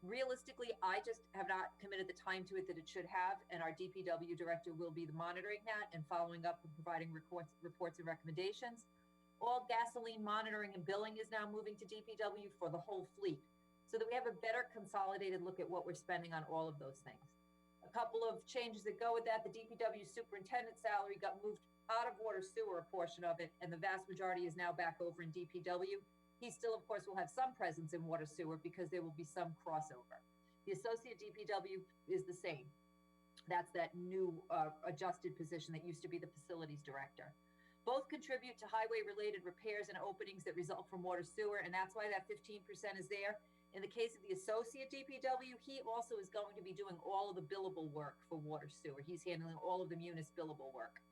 Realistically, I just have not committed the time to it that it should have, and our DPW director will be monitoring that and following up and providing reports and recommendations. All gasoline monitoring and billing is now moving to DPW for the whole fleet, so that we have a better consolidated look at what we're spending on all of those things. A couple of changes that go with that, the DPW superintendent salary got moved out of water sewer, a portion of it, and the vast majority is now back over in DPW. He still, of course, will have some presence in water sewer because there will be some crossover. The associate DPW is the same. That's that new adjusted position that used to be the facilities director. Both contribute to highway-related repairs and openings that result from water sewer, and that's why that 15% is there. In the case of the associate DPW, he also is going to be doing all of the billable work for water sewer. He's handling all of the munis billable work.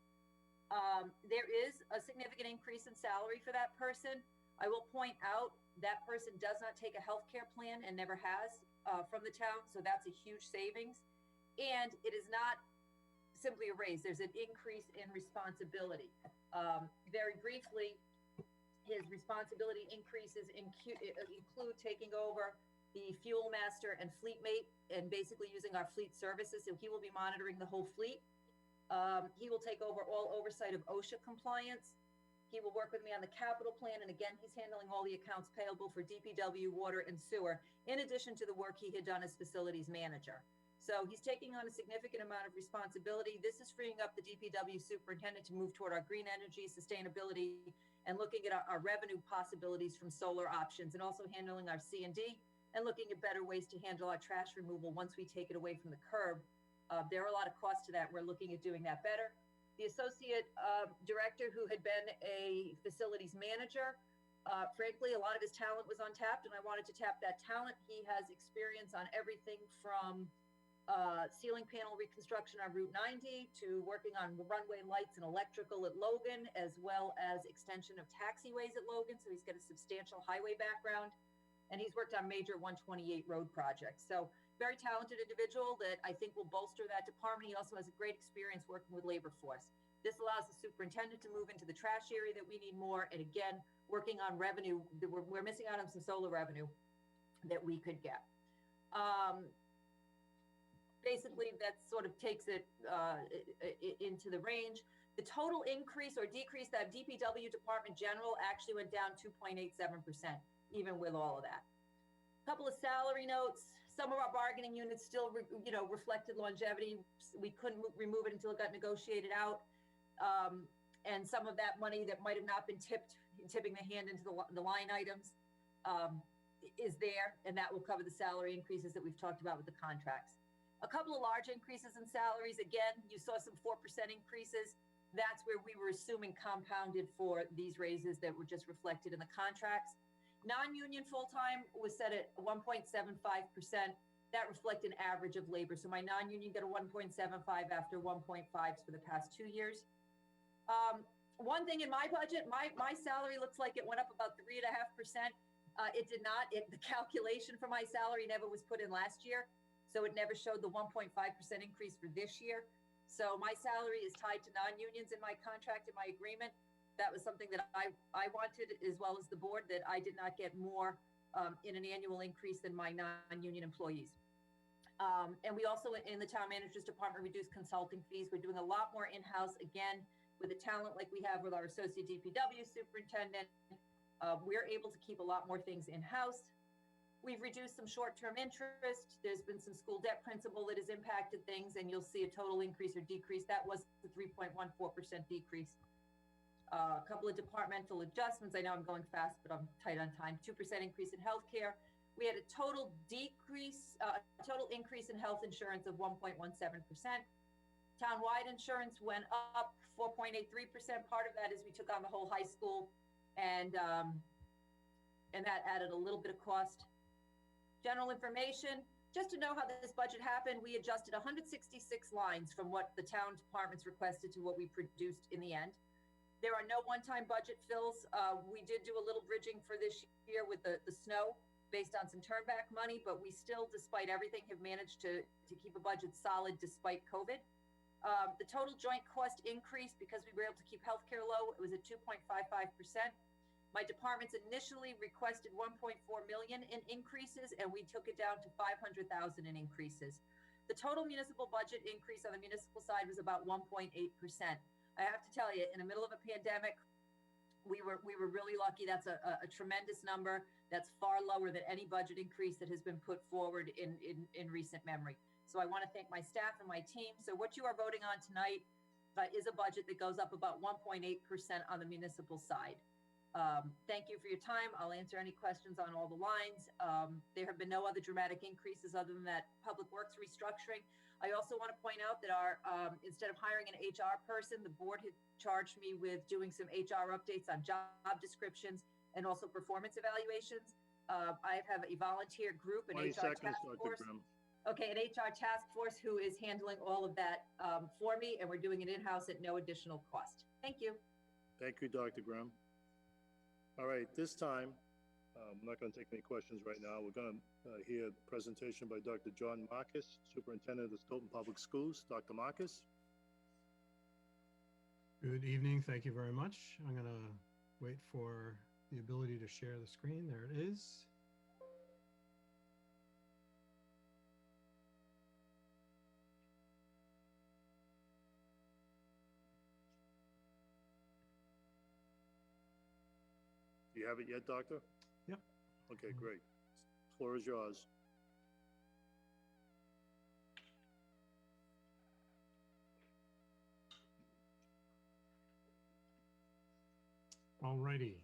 There is a significant increase in salary for that person. I will point out that person does not take a healthcare plan and never has from the town, so that's a huge savings. And it is not simply a raise, there's an increase in responsibility. Very briefly, his responsibility increases include taking over the fuel master and fleet mate and basically using our fleet services, so he will be monitoring the whole fleet. He will take over all oversight of OSHA compliance. He will work with me on the capital plan, and again, he's handling all the accounts payable for DPW, water, and sewer, in addition to the work he had done as facilities manager. So he's taking on a significant amount of responsibility. This is freeing up the DPW superintendent to move toward our green energy, sustainability, and looking at our revenue possibilities from solar options, and also handling our C&D, and looking at better ways to handle our trash removal once we take it away from the curb. There are a lot of costs to that. We're looking at doing that better. The associate director, who had been a facilities manager, frankly, a lot of his talent was untapped, and I wanted to tap that talent. He has experience on everything from ceiling panel reconstruction on Route 90 to working on runway lights and electrical at Logan, as well as extension of taxiways at Logan. So he's got a substantial highway background, and he's worked on major 128 road projects. So very talented individual that I think will bolster that department. He also has a great experience working with labor force. This allows the superintendent to move into the trash area that we need more. And again, working on revenue, we're missing out on some solar revenue that we could get. Basically, that sort of takes it into the range. The total increase or decrease that DPW department general actually went down 2.87%, even with all of that. A couple of salary notes. Some of our bargaining units still, reflected longevity. We couldn't remove it until it got negotiated out. And some of that money that might have not been tipping the hand into the line items is there, and that will cover the salary increases that we've talked about with the contracts. A couple of large increases in salaries. Again, you saw some 4% increases. That's where we were assuming compounded for these raises that were just reflected in the contracts. Non-union full-time was set at 1.75%. that reflect an average of labor. So my non-union got a 1.75 after 1.5s for the past 2 years. One thing in my budget, my salary looks like it went up about 3.5%. It did not. The calculation for my salary never was put in last year, so it never showed the 1.5% increase for this year. So my salary is tied to non-unions in my contract, in my agreement. That was something that I wanted, as well as the board, that I did not get more in an annual increase than my non-union employees. And we also, in the town manager's department, reduced consulting fees. We're doing a lot more in-house, again, with the talent like we have with our associate DPW superintendent. We're able to keep a lot more things in-house. We've reduced some short-term interest. There's been some school debt principal that has impacted things, and you'll see a total increase or decrease. That was the 3.14% decrease. A couple of departmental adjustments. I know I'm going fast, but I'm tight on time. 2% increase in healthcare. We had a total decrease, total increase in health insurance of 1.17%. Town-wide insurance went up 4.83%. Part of that is we took on the whole high school, and that added a little bit of cost. General information, just to know how this budget happened, we adjusted 166 lines from what the town departments requested to what we produced in the end. There are no one-time budget fills. We did do a little bridging for this year with the snow based on some turnback money, but we still, despite everything, have managed to keep a budget solid despite COVID. The total joint cost increase, because we were able to keep healthcare low, it was at 2.55%. My departments initially requested 1.4 million in increases, and we took it down to 500,000 in increases. The total municipal budget increase on the municipal side was about 1.8%. I have to tell you, in the middle of a pandemic, we were really lucky. That's a tremendous number. That's far lower than any budget increase that has been put forward in recent memory. So I want to thank my staff and my team. So what you are voting on tonight is a budget that goes up about 1.8% on the municipal side. Thank you for your time. I'll answer any questions on all the lines. There have been no other dramatic increases other than that public works restructuring. I also want to point out that instead of hiring an HR person, the board had charged me with doing some HR updates on job descriptions and also performance evaluations. I have a volunteer group, an 20 HR seconds, task Dr. force. Grimm. Okay, an HR task force who is handling all of that for me, and we're doing it in-house at no additional cost. Thank you. Thank you, Dr. Grimm. All right, this time, I'm not going to take any questions right now. We're going to hear a presentation by Dr. John Marcus, Superintendent of the Stoughton Public Schools. Dr. Marcus. Good evening. Thank you very much. I'm going to wait for the ability to share the screen. There it is. Do you have it yet, Doctor? Yep. Okay, great. Floor is yours. All righty.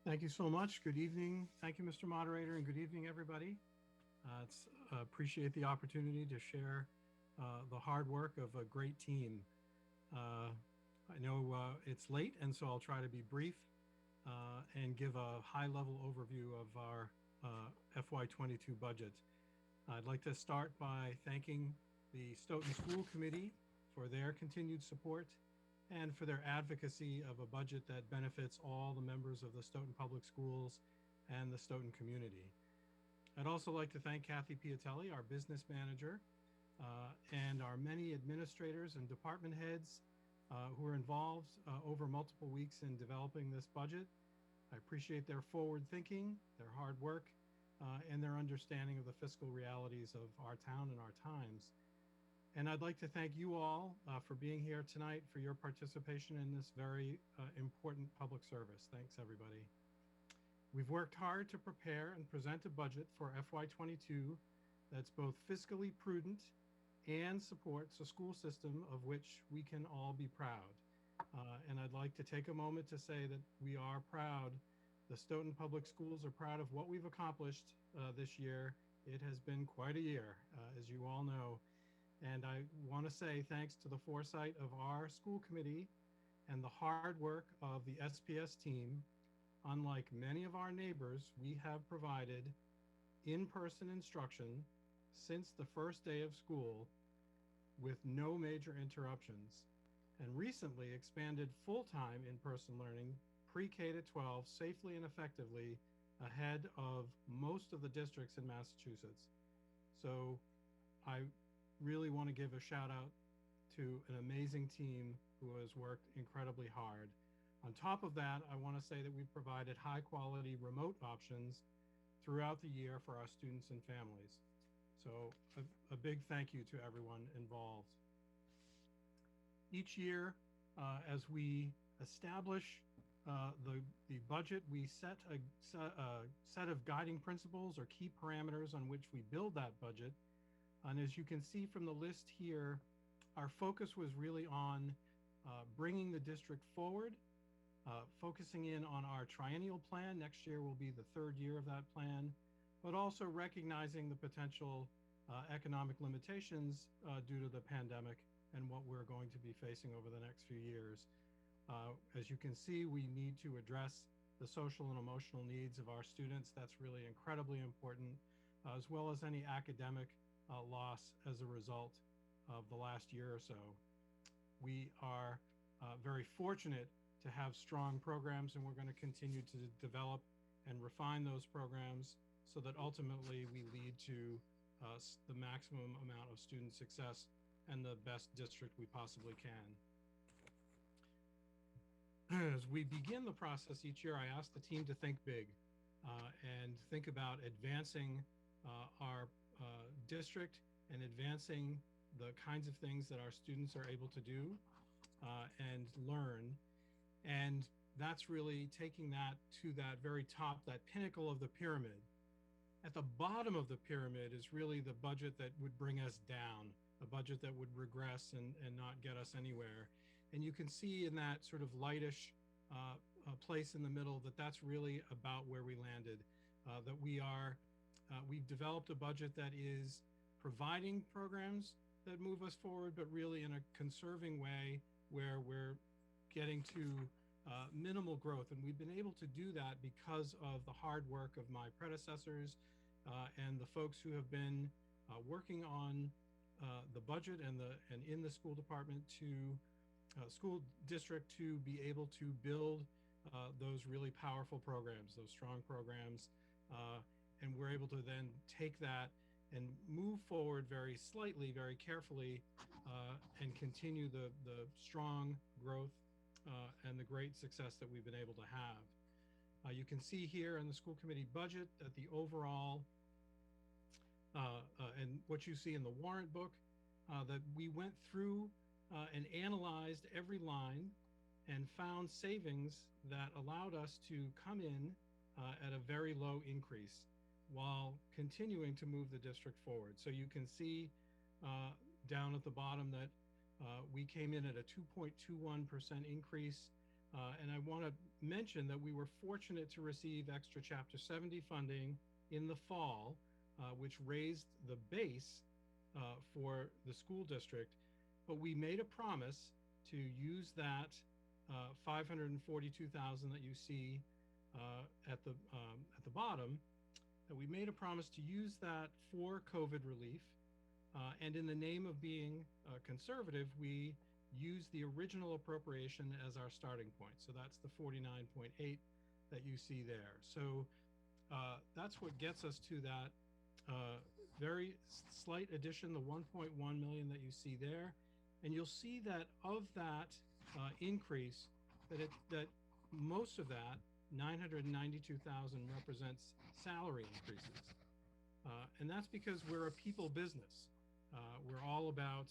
Thank you so much. Good evening. Thank you, Mr. Moderator, and good evening, everybody. Appreciate the opportunity to share the hard work of a great team. I know it's late, and so I'll try to be brief and give a high-level overview of our FY22 budget. I'd like to start by thanking the Stoughton School Committee for their continued support and for their advocacy of a budget that benefits all the members of the Stoughton Public Schools and the Stoughton community. I'd also like to thank Kathy Piatelli, our business manager, and our many administrators and department heads who are involved over multiple weeks in developing this budget. I appreciate their forward thinking, their hard work, and their understanding of the fiscal realities of our town and our times. And I'd like to thank you all for being here tonight, for your participation in this very important public service. Thanks, everybody. We've worked hard to prepare and present a budget for FY22 that's both fiscally prudent and supports a school system of which we can all be proud. And I'd like to take a moment to say that we are proud. The Stoughton Public Schools are proud of what we've accomplished this year. It has been quite a year, as you all know. And I want to say thanks to the foresight of our school committee and the hard work of the SPS team. Unlike many of our neighbors, we have provided in-person instruction since the first day of school with no major interruptions, and recently expanded full-time in-person learning pre-K to 12 safely and effectively ahead of most of the districts in Massachusetts. So I really want to give a shout out to an amazing team who has worked incredibly hard. On top of that, I want to say that we've provided high quality remote options throughout the year for our students and families. So a big thank you to everyone involved. Each year, as we establish the budget, we set a set of guiding principles or key parameters on which we build that budget. And as you can see from the list here, our focus was really on bringing the district forward, focusing in on our triennial plan. Next year will be the third year of that plan, but also recognizing the potential economic limitations due to the pandemic and what we're going to be facing over the next few years. As you can see, we need to address the social and emotional needs of our students. That's really incredibly important, as well as any academic loss as a result of the last year or so. We are very fortunate to have strong programs, and we're going to continue to develop and refine those programs so that ultimately we lead to the maximum amount of student success and the best district we possibly can. As we begin the process each year, I ask the team to think big and think about advancing our district and advancing the kinds of things that our students are able to do and learn. And that's really taking that to that very top, that pinnacle of the pyramid. At the bottom of the pyramid is really the budget that would bring us down, a budget that would regress and not get us anywhere. And you can see in that sort of lightish place in the middle that that's really about where we landed, that we've developed a budget that is providing programs that move us forward, but really in a conserving way where we're getting to minimal growth. And we've been able to do that because of the hard work of my predecessors and the folks who have been working on the budget and in the school department to school district to be able to build those really powerful programs, those strong programs. And we're able to then take that and move forward very slightly, very carefully, and continue the strong growth and the great success that we've been able to have. You can see here in the school committee budget that the overall, and what you see in the warrant book, that we went through and analyzed every line and found savings that allowed us to come in at a very low increase while continuing to move the district forward. So you can see down at the bottom that we came in at a 2.21% increase. And I want to mention that we were fortunate to receive extra Chapter 70 funding in the fall, which raised the base for the school district. But we made a promise to use that $542,000 that you see at the bottom, that we made a promise to use that for COVID relief. And in the name of being conservative, we used the original appropriation as our starting point. So that's the 49.8 that you see there. So that's what gets us to that very slight addition, the 1.1 million that you see there. And you'll see that of that increase, that most of that, 992,000, represents salary increases. And that's because we're a people business. We're all about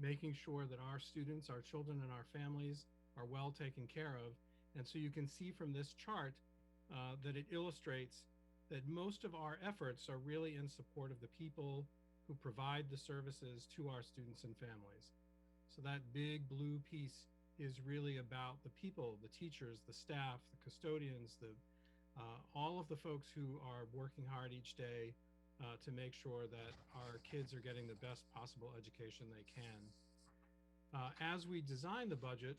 making sure that our students, our children, and our families are well taken care of. And so you can see from this chart that it illustrates that most of our efforts are really in support of the people who provide the services to our students and families. So that big blue piece is really about the people, the teachers, the staff, the custodians, all of the folks who are working hard each day to make sure that our kids are getting the best possible education they can. As we design the budget,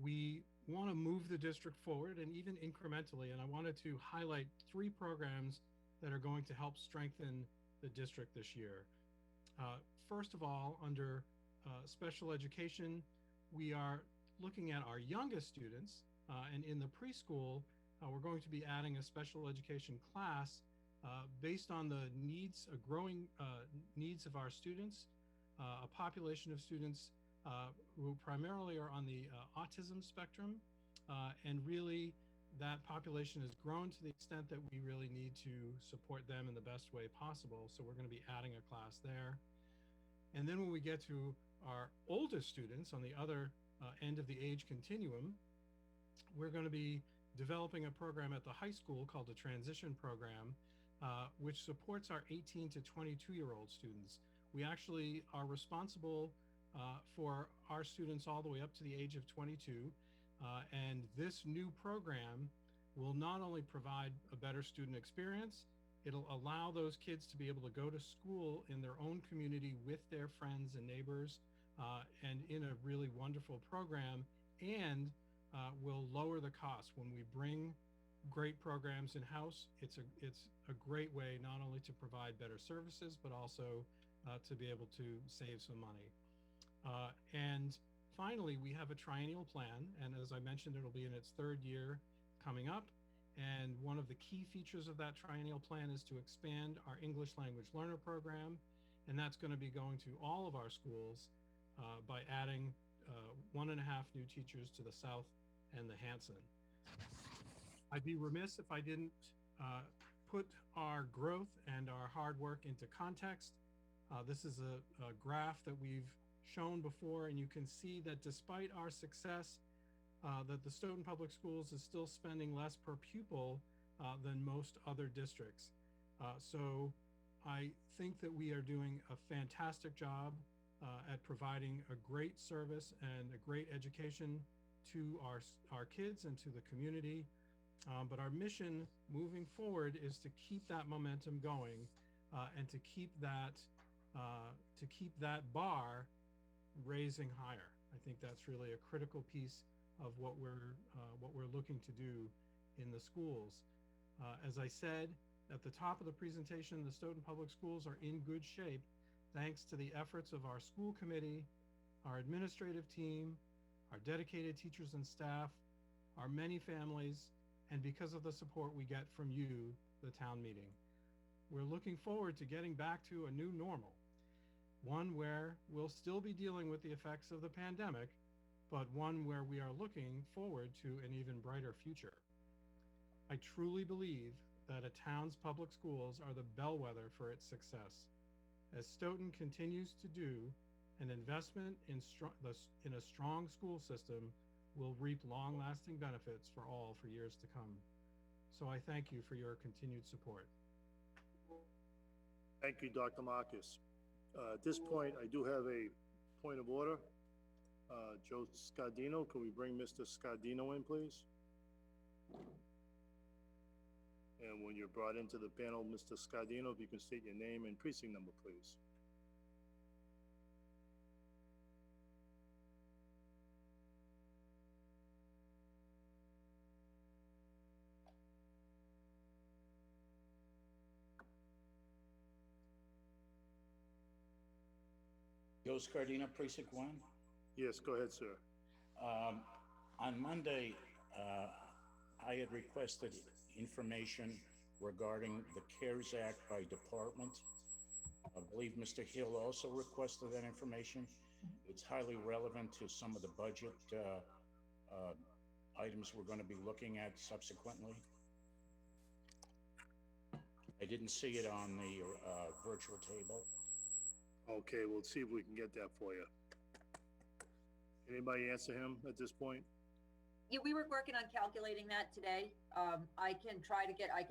we want to move the district forward and even incrementally. And I wanted to highlight 3 programs that are going to help strengthen the district this year. First of all, under special education, we are looking at our youngest students, and in the preschool, we're going to be adding a special education class based on the needs, growing needs of our students, a population of students who primarily are on the autism spectrum, and really that population has grown to the extent that we really need to support them in the best way possible. So we're going to be adding a class there. And then when we get to our oldest students on the other end of the age continuum, we're going to be developing a program at the high school called the transition program, which supports our 18 to 22-year-old students. We actually are responsible for our students all the way up to the age of 22. And this new program will not only provide a better student experience, it'll allow those kids to be able to go to school in their own community with their friends and neighbors, and in a really wonderful program, and will lower the cost. When we bring great programs in-house, it's a great way not only to provide better services, but also to be able to save some money. And finally, we have a triennial plan, and as I mentioned, it'll be in its 3rd year coming up. And one of the key features of that triennial plan is to expand our English language learner program, and that's going to be going to all of our schools by adding 1.5 new teachers to the South and the Hanson. I'd be remiss if I didn't put our growth and our hard work into context. This is a graph that we've shown before, and you can see that despite our success, that the Stoughton Public Schools is still spending less per pupil than most other districts. So I think that we are doing a fantastic job at providing a great service and a great education to our kids and to the community. But our mission moving forward is to keep that momentum going and to keep that bar raising higher. I think that's really a critical piece of what we're looking to do in the schools. As I said at the top of the presentation, the Stoughton Public Schools are in good shape thanks to the efforts of our school committee, our administrative team, our dedicated teachers and staff, our many families, and because of the support we get from you, the town meeting. We're looking forward to getting back to a new normal, one where we'll still be dealing with the effects of the pandemic, but one where we are looking forward to an even brighter future. I truly believe that a town's public schools are the bellwether for its success. As Stoughton continues to do, an investment in a strong school system will reap long-lasting benefits for all for years to come. So I thank you for your continued support. Thank you, Dr. Marcus. At this point, I do have a point of order. Joe Scardino, can we bring Mr. Scardino in, please? And when you're brought into the panel, Mr. Scardino, if you can state your name and precinct number, please. Joe Scardino, Precinct 1. Yes, go ahead, sir. On Monday, I had requested information regarding the CARES Act by department. I believe Mr. Hill also requested that information. It's highly relevant to some of the budget items we're going to be looking at subsequently. I didn't see it on the virtual table. Okay, we'll see if we can get that for you. Anybody answer him at this point? Yeah, we were working on calculating that today. I can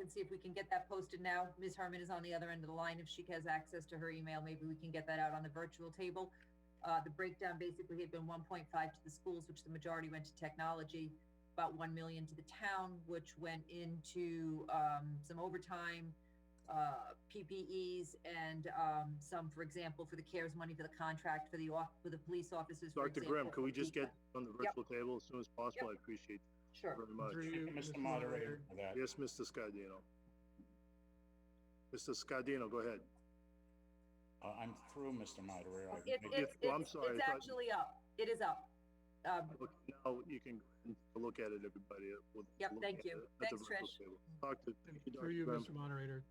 see if we can get that posted now. Ms. Herman is on the other end of the line. If she has access to her email, maybe we can get that out on the virtual table. The breakdown basically had been 1.5 to the schools, which the majority went to technology, about 1 million to the town, which went into some overtime, PPEs and, some, for example, for the CARES money for the contract for the police officers, for Dr. example. Grimm, can we just get DECA. on the virtual table as soon as possible? I appreciate Sure. it very much. Through you, Mr. Moderator, for that. Yes, Mr. Scardino. Mr. Scardino, go ahead. I'm through, Mr. Moderator. I'm sorry. It's actually up. It is up. Okay, now you can look at it, everybody. Yep, thank you. Thanks, Trish. Through you, Grimm. Mr. Moderator,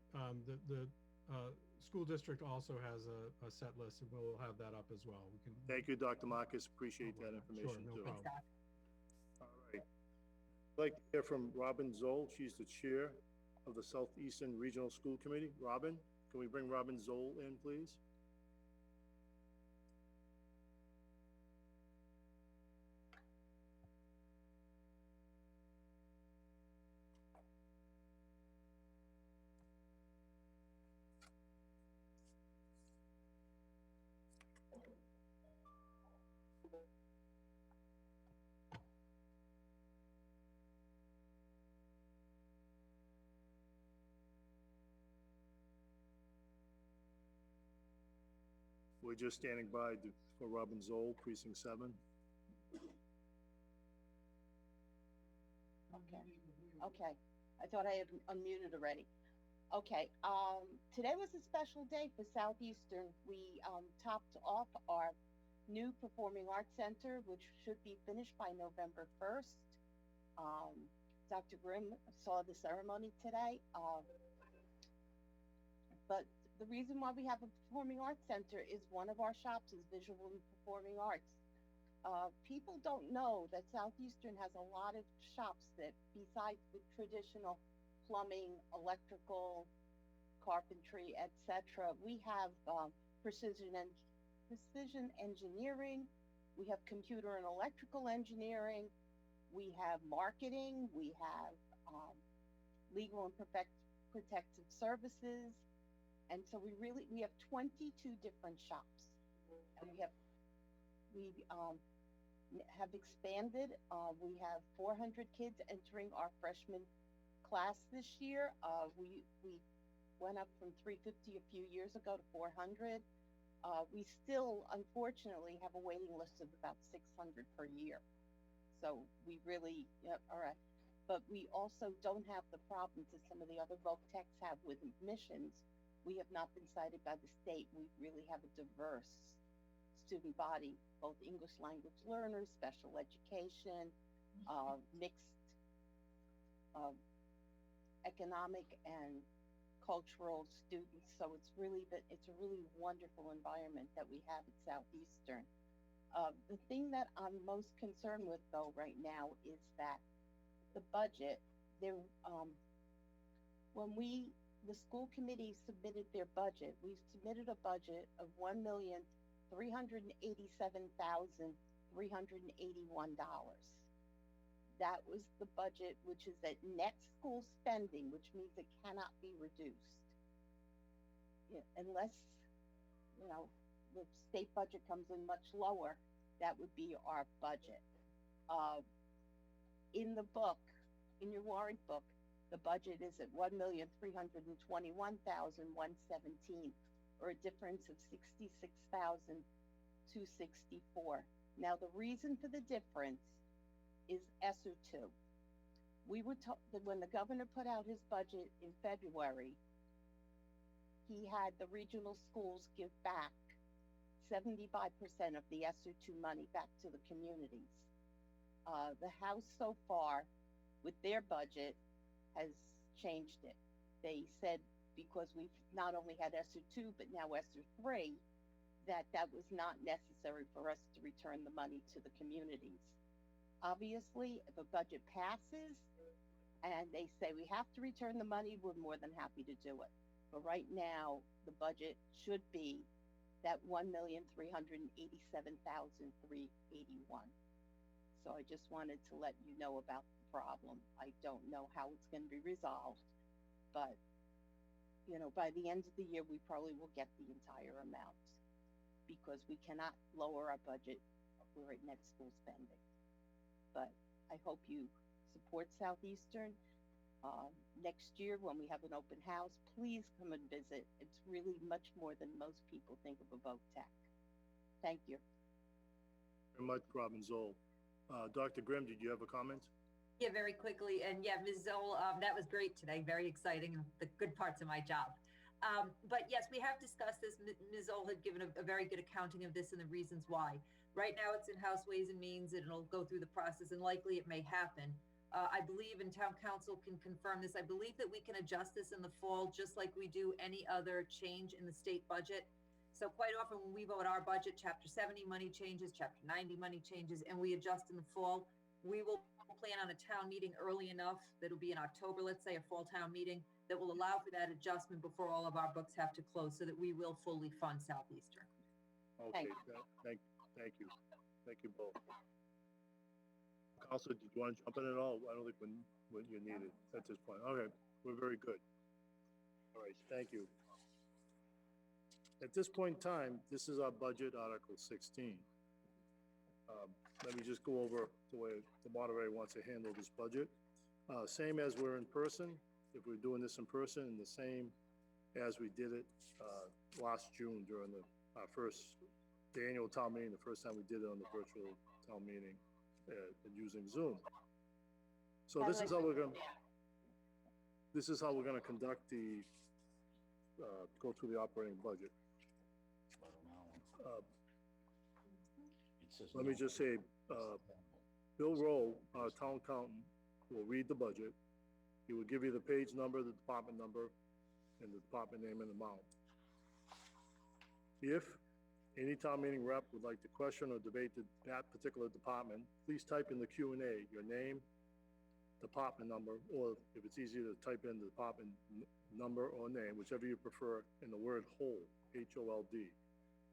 the school district also has a set list, and we'll have that up as well. We can. Thank you, Dr. Marcus. Appreciate that information Sure, no too. problem. All right. I'd like to hear from Robin Zoll. She's the chair of the Southeastern Regional School Committee. Robin, can we bring Robin Zoll in, please? We're just standing by for Robin Zoll, Precinct 7. Okay. I thought I had unmuted already. Okay, today was a special day for Southeastern. We topped off our new Performing Arts Center, which should be finished by November 1st. Dr. Grimm saw the ceremony today. But the reason why we have a Performing Arts Center is one of our shops is Visual and Performing Arts. People don't know that Southeastern has a lot of shops that, besides the traditional plumbing, electrical, carpentry, etc., we have precision engineering, we have computer and electrical engineering, we have marketing, we have legal and protective services, and so we have 22 different shops, and we have expanded. We have 400 kids entering our freshman class this year. We went up from 350 a few years ago to 400. We still, unfortunately, have a waiting list of about 600 per year. So we really, all right. But we also don't have the problems that some of the other voc techs have with admissions. We have not been cited by the state. We really have a diverse student body, both English language learners, special education, mixed economic and cultural students. So it's a really wonderful environment that we have at Southeastern. The thing that I'm most concerned with though right now is that the budget, when the school committee submitted their budget, we submitted a budget of $1,387,381. That was the budget, which is at net school spending, which means it cannot be reduced. Unless, the state budget comes in much lower, that would be our budget. In the book, in your warrant book, the budget is at $1,321,117, or a difference of $66,264. Now, the reason for the difference is ESSER 2. We were told that when the governor put out his budget in February, he had the regional schools give back 75% of the ESSER 2 money back to the communities. The House so far, with their budget, has changed it. They said because we've not only had ESSER 2, but now ESSER 3, that was not necessary for us to return the money to the communities. Obviously, if a budget passes and they say we have to return the money, we're more than happy to do it. But right now, the budget should be that $1,387,381. So I just wanted to let you know about the problem. I don't know how it's going to be resolved, but by the end of the year, we probably will get the entire amount because we cannot lower our budget. We're at net school spending. But I hope you support Southeastern. Next year, when we have an open house, please come and visit. It's really much more than most people think of Vote Tech. Thank you. Very much, Robin Zoll. Dr. Grimm, did you have a comment? Yeah, very quickly. And yeah, Ms. Zoll, that was great today. Very exciting, and the good parts of my job. But yes, we have discussed this. Ms. Zoll had given a very good accounting of this and the reasons why. Right now, it's in House Ways and Means, and it'll go through the process, and likely it may happen. I believe, and town council can confirm this, I believe that we can adjust this in the fall, just like we do any other change in the state budget. So quite often when we vote our budget, Chapter 70 money changes, Chapter 90 money changes, and we adjust in the fall. We will plan on a town meeting early enough, that'll be in October, let's say, a fall town meeting, that will allow for that adjustment before all of our books have to close, so that we will fully fund Southeastern. Okay, thank you. Thank you both. Counselor, did you want to jump in at all? I don't think when you need it at this point. Okay, we're very good. All right, thank you. At this point in time, this is our budget, Article 16. Let me just go over the way the moderator wants to handle this budget. Same as we're in person, if we're doing this in person, and the same as we did it last June during our first annual town meeting, the first time we did it on the virtual town meeting using Zoom. So this is how we're going to conduct the go through the operating budget. Let me just say, Bill Rowe, our town accountant, will read the budget. He will give you the page number, the department number, and the department name and amount. If any town meeting rep would like to question or debate that particular department, please type in the Q&A your name, department number, or if it's easier to type in the department number or name, whichever you prefer, in the word hold, H-O-L-D.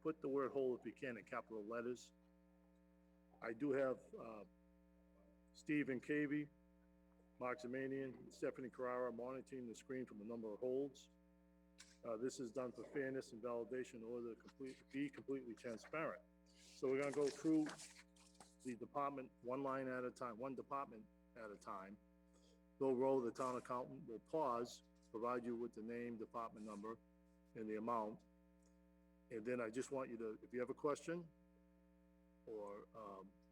Put the word hold, if you can, in capital letters. I do have Stephen Cavey, Mark Zamanian, Stephanie Carrara monitoring the screen from the number of holds. This is done for fairness and validation in order to be completely transparent. So we're going to go through the department one line at a time, one department at a time. Bill Rowe, the town accountant, will pause, provide you with the name, department number, and the amount. And then I just want you to, if you have a question or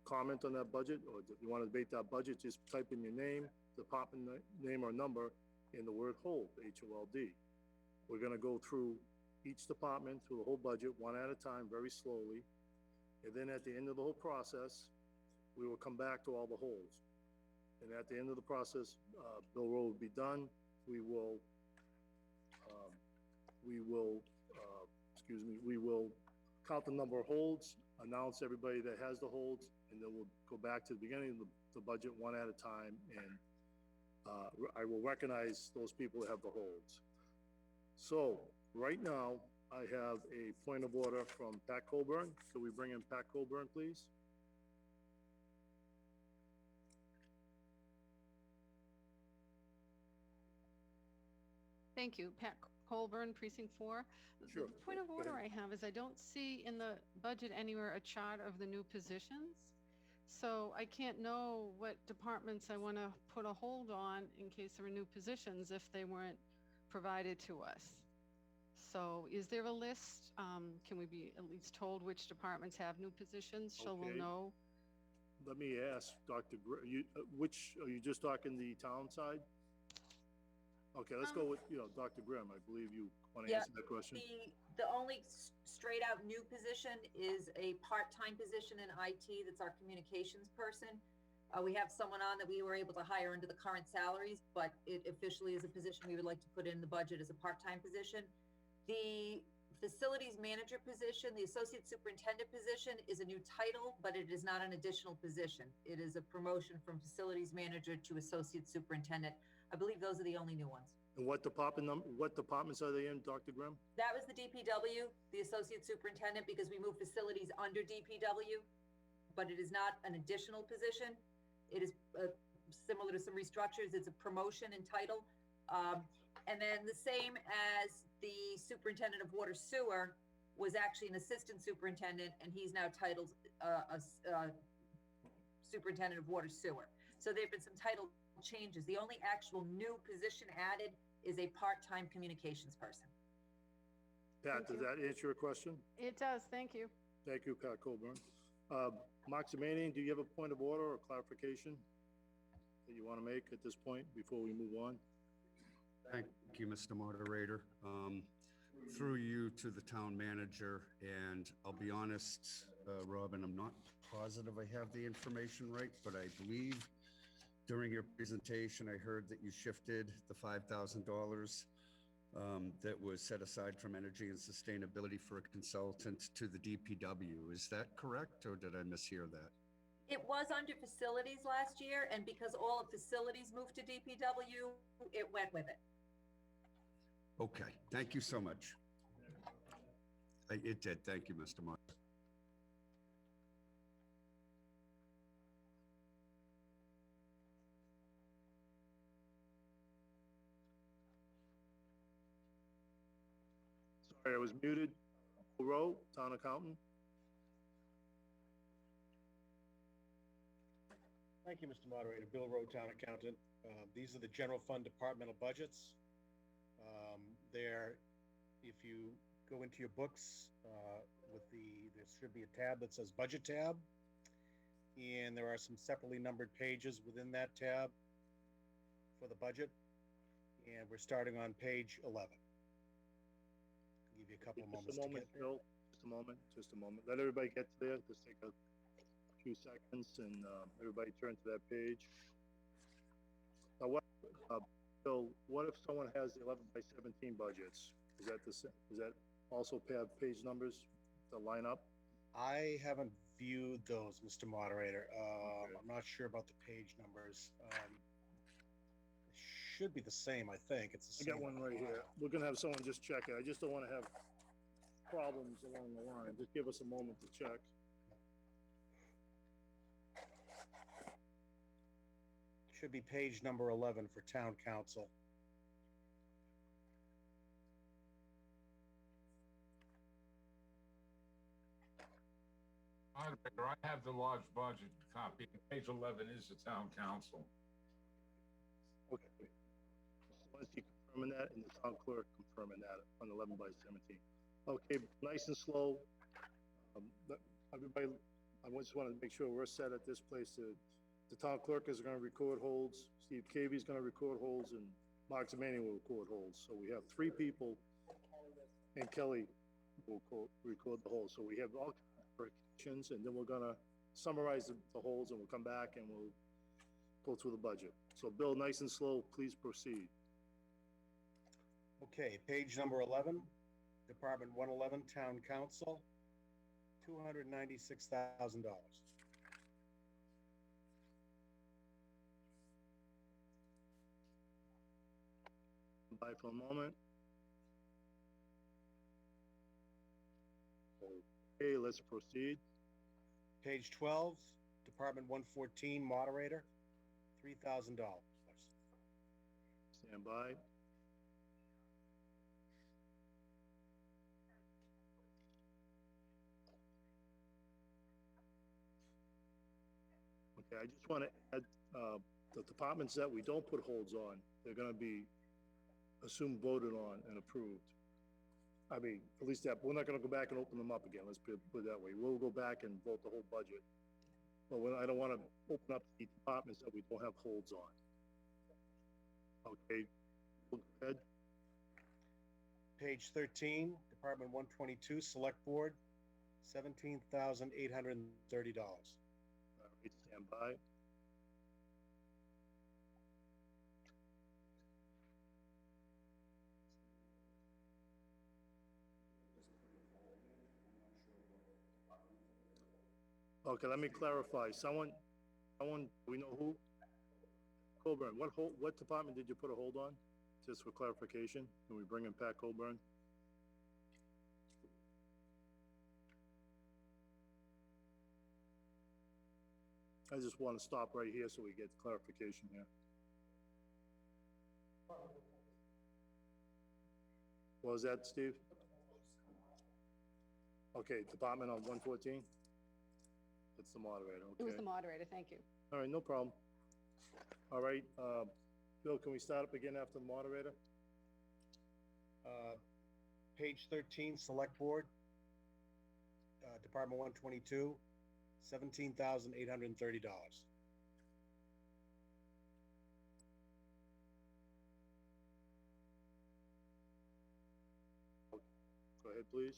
comment on that budget, or if you want to debate that budget, just type in your name, department name or number, and the word hold, H-O-L-D. We're going to go through each department, through the whole budget, one at a time, very slowly. And then at the end of the whole process, we will come back to all the holds. And at the end of the process, Bill Rowe will be done. We will count the number of holds, announce everybody that has the holds, and then we'll go back to the beginning of the budget one at a time, and I will recognize those people that have the holds. So right now, I have a point of order from Pat Colburn. Could we bring in Pat Colburn, please? Thank you. Pat Colburn, Precinct 4. Sure. The point of order I have is I don't see in the budget anywhere a chart of the new positions. So I can't know what departments I want to put a hold on in case there are new positions if they weren't provided to us. So is there a list? Can we be at least told which departments have new positions so we'll know? Let me ask Dr. Which, are you just talking the town side? Okay, let's go with, Dr. Grimm. I believe you want to answer that question. The only straight out new position is a part-time position in IT. That's our communications person. We have someone on that we were able to hire under the current salaries, but it officially is a position we would like to put in the budget as a part-time position. The facilities manager position, the associate superintendent position, is a new title, but it is not an additional position. It is a promotion from facilities manager to associate superintendent. I believe those are the only new ones. And what departments are they in, Dr. Grimm? That was the DPW, the associate superintendent, because we moved facilities under DPW, but it is not an additional position. It is similar to some restructures. It's a promotion in title. And then the same as the superintendent of water sewer was actually an assistant superintendent, and he's now titled superintendent of water sewer. So there have been some title changes. The only actual new position added is a part-time communications person. Pat, does that answer your question? It does, thank you. Thank you, Pat Colburn. Mark Zemanian, do you have a point of order or clarification that you want to make at this point before we move on? Thank you, Mr. Moderator. Through you to the town manager, and I'll be honest, Robin, I'm not positive I have the information right, but I believe during your presentation, I heard that you shifted the $5,000 that was set aside from energy and sustainability for a consultant to the DPW. Is that correct, or did I mishear that? It was under facilities last year, and because all of facilities moved to DPW, it went with it. Okay, thank you so much. It did. Thank you, Mr. Mark. Sorry, I was muted. Rowe, Town Accountant. Thank you, Mr. Moderator. Bill Rowe, Town Accountant. These are the general fund departmental budgets. If you go into your books, there should be a tab that says Budget tab, and there are some separately numbered pages within that tab for the budget, and we're starting on page 11. I'll give you a couple of moments to get there. Bill. Just a moment. Let everybody get there. Just take a few seconds, and everybody turn to that page. Now, Bill, what if someone has the 11 by 17 budgets? Is that also have page numbers to line up? I haven't viewed those, Mr. Moderator. I'm not sure about the page numbers. It should be the same, I think. It's the I same. got one right here. We're gonna have someone just check it. I just don't want to have problems along the line. Just give us a moment to check. Should be page number 11 for town council. Moderator, I have the large budget copy. Page 11 is the town council. Okay. Once you confirming that, and the town clerk confirming that on 11 by 17. Okay, nice and slow. Everybody, I just want to make sure we're set at this place. The town clerk is going to record holds. Steve Cavey is going to record holds, and Mark Zemanian will record holds. So we have 3 people, and Kelly will record the holds. So we have all corrections, and then we're gonna summarize the holds, and we'll come back and we'll go through the budget. So Bill, nice and slow, please proceed. Okay, page number 11, Department 111, Town Council, $296,000. Bye for a moment. Okay, let's proceed. Page 12, Department 114, Moderator, $3,000. Stand by. Okay, I just want to add, the departments that we don't put holds on, they're gonna be assumed voted on and approved. I mean, at least that, we're not gonna go back and open them up again, let's put it that way. We'll go back and vote the whole budget. But I don't wanna open up the departments that we don't have holds on. Okay, go ahead. Page 13, Department 122, Select Board, $17,830. All right, stand by. Okay, let me clarify. Someone, we know who? Colburn, what department did you put a hold on? Just for clarification, can we bring in Pat Colburn? I just want to stop right here so we get clarification here. What was that, Steve? Okay, department on 114? It's the moderator, okay. It was the moderator, thank you. All right, no problem. All right, Bill, can we start up again after the moderator? Page 13, Select Board, Department 122, $17,830. Go ahead, please.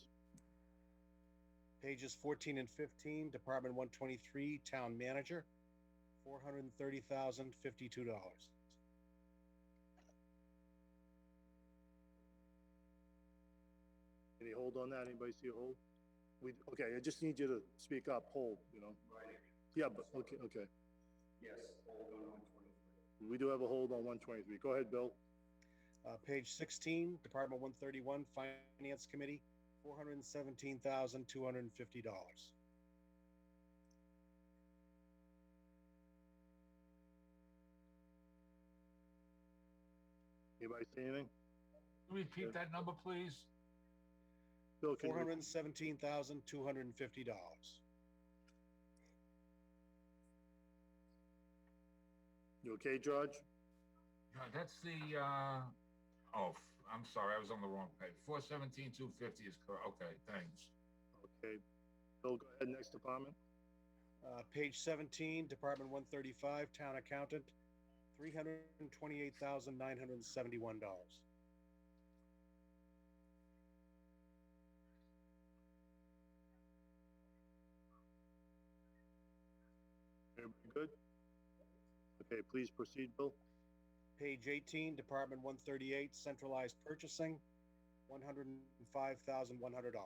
Pages 14 and 15, Department 123, Town Manager, $430,052. Any hold on that? Anybody see a hold? Okay, I just need you to speak up, hold, you know? Yeah, but, okay. Yes, hold on 123. We do have a hold on 123. Go ahead, Bill. Page 16, Department 131, Finance Committee, $417,250. Anybody see anything? Repeat that number, please. Bill, can you- $417,250. You okay, George? That's the, I'm sorry, I was on the wrong page. 417,250 is correct. Okay, thanks. Okay. Bill, go ahead, next department. Page 17, Department 135, Town Accountant, $328,971. Everybody good? Okay, please proceed, Bill. Page 18, Department 138, Centralized Purchasing, $105,100.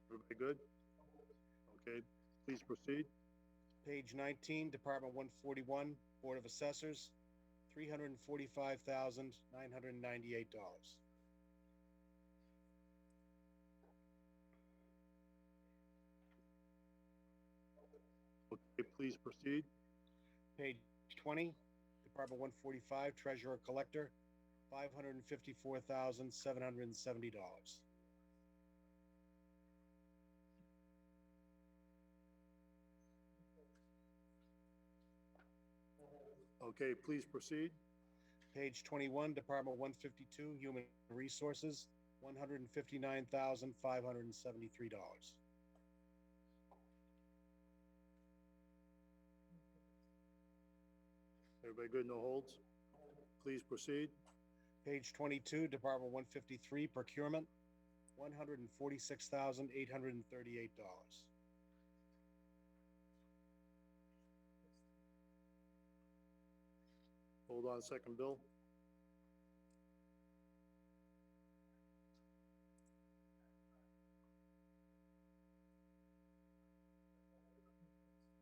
Everybody good? Okay, please proceed. Page 19, Department 141, Board of Assessors, $345,998. Okay, please proceed. Page 20, Department 145, Treasurer Collector, $554,770. Okay, please proceed. Page 21, Department 152, Human Resources, $159,573. Everybody good, no holds? Please proceed. Page 22, Department 153, Procurement, $146,838. Hold on a second, Bill.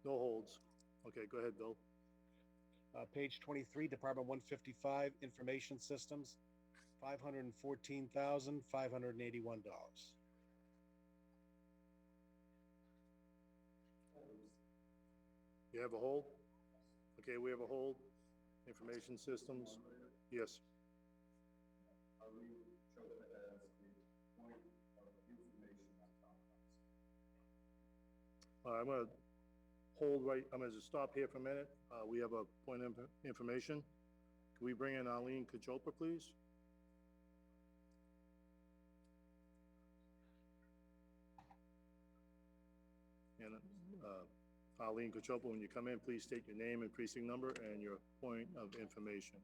No holds. Okay, go ahead, Bill. Page 23, Department 155, Information Systems, $514,581. You have a hold? Okay, we have a hold. Information Systems, yes. I'm gonna hold right, I'm gonna just stop here for a minute. We have a point of information. Can we bring in Arlene Kachopa, please? And Arlene Kachopa, when you come in, please state your name and precinct number and your point of information.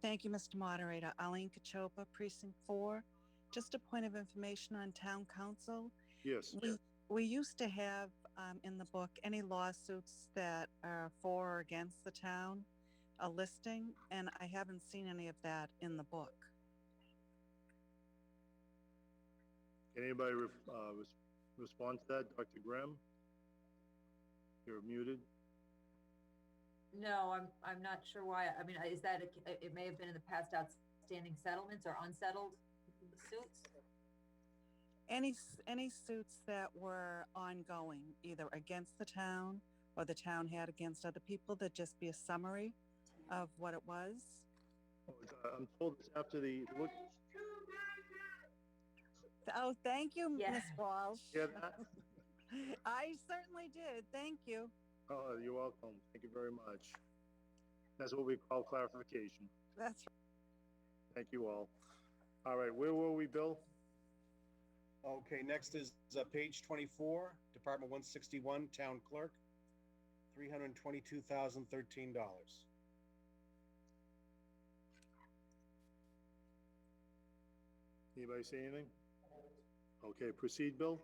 Thank you, Mr. Moderator. Arlene Kachopa, Precinct 4. Just a point of information on town council. Yes. We used to have in the book any lawsuits that are for or against the town, a listing, and I haven't seen any of that in the book. Can anybody respond to that? Dr. Graham? You're muted. No, I'm not sure why. I mean, is that, it may have been in the past outstanding settlements or unsettled suits? Any suits that were ongoing, either against the town or the town had against other people, that'd just be a summary of what it was. I'm told it's after the, look, Oh, thank you, Yeah. Miss Walsh. hear that? I certainly did. Thank you. Oh, you're welcome. Thank you very much. That's what we call clarification. That's Thank you all. All right, where were we, Bill? Okay, next is page 24, Department 161, Town Clerk, $322,013. Anybody say anything? Okay, proceed, Bill.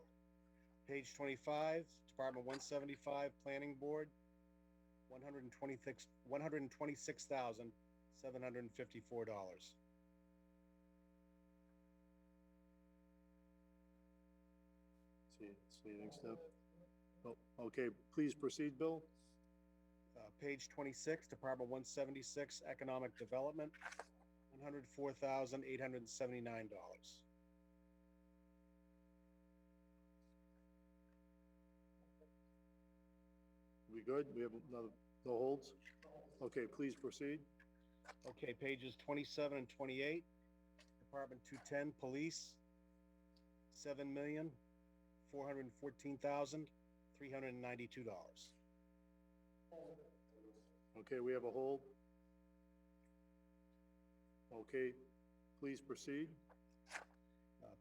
Page 25, Department 175, Planning Board, $126,754. See anything, Steph? Oh, okay, please proceed, Bill. Page 26, Department 176, Economic Development, $104,879. We good? We have another, no holds? Okay, please proceed. Okay, pages 27 and 28, Department 210, Police, $7,414,392. Okay, we have a hold. Okay, please proceed.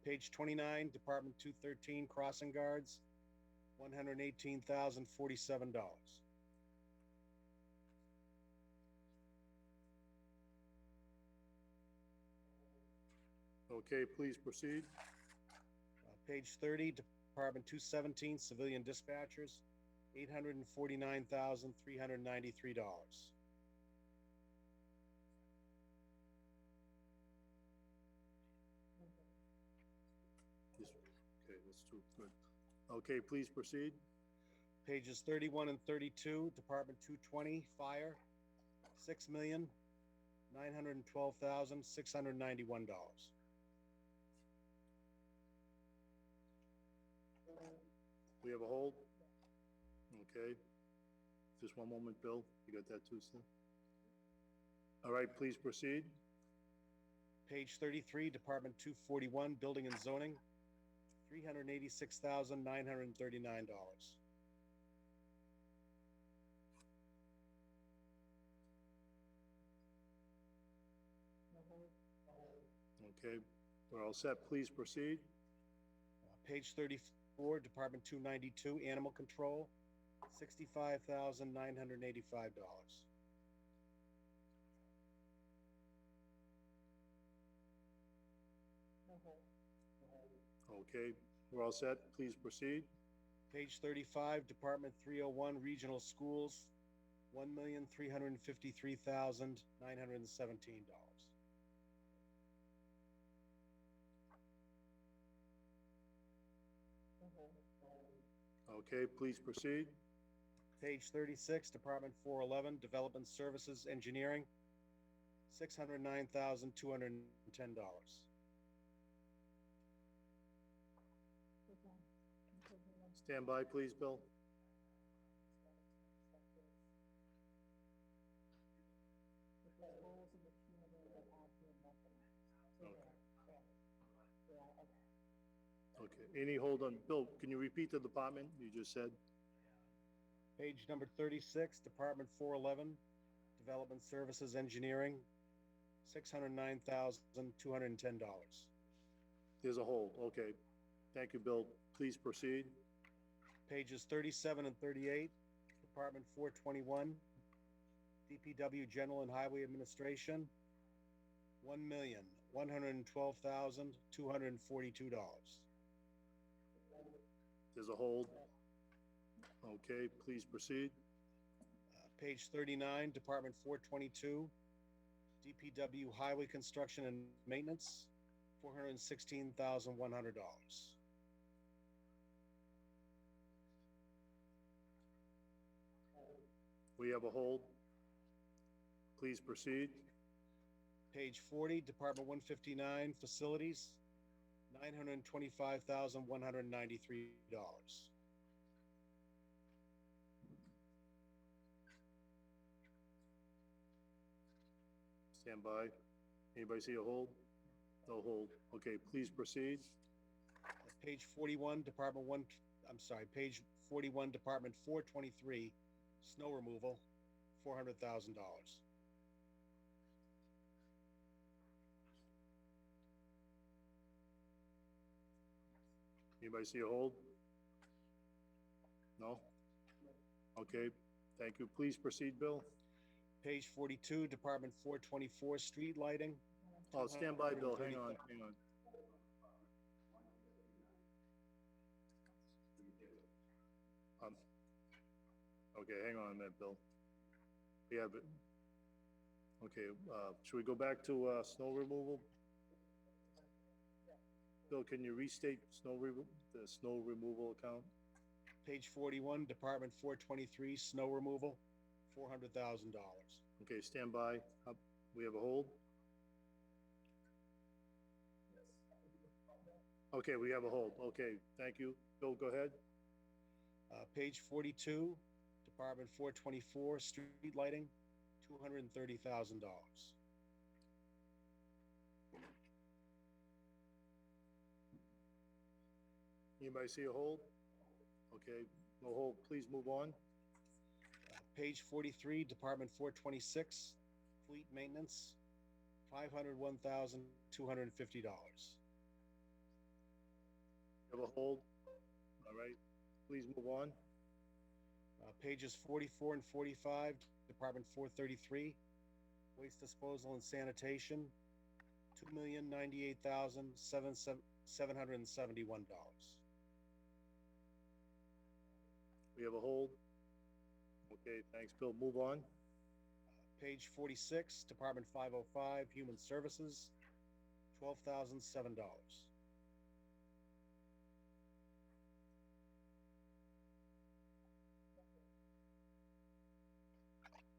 Page 29, Department 213, Crossing Guards, $118,047. Okay, please proceed. Page 30, Department 217, Civilian Dispatchers, $849,393. Okay, that's too good. Okay, please proceed. Pages 31 and 32, Department 220, Fire, $6,912,691. We have a hold? Okay. Just one moment, Bill. You got that too, sir? All right, please proceed. Page 33, Department 241, Building and Zoning, $386,939. Okay, we're all set. Please proceed. Page 34, Department 292, Animal Control, $65,985. Okay, we're all set. Please proceed. Page 35, Department 301, Regional Schools, $1,353,917. Okay, please proceed. Page 36, Department 411, Development Services Engineering, $609,210. Stand by, please, Bill. Okay, any hold on. Bill, can you repeat the department you just said? Page number 36, Department 411, Development Services Engineering, $609,210. There's a hold. Okay. Thank you, Bill. Please proceed. Pages 37 and 38, Department 421, DPW General and Highway Administration, $1,112,242. There's a hold. Okay, please proceed. Page 39, Department 422, DPW Highway Construction and Maintenance, $416,100. We have a hold. Please proceed. Page 40, Department 159, Facilities, $925,193. Stand by. Anybody see a hold? No hold. Okay, please proceed. Page 41, page 41, Department 423, snow removal, $400,000. Anybody see a hold? No? Okay, thank you. Please proceed, Bill. Page 42, Department 424, street lighting. Oh, stand by, Bill. Hang on. Okay, hang on a minute, Bill. We have it. Okay, should we go back to, snow removal? Bill, can you restate the snow removal account? Page 41, Department 423, snow removal, $400,000. Okay, stand by. We have a hold? Okay, we have a hold. Okay, thank you. Bill, go ahead. Page 42, Department 424, street lighting, $230,000. Anybody see a hold? Okay, no hold. Please move on. Page 43, Department 426, fleet maintenance, $501,250. Have a hold. All right, please move on. Pages 44 and 45, Department 433, waste disposal and sanitation, $2,098,771. We have a hold. Okay, thanks, Bill. Move on. Page 46, Department 505, Human Services, $12,007.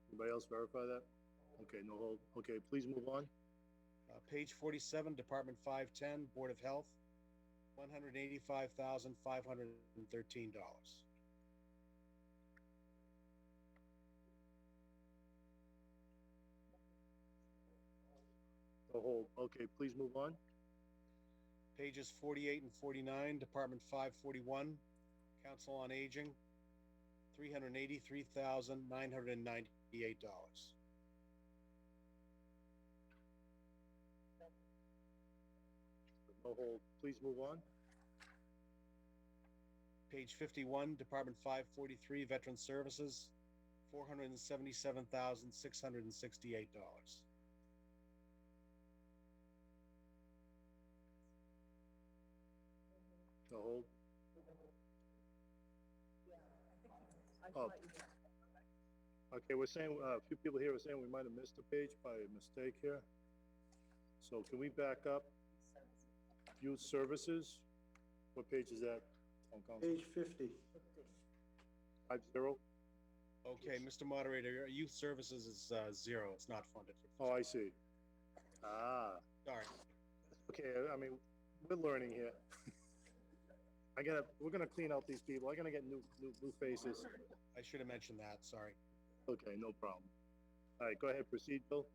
Anybody else verify that? Okay, no hold. Okay, please move on. Page 47, Department 510, Board of Health, $185,513. No hold. Okay, please move on. Pages 48 and 49, Department 541, Council on Aging, $383,998. No hold. Please move on. Page 51, Department 543, Veteran Services, $477,668. No hold. I Oh. thought you did. Okay, we're saying, a few people here are saying we might have missed a page by a mistake here. So can we back up? Youth Services, what page is that? Town Council? Page 50. 50? Okay, Mr. Moderator, your youth services is zero. It's not funded. Oh, I see. Ah, Sorry. okay, I mean, we're learning here. We're gonna clean out these people. I'm gonna get new faces. I should have mentioned that, sorry. Okay, no problem. All right, go ahead, proceed, Bill.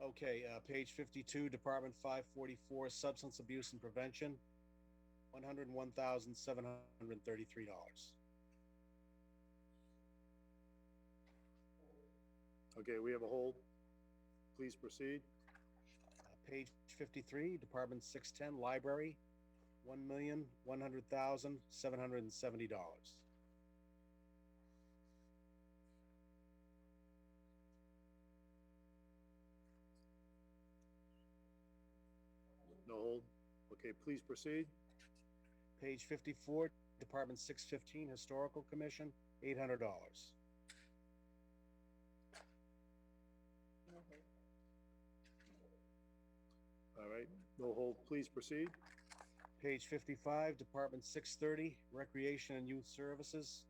Okay, page 52, Department 544, Substance Abuse and Prevention, $101,733. Okay, we have a hold. Please proceed. Page 53, Department 610, Library, $1,100,770. No hold. Okay, please proceed. Page 54, Department 615, Historical Commission, $800. All right, no hold. Please proceed. Page 55, Department 630, Recreation and Youth Services,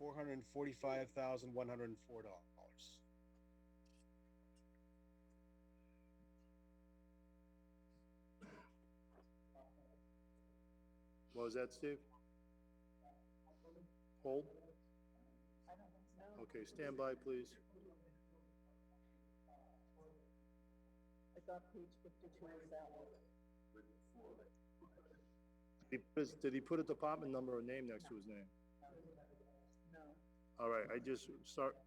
$445,104. What was that, Steve? Hold. Okay, stand by, please. I thought page 52 was that one. Did he put a department number or name next to his name? No. All right,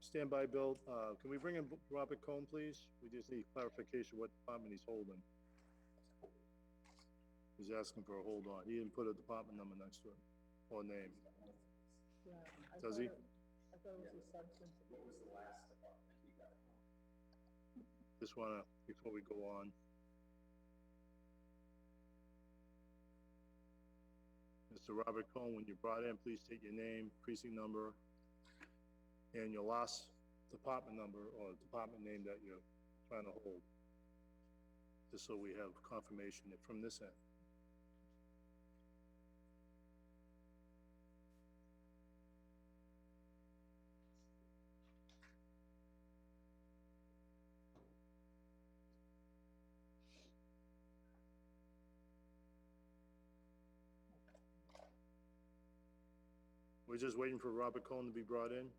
stand by, Bill. Can we bring in Robert Cohn, please? We just need clarification what department he's holding. He's asking for a hold on. He didn't put a department number next to it or name. Yeah. Does he? I thought it was the substance. What was the last department he got? Just wanna, before we go on. Mr. Robert Cohn, when you're brought in, please state your name, precinct number, and your last department number or department name that you're trying to hold. Just so we have confirmation that from this end. We're just waiting for Robert Cohn to be brought in.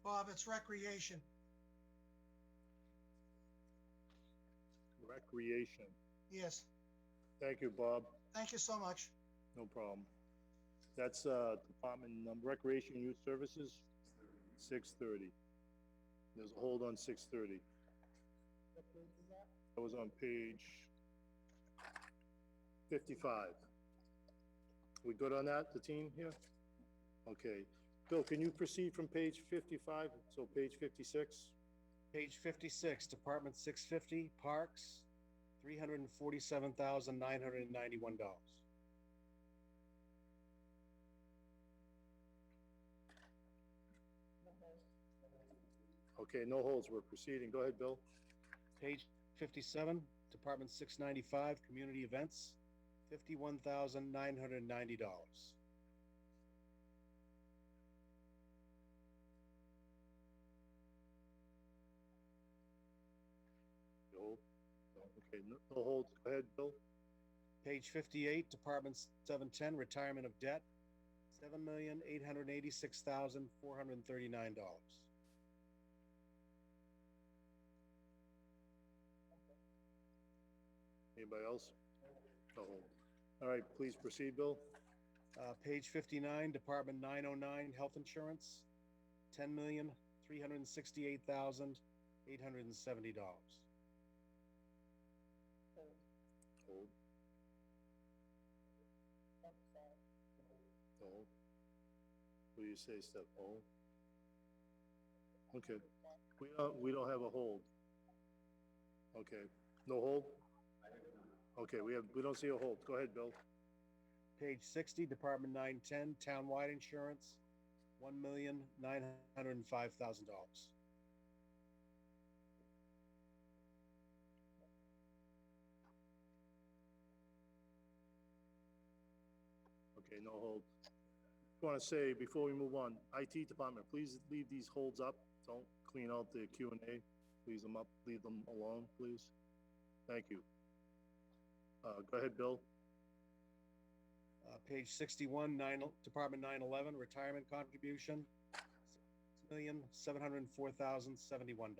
Bob, it's recreation. Recreation. Yes. Thank you, Bob. Thank you so much. No problem. That's department number, Recreation and Youth Services, 630. There's a hold on 630. What page is that? That was on page 55. We good on that, the team here? Okay. Bill, can you proceed from page 55, so page 56? Page 56, Department 650, Parks, $347,991. Okay, no holds, we're proceeding. Go ahead, Bill. Page 57, Department 695, Community Events, $51,990. Hold. Okay, no holds. Go ahead, Bill. Page 58, Department 710, Retirement of Debt, $7,886,439. Anybody else? No hold. All right, please proceed, Bill. Page 59, Department 909, Health Insurance, $10,368,870. Hold. Hold. What do you say, Steph? Hold. Okay. We don't have a hold. Okay. No hold? Okay, we don't see a hold. Go ahead, Bill. Page 60, Department 910, Townwide Insurance, $1,905,000. Okay, no hold. Just want to say, before we move on, IT department, please leave these holds up. Don't clean out the Q&A. Leave them up, leave them alone, please. Thank you. Go ahead, Bill. Page 61, Department 911, Retirement Contribution, $6,704,071.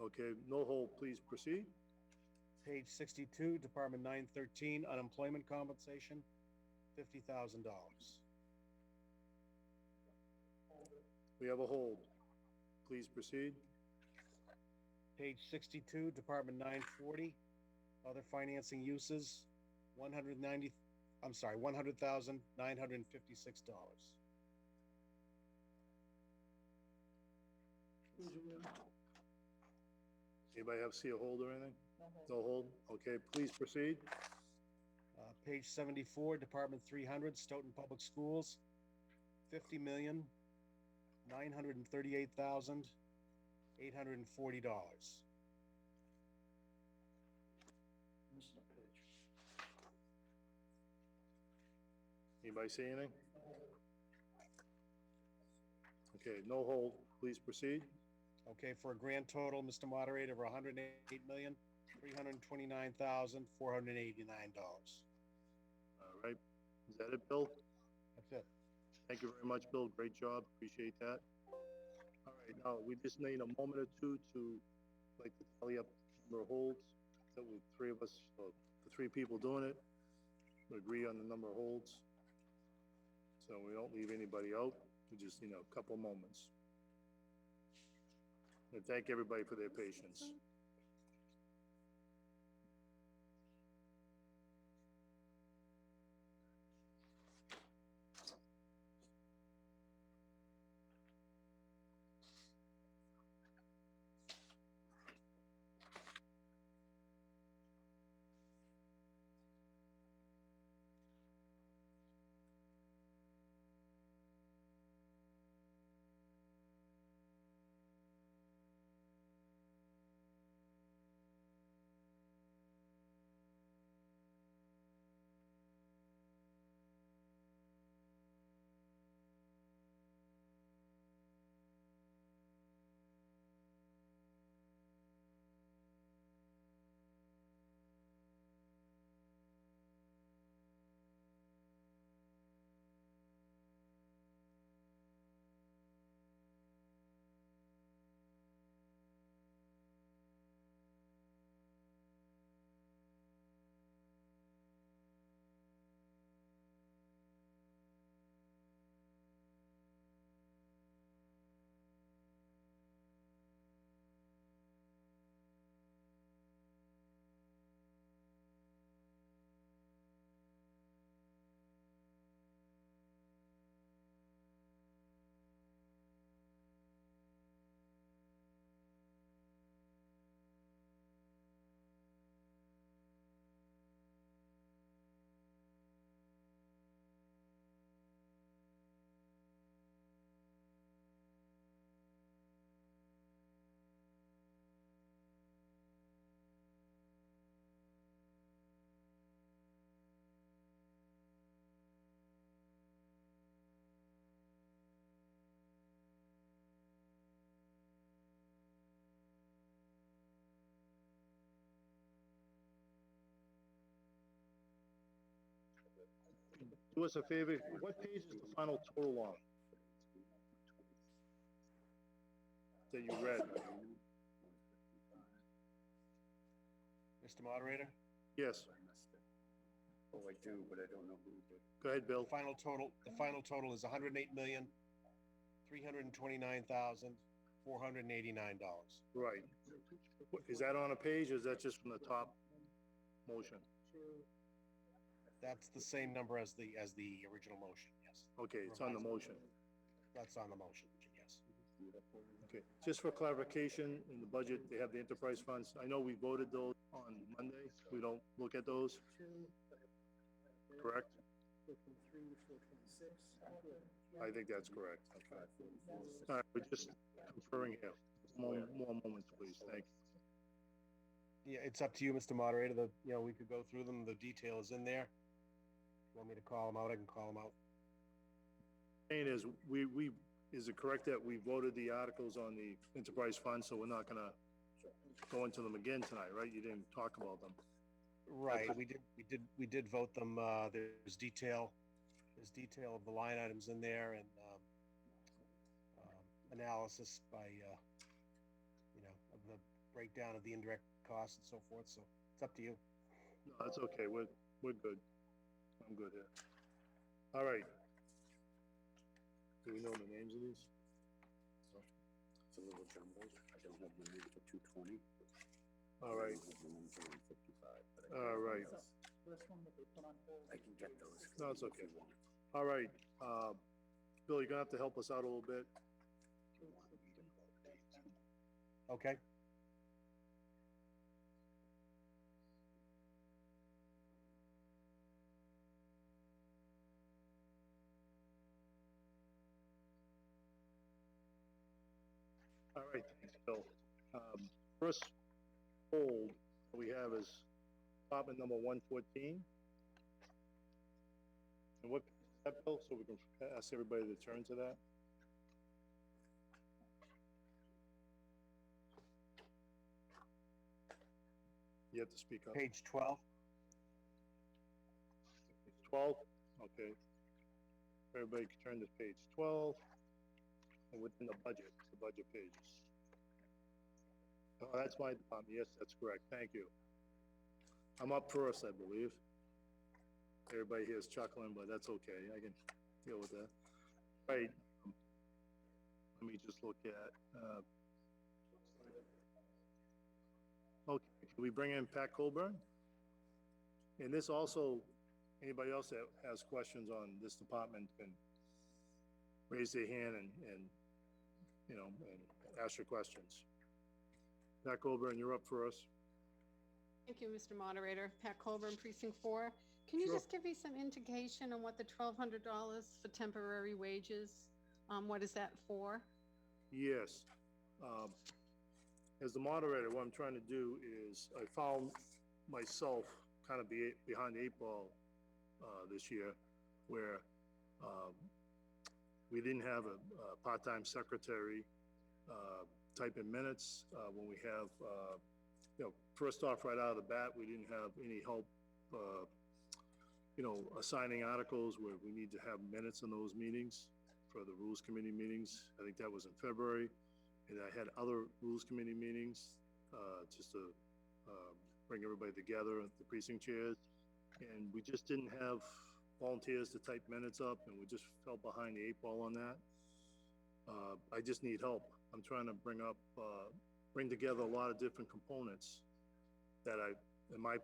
Okay, no hold, please proceed. Page 62, Department 913, Unemployment Compensation, $50,000. We have a hold. Please proceed. Page 62, Department 940, Other Financing Uses, $100,956. Anybody see a hold or anything? No hold? Okay, please proceed. Page 74, Department 300, Stoughton Public Schools, $50,938,840. Anybody see anything? Okay, no hold, please proceed. Okay, for a grand total, Mr. Moderator, of $108,329,489. All right, is that it, Bill? That's it. Thank you very much, Bill, great job, appreciate that. All right, now, we just need a moment or two to, like, to tally up the number of holds, that we, three of us, the three people doing it, we agree on the number of holds, so we don't leave anybody out, we just, a couple moments. And thank everybody for their patience. Do us a favor, what page is the final total on? That you read? Mr. Moderator? Yes. Oh, I do, but I don't know who did. Go ahead, Bill. The final total is $108,329,489. Right. Is that on a page, or is that just from the top motion? That's the same number as the original motion, yes. Okay, it's on the motion. That's on the motion, yes. Okay, just for clarification, in the budget, they have the enterprise funds. I know we voted those on Monday. We don't look at those, correct? I think that's correct. Okay. All right, we're just conferring here. More moments, please. Thank you. Yeah, it's up to you, Mr. Moderator. We could go through them. The detail is in there. If you want me to call them out, I can call them out. Saying is, is it correct that we voted the articles on the enterprise fund, so we're not gonna go into them again tonight, right? You didn't talk about them. Right, we did vote them. There's detail of the line items in there, and analysis by of the breakdown of the indirect costs and so forth. So it's up to you. No, that's okay. We're good. I'm good here. All right. Do we know the names of these? It's a little jumbled. I don't have the name for 220. All right. All right. I can get those. No, it's okay. All right. Bill, you're gonna have to help us out a little bit. Okay. All right, thanks, Bill. First hold we have is department number 114. And what page is that, Bill, so we can ask everybody to turn to that? You have to speak up. Page 12. 12, okay. Everybody can turn to page 12, and within the budget pages. Oh, that's my department, yes, that's correct, thank you. I'm up first, I believe. Everybody here is chuckling, but that's okay, I can deal with that. Right, let me just look at, okay, can we bring in Pat Colburn? And this also, anybody else that has questions on this department can raise their hand and you know, and ask your questions. Pat Colburn, you're up for us. Thank you, Mr. Moderator. Pat Colburn, Precinct 4. Can you Sure. just give me some indication on what the $1,200 for temporary wages, what is that for? Yes. As the moderator, what I'm trying to do is I found myself kind of behind the 8 ball this year, where we didn't have a part-time secretary typing minutes when we have, you know, first off, right out of the bat, we didn't have any help, you know, assigning articles where we need to have minutes in those meetings for the Rules Committee meetings. I think that was in February. And I had other Rules Committee meetings just to bring everybody together, the precinct chairs. And we just didn't have volunteers to type minutes up, and we just fell behind the 8 ball on that. I just need help. I'm trying to bring together a lot of different components that in my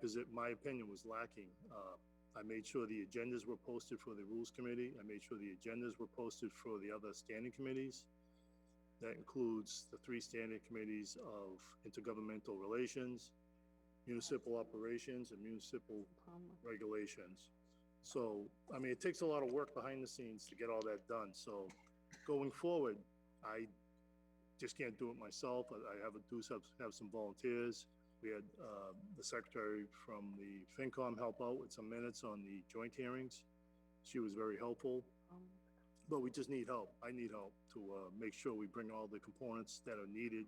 opinion, was lacking. I made sure the agendas were posted for the Rules Committee. I made sure the agendas were posted for the other standing committees. That includes the 3 standing committees of intergovernmental relations, municipal operations, and municipal regulations. So, I mean, it takes a lot of work behind the scenes to get all that done. So going forward, I just can't do it myself. I have some volunteers. We had the secretary from the FinCom help out with some minutes on the joint hearings. She was very helpful. But we just need help. I need help to make sure we bring all the components that are needed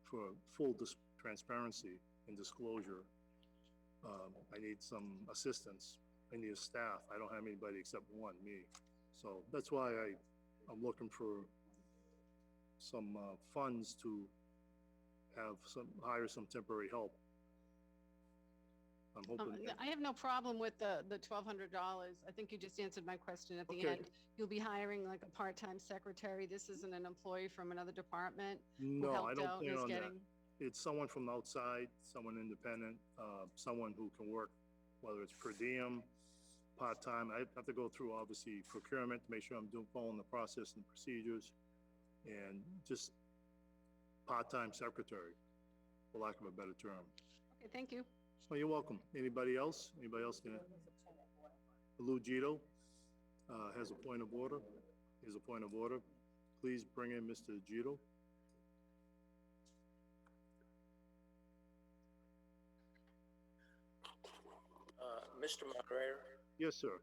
for full transparency and disclosure. I need some assistance. I need a staff. I don't have anybody except one, me. So that's why I'm looking for some funds to hire some temporary help. I'm hoping. I have no problem with the $1,200. I think you just answered my question at the Okay. end. You'll be hiring like a part-time secretary. This isn't an employee from another department who No, I helped don't out and plan is on that. getting. It's someone from outside, someone independent, someone who can work, whether it's per diem, part-time. I have to go through, obviously, procurement to make sure I'm following the process and procedures, and just part-time secretary, for lack of a better term. Okay, thank you. Oh, you're welcome. Anybody else? Anybody else gonna? Lou Gito has a point of order. He has a point of order. Please bring in Mr. Gito. Mr. Moderator, Yes, sir.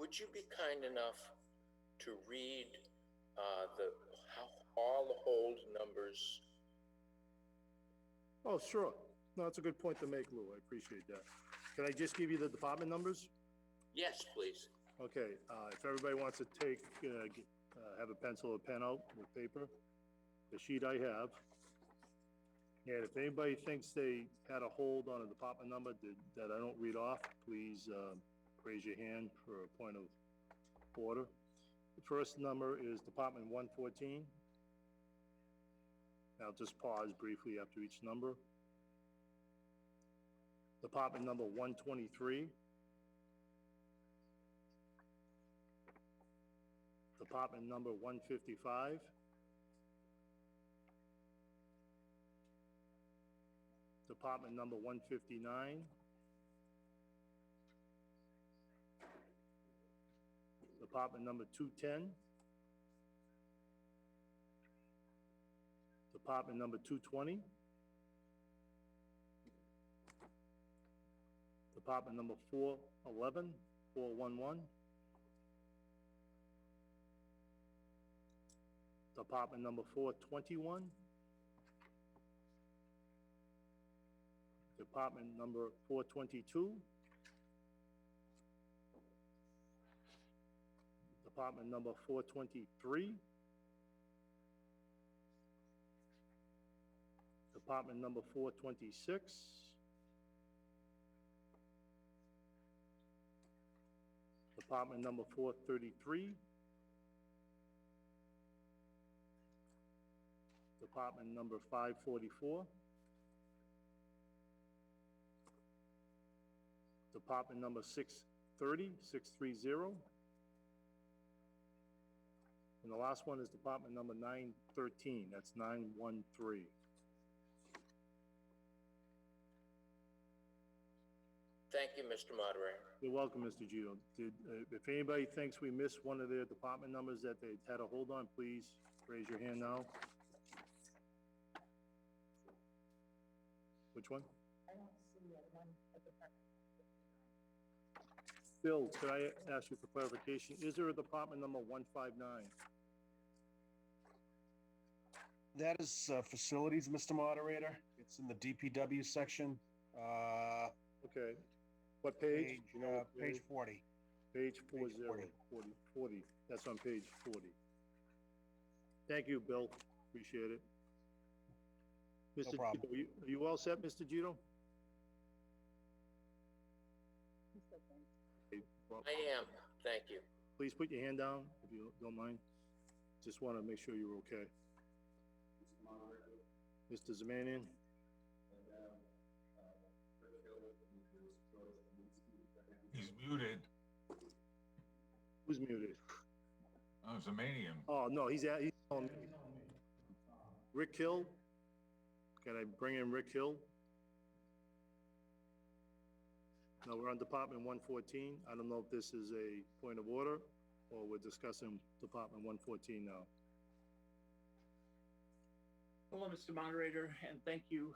would you be kind enough to read all the hold numbers? Oh, sure. No, that's a good point to make, Lou. I appreciate that. Can I just give you the department numbers? Yes, please. Okay, if everybody wants to have a pencil or pen out with paper, the sheet I have. And if anybody thinks they had a hold on a department number that I don't read off, please raise your hand for a point of order. The first number is Department 114. I'll just pause briefly after each number. Department number 123. Department number 155. Department number 159. Department number 210. Department number 220. Department number 411. Department number 421. Department number 422. Department number 423. Department number 426. Department number 433. Department number 544. Department number 630. And the last one is department number 913, that's 913. Thank you, Mr. Moderator. You're welcome, Mr. Gito. If anybody thinks we missed one of their department numbers that they had a hold on, please raise your hand now. Which one? I don't see one at the front. Bill, could I ask you for clarification? Is there a department number 159? That is facilities, Mr. Moderator. It's in the DPW section. Okay. What page? Page 40. Page 40. 40. That's on page 40. Thank you, Bill. Appreciate it. Mr. No problem. Gito, are you all set, Mr. Gito? Okay, well, I am, thank you. please put your hand down if you don't mind. Just want to make sure you're okay. Mr. Zamanian? He's muted. Who's muted? Oh, Zamanian. Oh, no, he's calling me. Rick Hill? Can I bring in Rick Hill? No, we're on Department 114. I don't know if this is a point of order or we're discussing Department 114 now. Hello, Mr. Moderator, and thank you,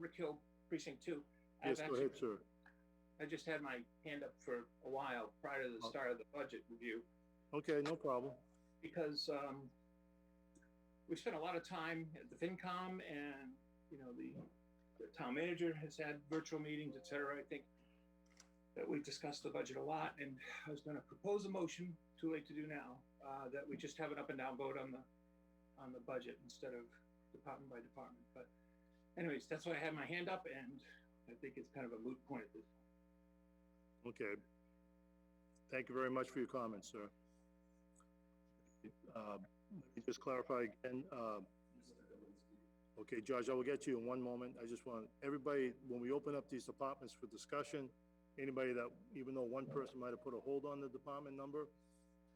Rick Hill, Precinct 2. Yes, go ahead, sir. I just had my hand up for a while prior to the start of the budget review. Okay, no problem. Because we spent a lot of time at the FinCom and, you know, the town manager has had virtual meetings, et cetera. I think that we discussed the budget a lot, and I was going to propose a motion, too late to do now, that we just have an up and down vote on the budget instead of department by department. But anyways, that's why I had my hand up, and I think it's kind of a moot point at this point. Okay. Thank you very much for your comments, sir. Let me just clarify again. Okay, Judge, I will get to you in one moment. I just want everybody, when we open up these departments for discussion, anybody that, even though one person might have put a hold on the department number,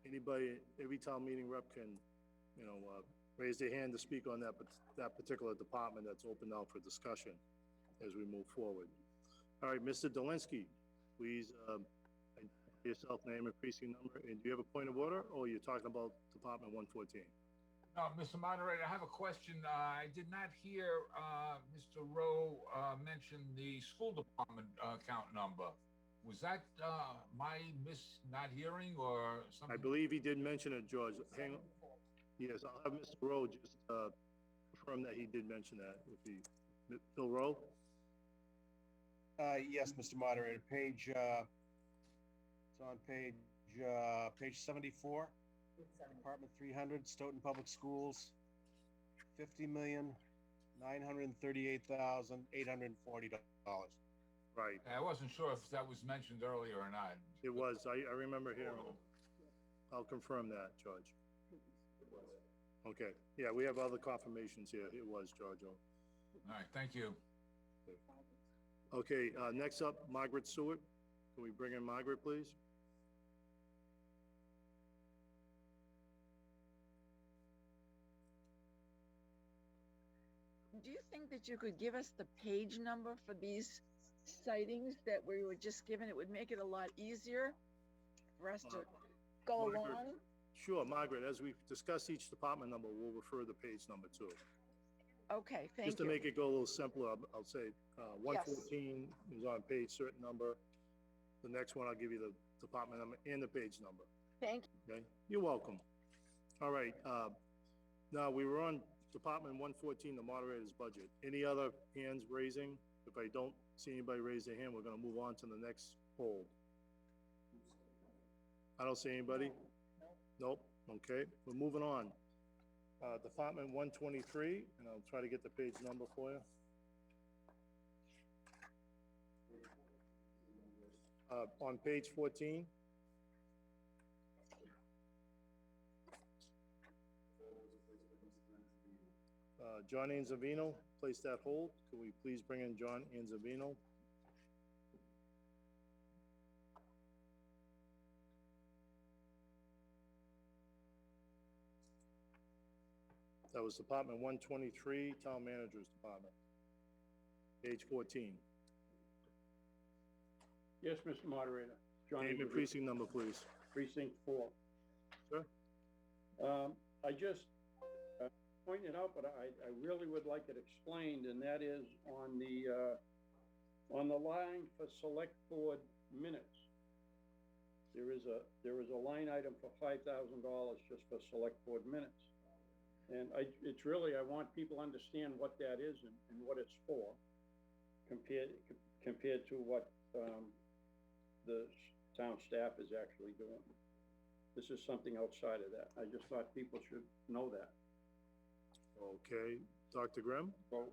anybody, every town meeting rep can, you know, raise their hand to speak on that particular department that's open out for discussion as we move forward. All right, Mr. Dolinsky, please identify yourself, name and precinct number, and do you have a point of order, or you're talking about Department 114? No, Mr. Moderator, I have a question. I did not hear Mr. Rowe mention the school department count number. Was that my not hearing or something? I believe he did mention it, George. Hang on. Yes, I'll have Mr. Rowe just confirm that he did mention that. If he, Bill Rowe? Yes, Mr. Moderator, page, it's on page 74, Department 300, Stoughton Public Schools, $50,938,840. Right. I wasn't sure if that was mentioned earlier or not. It was. I remember hearing it. I'll confirm that, George. Okay. Yeah, we have other confirmations here. It was, Giorgio. All right, thank you. Okay, next up, Margaret Stewart. Can we bring in Margaret, please? Do you think that you could give us the page number for these sightings that we were just given? It would make it a lot easier for us to go Margaret, along. Sure, Margaret, as we discuss each department number, we'll refer the page number to it. Okay, thank you. Just to make it go a little simpler, I'll say 114 is on page certain number. The next one, I'll give you the department number and the page number. Thank you. Okay, you're welcome. All right, Now, we were on Department 114, the moderator's budget. Any other hands raising? If I don't see anybody raise their hand, we're gonna move on to the next hold. I don't see anybody? Nope, okay, we're moving on. Department 123, and I'll try to get the page number for you. On page 14. John and Zavino, place that hold. Could we please bring in John and Zavino? That was Department 123, Town Manager's Department. Page 14. Yes, Mr. Moderator. John Name and precinct number, please. Precinct 4. Sir? I just pointed out, but I really would like it explained, and that is on the line for select board minutes. There is a line item for $5,000 just for select board minutes. And it's really, I want people to understand what that is and what it's for, compared to what the town staff is actually doing. This is something outside of that. I just thought people should know that. Okay, Dr. Grimm? So,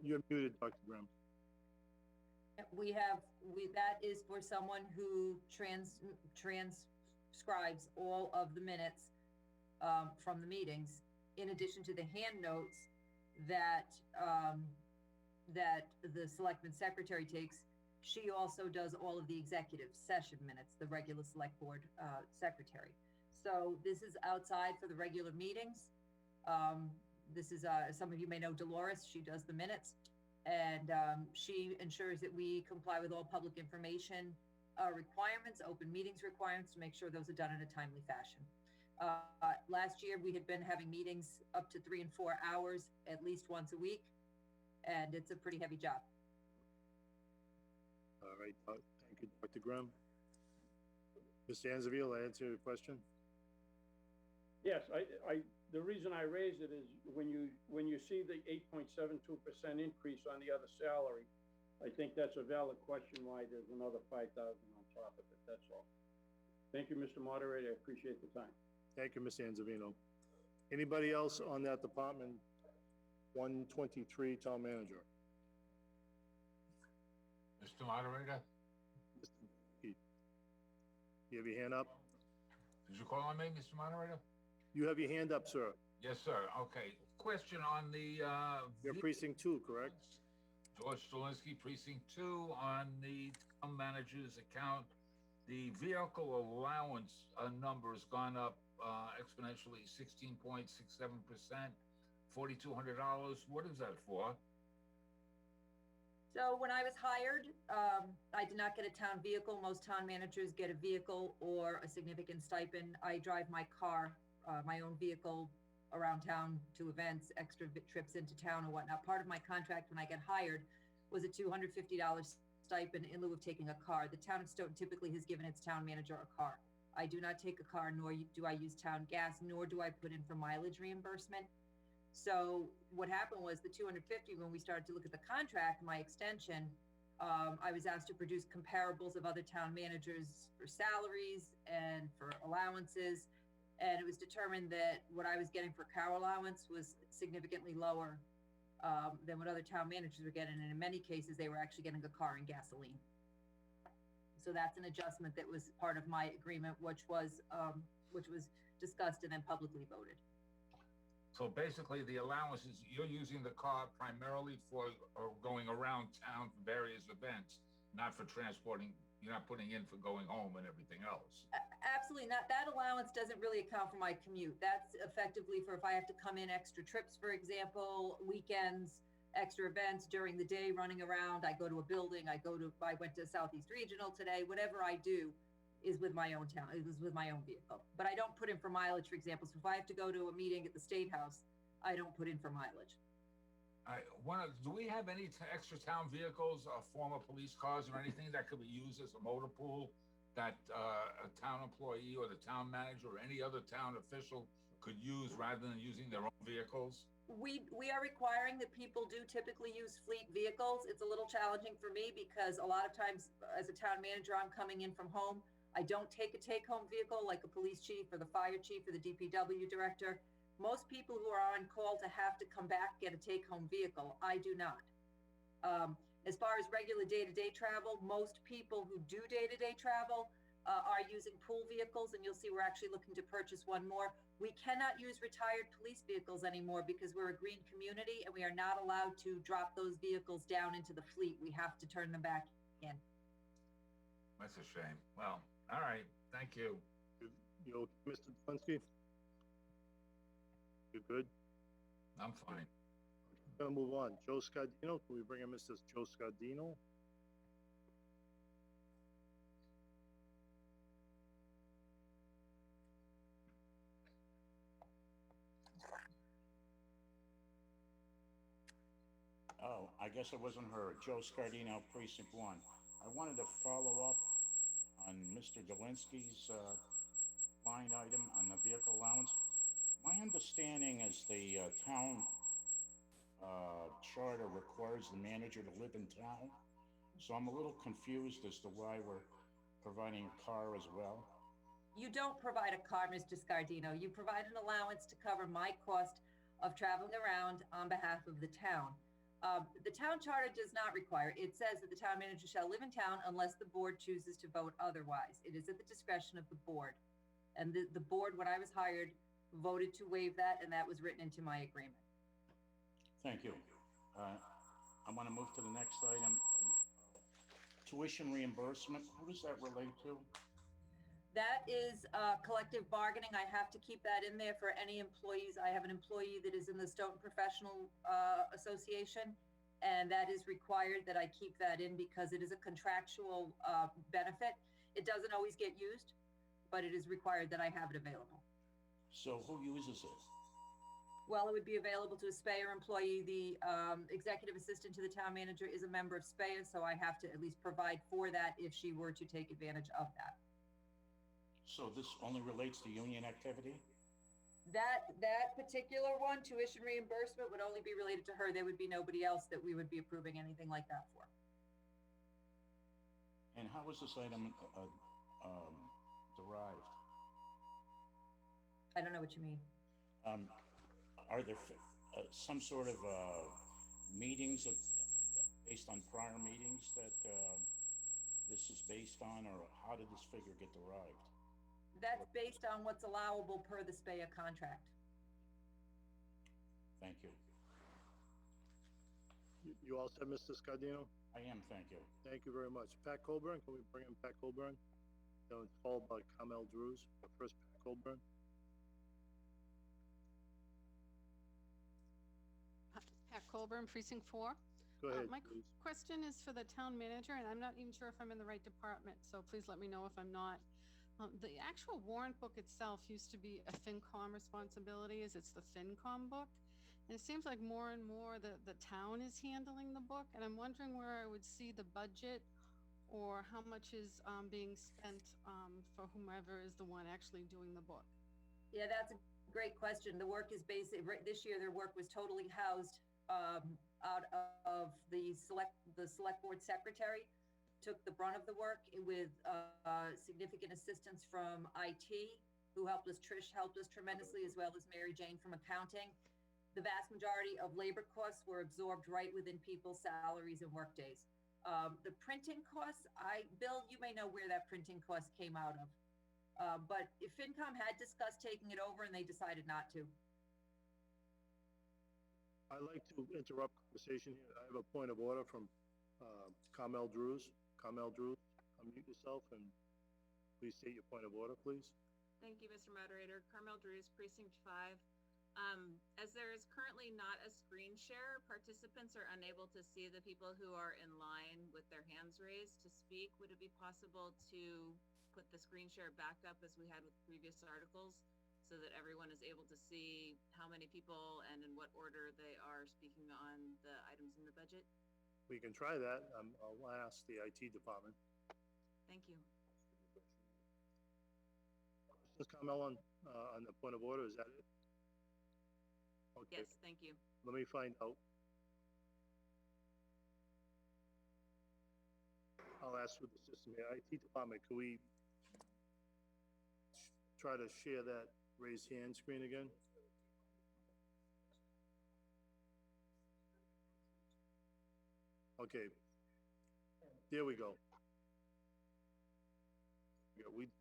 you're muted, Dr. Grimm. That is for someone who transcribes all of the minutes from the meetings, in addition to the hand notes that the selectman secretary takes. She also does all of the executive session minutes, the regular select board secretary. So this is outside for the regular meetings. This is, some of you may know Dolores, she does the minutes. And she ensures that we comply with all public information requirements, open meetings requirements, to make sure those are done in a timely fashion. Last year, we had been having meetings up to 3 and 4 hours, at least once a week, and it's a pretty heavy job. All right, thank you, Dr. Grimm. Mr. Anzaville, I answer your question? yes, the reason I raised it is when you see the 8.72% increase on the other salary, I think that's a valid question why there's another 5,000 on top of it, that's all. Thank you, Mr. Moderator, I appreciate the time. Thank you, Mr. Anzavino. Anybody else on that Department 123 Town Manager? Mr. Moderator? You have your hand up? Did you call on me, Mr. Moderator? You have your hand up, sir. Yes, sir. Okay. Question on the, You're precinct 2, correct? George Stalinsky, precinct 2, on the town manager's account. The vehicle allowance number has gone up exponentially, 16.67%, $4,200. What is that for? So when I was hired, I did not get a town vehicle. Most town managers get a vehicle or a significant stipend. I drive my car, my own vehicle, around town to events, extra trips into town or whatnot. Part of my contract when I got hired was a $250 stipend in lieu of taking a car. The town of Stoughton typically has given its town manager a car. I do not take a car, nor do I use town gas, nor do I put in for mileage reimbursement. So what happened was the $250, when we started to look at the contract, my extension, I was asked to produce comparables of other town managers for salaries and for allowances. And it was determined that what I was getting for car allowance was significantly lower than what other town managers were getting. And in many cases, they were actually getting a car and gasoline. So that's an adjustment that was part of my agreement, which was discussed and then publicly voted. So basically, the allowances, you're using the car primarily for going around town for various events, not for transporting, you're not putting in for going home and everything else. Absolutely not. That allowance doesn't really account for my commute. That's effectively for if I have to come in extra trips, for example, weekends, extra events during the day, running around. I go to a building, I went to Southeast Regional today, whatever I do is with my own town, it was with my own vehicle. But I don't put in for mileage, for example. So if I have to go to a meeting at the State House, I don't put in for mileage. Do we have any extra town vehicles, former police cars or anything that could be used as a motor pool that a town employee or the town manager or any other town official could use rather than using their own vehicles? We are requiring that people do typically use fleet vehicles. It's a little challenging for me because a lot of times as a town manager, I'm coming in from home. I don't take a take-home vehicle like a police chief or the fire chief or the DPW director. Most people who are on call to have to come back get a take-home vehicle. I do not. As far as regular day-to-day travel, most people who do day-to-day travel are using pool vehicles, and you'll see we're actually looking to purchase one more. We cannot use retired police vehicles anymore because we're a green community and we are not allowed to drop those vehicles down into the fleet. We have to turn them back in. That's a shame. Well, all right, thank you. You okay, Mr. Delansky? You good? I'm fine. Gonna move on. Joe Scardino, can we bring in Mr. Joe Scardino? Oh, I guess it wasn't her. Joe Scardino, Precinct 1. I wanted to follow up on Mr. Delansky's line item on the vehicle allowance. My understanding is the town charter requires the manager to live in town. So I'm a little confused as to why we're providing a car as well. You don't provide a car, Mr. Scardino. You provide an allowance to cover my cost of traveling around on behalf of the town. The town charter does not require, it says that the town manager shall live in town unless the board chooses to vote otherwise. It is at the discretion of the board. And the board, when I was hired, voted to waive that, and that was written into my agreement. Thank you. I want to move to the next item. Tuition reimbursement, who does that relate to? That is collective bargaining. I have to keep that in there for any employees. I have an employee that is in the Stoughton Professional Association, and that is required that I keep that in because it is a contractual benefit. It doesn't always get used, but it is required that I have it available. So who uses it? Well, it would be available to a SPAER employee. The executive assistant to the town manager is a member of SPAER, so I have to at least provide for that if she were to take advantage of that. So this only relates to union activity? That particular one, tuition reimbursement, would only be related to her. There would be nobody else that we would be approving anything like that for. And how was this item derived? I don't know what you mean. Are there some sort of meetings based on prior meetings that this is based on, or how did this figure get derived? That's based on what's allowable per the SPAEA contract. Thank you. You all set, Mr. Scardino? I am, thank you. Thank you very much. Pat Colburn, can we bring in Pat Colburn? Followed by Carmel Drews. First, Pat Colburn. Pat Colburn, Precinct 4. Go ahead, My please. question is for the town manager, and I'm not even sure if I'm in the right department, so please let me know if I'm not. The actual warrant book itself used to be a FinCom responsibility, as it's the FinCom book. And it seems like more and more the town is handling the book, and I'm wondering where I would see the budget or how much is being spent for whomever is the one actually doing the book. Yeah, that's a great question. The work is basic. This year, their work was totally housed out of the select board secretary. Took the brunt of the work with significant assistance from IT, who helped us. Trish helped us tremendously, as well as Mary Jane from accounting. The vast majority of labor costs were absorbed right within people's salaries and work days. The printing costs, Bill, you may know where that printing cost came out of. But if FinCom had discussed taking it over and they decided not to. I'd like to interrupt conversation here. I have a point of order from Carmel Drews. Carmel Drews, unmute yourself and please state your point of order, please. Thank you, Mr. Moderator. Carmel Drews, Precinct 5. As there is currently not a screen share, participants are unable to see the people who are in line with their hands raised to speak. Would it be possible to put the screen share back up as we had with previous articles so that everyone is able to see how many people and in what order they are speaking on the items in the budget? We can try that. I'll ask the IT department. Thank you. Ms. Carmel on the point of order, is that it? Okay, Yes, thank you. let me find out. I'll ask with the system here. IT department, can we try to share that raised hand screen again? Okay. There we go. Yeah, we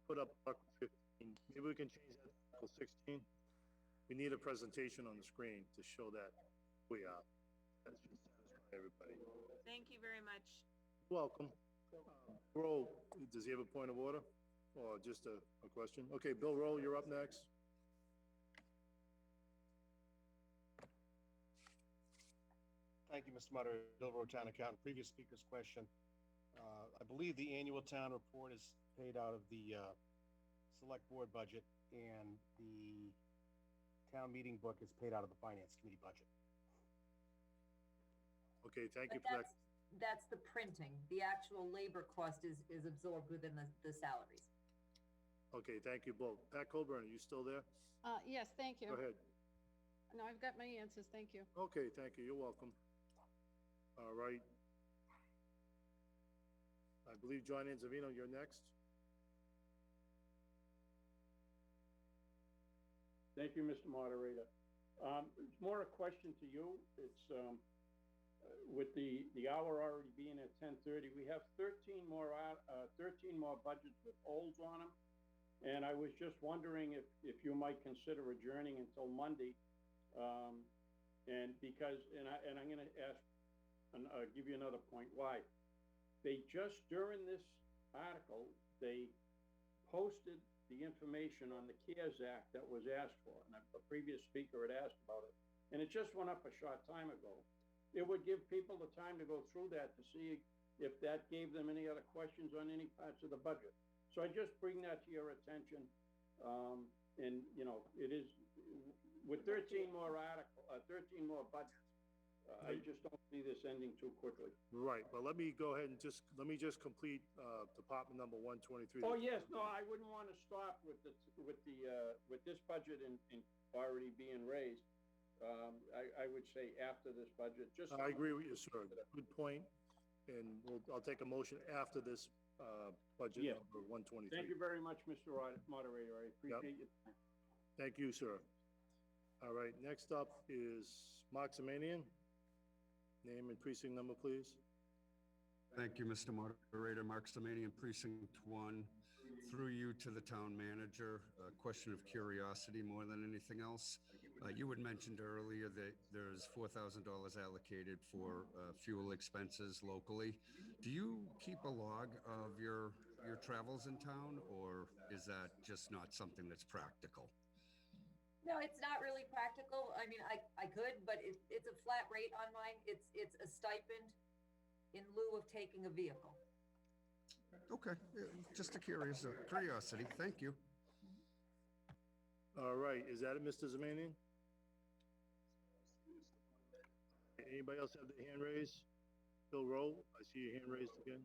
put up Article 15. Maybe we can change that to Article 16. We need a presentation on the screen to show that we are. That should satisfy everybody. Thank you very much. Welcome. Roll, does he have a point of order or just a question? Okay, Bill Roll, you're up next. Thank you, Mr. Moderator. Bill Rowe, Town Accountant. Previous speaker's question. I believe the annual town report is paid out of the select board budget, and the town meeting book is paid out of the finance committee budget. Okay, thank you But for that. that's the printing. The actual labor cost is absorbed within the salaries. Okay, thank you both. Pat Colburn, are you still there? Yes, thank you. Go ahead. No, I've got my answers, thank you. Okay, thank you. You're welcome. All right. I believe John and Zavino, you're next. Thank you, Mr. Moderator. It's more a question to you. It's, with the hour already being at 10:30, we have 13 more budgets with olds on them. And I was just wondering if you might consider adjourning until Monday. And I'm gonna ask, and give you another point why. They just, during this article, they posted the information on the CARES Act that was asked for, and a previous speaker had asked about it, and it just went up a short time ago. It would give people the time to go through that to see if that gave them any other questions on any parts of the budget. So I just bring that to your attention. And, you know, it is, with 13 more budgets, I just don't see this ending too quickly. Right, but let me go ahead and let me just complete department number 123. Oh, yes, no, I wouldn't want to stop with this budget and already being raised. I would say after this budget, just. I agree with you, sir. Good point. And I'll take a motion after this budget Yes. number 123. Thank you very much, Mr. Moderator. I appreciate your time. Thank you, sir. All right, next up is Mark Semanian. Name and precinct number, please. Thank you, Mr. Moderator. Mark Semanian, Precinct 1. Through you to the town manager, a question of curiosity more than anything else. You had mentioned earlier that there's $4,000 allocated for fuel expenses locally. Do you keep a log of your travels in town, or is that just not something that's practical? No, it's not really practical. I mean, I could, but it's a flat rate on mine. It's a stipend in lieu of taking a vehicle. Okay, just a curiosity. Thank you. All right, is that it, Mr. Zemanian? Anybody else have their hand raised? Bill Rowe, I see your hand raised again.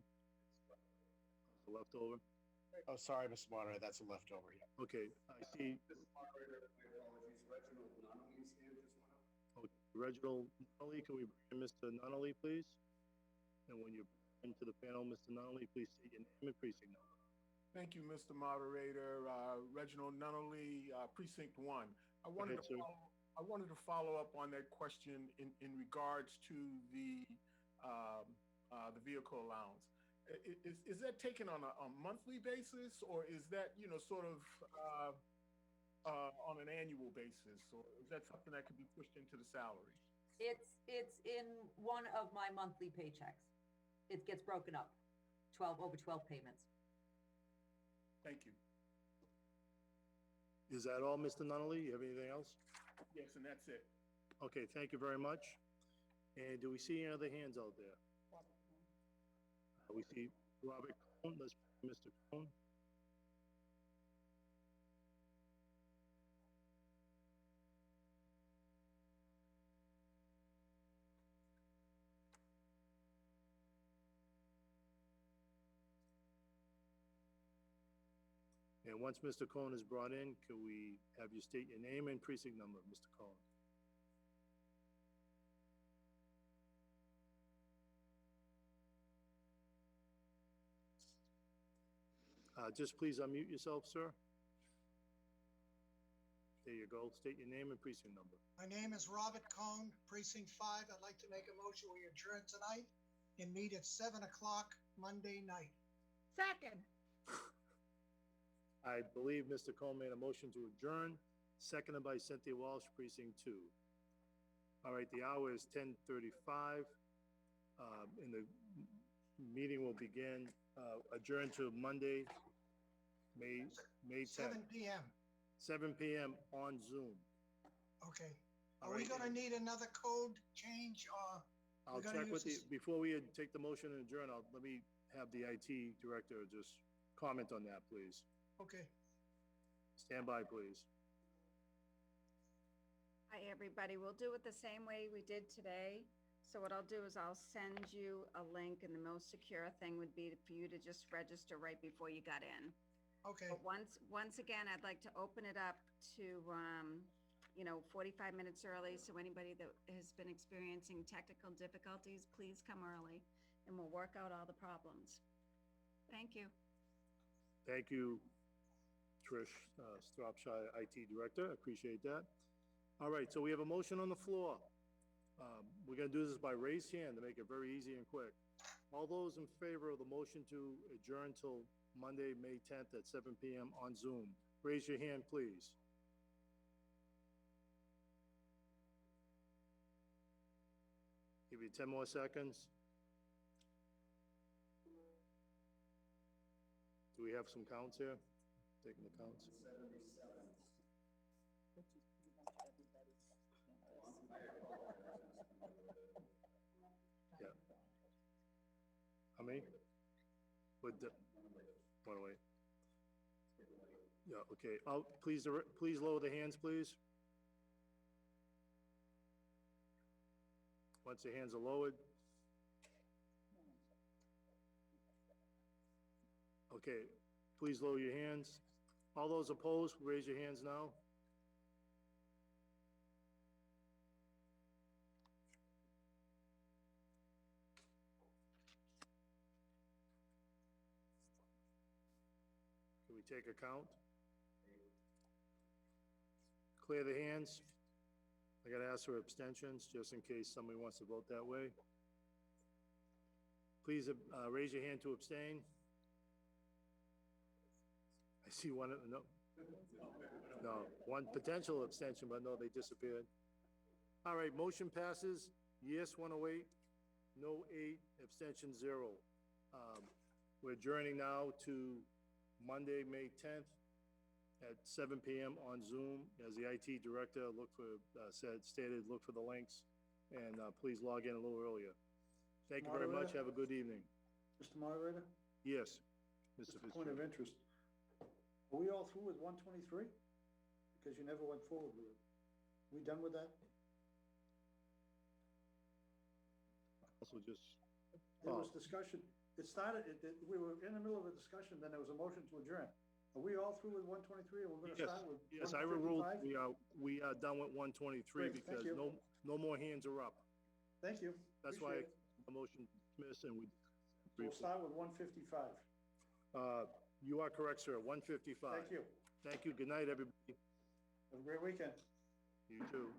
It's a leftover. Oh, sorry, Mr. Moderator, that's a leftover, yeah. Okay, I see. Reginald Nunnally, can we bring in Mr. Nunnally, please? And when you bring into the panel, Mr. Nunnally, please state your name and precinct number. Thank you, Mr. Moderator. Reginald Nunnally, Precinct 1. I wanted to follow up on that question in regards to the vehicle allowance. Is that taken on a monthly basis, or is that, you know, sort of on an annual basis, or is that something that could be pushed into the salary? It's in one of my monthly paychecks. It gets broken up, over 12 payments. Thank you. Is that all, Mr. Nunnally? You have anything else? Yes, and that's it. Okay, thank you very much. And do we see any other hands out there? We see Robert Cohn. Let's bring Mr. Cohn. And once Mr. Cohen is brought in, can we have you state your name and precinct number, Mr. Cohen? Just please unmute yourself, sir. There you go. State your name and precinct number. My name is Robert Cohn, Precinct 5. I'd like to make a motion. We adjourn tonight and meet at 7 o'clock Monday night. Second. I believe Mr. Cohen made a motion to adjourn, seconded by Cynthia Walsh, Precinct 2. All right, the hour is 10:35. And the meeting will begin, adjourn to Monday, May 10th. 7 p.m. 7 p.m. on Zoom. Okay. All Are we right, gonna need another code change or? I'll we're gonna check with use the, before we take the motion and adjourn, let me have the IT director just comment on that, please. Okay. Stand by, please. Hi, everybody. We'll do it the same way we did today. So what I'll do is I'll send you a link, and the most secure thing would be for you to just register right before you got in. Okay. But once again, I'd like to open it up to, 45 minutes early. So anybody that has been experiencing technical difficulties, please come early and we'll work out all the problems. Thank you. Thank you, Trish, Stropshire IT Director. Appreciate that. All right, so we have a motion on the floor. We're gonna do this by raised hand to make it very easy and quick. All those in favor of the motion to adjourn till Monday, May 10th at 7 p.m. on Zoom, raise your hand, please. Give you 10 more seconds. Do we have some counts here? Taking the counts. Yeah. How many? With the, one away. Yeah, okay. Please lower the hands, please. Once the hands are lowered. Okay, please lower your hands. All those opposed, raise your hands now. Can we take a count? Clear the hands. I gotta ask for abstentions, just in case somebody wants to vote that way. Please raise your hand to abstain. I see one, no, one potential abstention, but no, they disappeared. All right, motion passes. Yes, 108, no 8, abstention 0. We're adjourning now to Monday, May 10th at 7 p.m. on Zoom. As the IT director stated, look for the links, and please log in a little earlier. Thank you very much. Have a good evening. Mr. Moderator? Yes, Just Mr. a point of Fitzgerald. interest. Are we all through with 123? Because you never went forward with it. We done with that? Also just, There was discussion. It started, we were in the middle of a discussion, then there was a motion to adjourn. Are we all through with 123, or we're gonna yes, start with yes, I ruled 155? we are done with 123 Great, thank because you. no more hands are up. Thank you. That's why Appreciate it. the motion dismissed and we. We'll start with 155. You are correct, sir. 155. Thank you. Thank you. Good night, everybody. Have a great weekend. You too.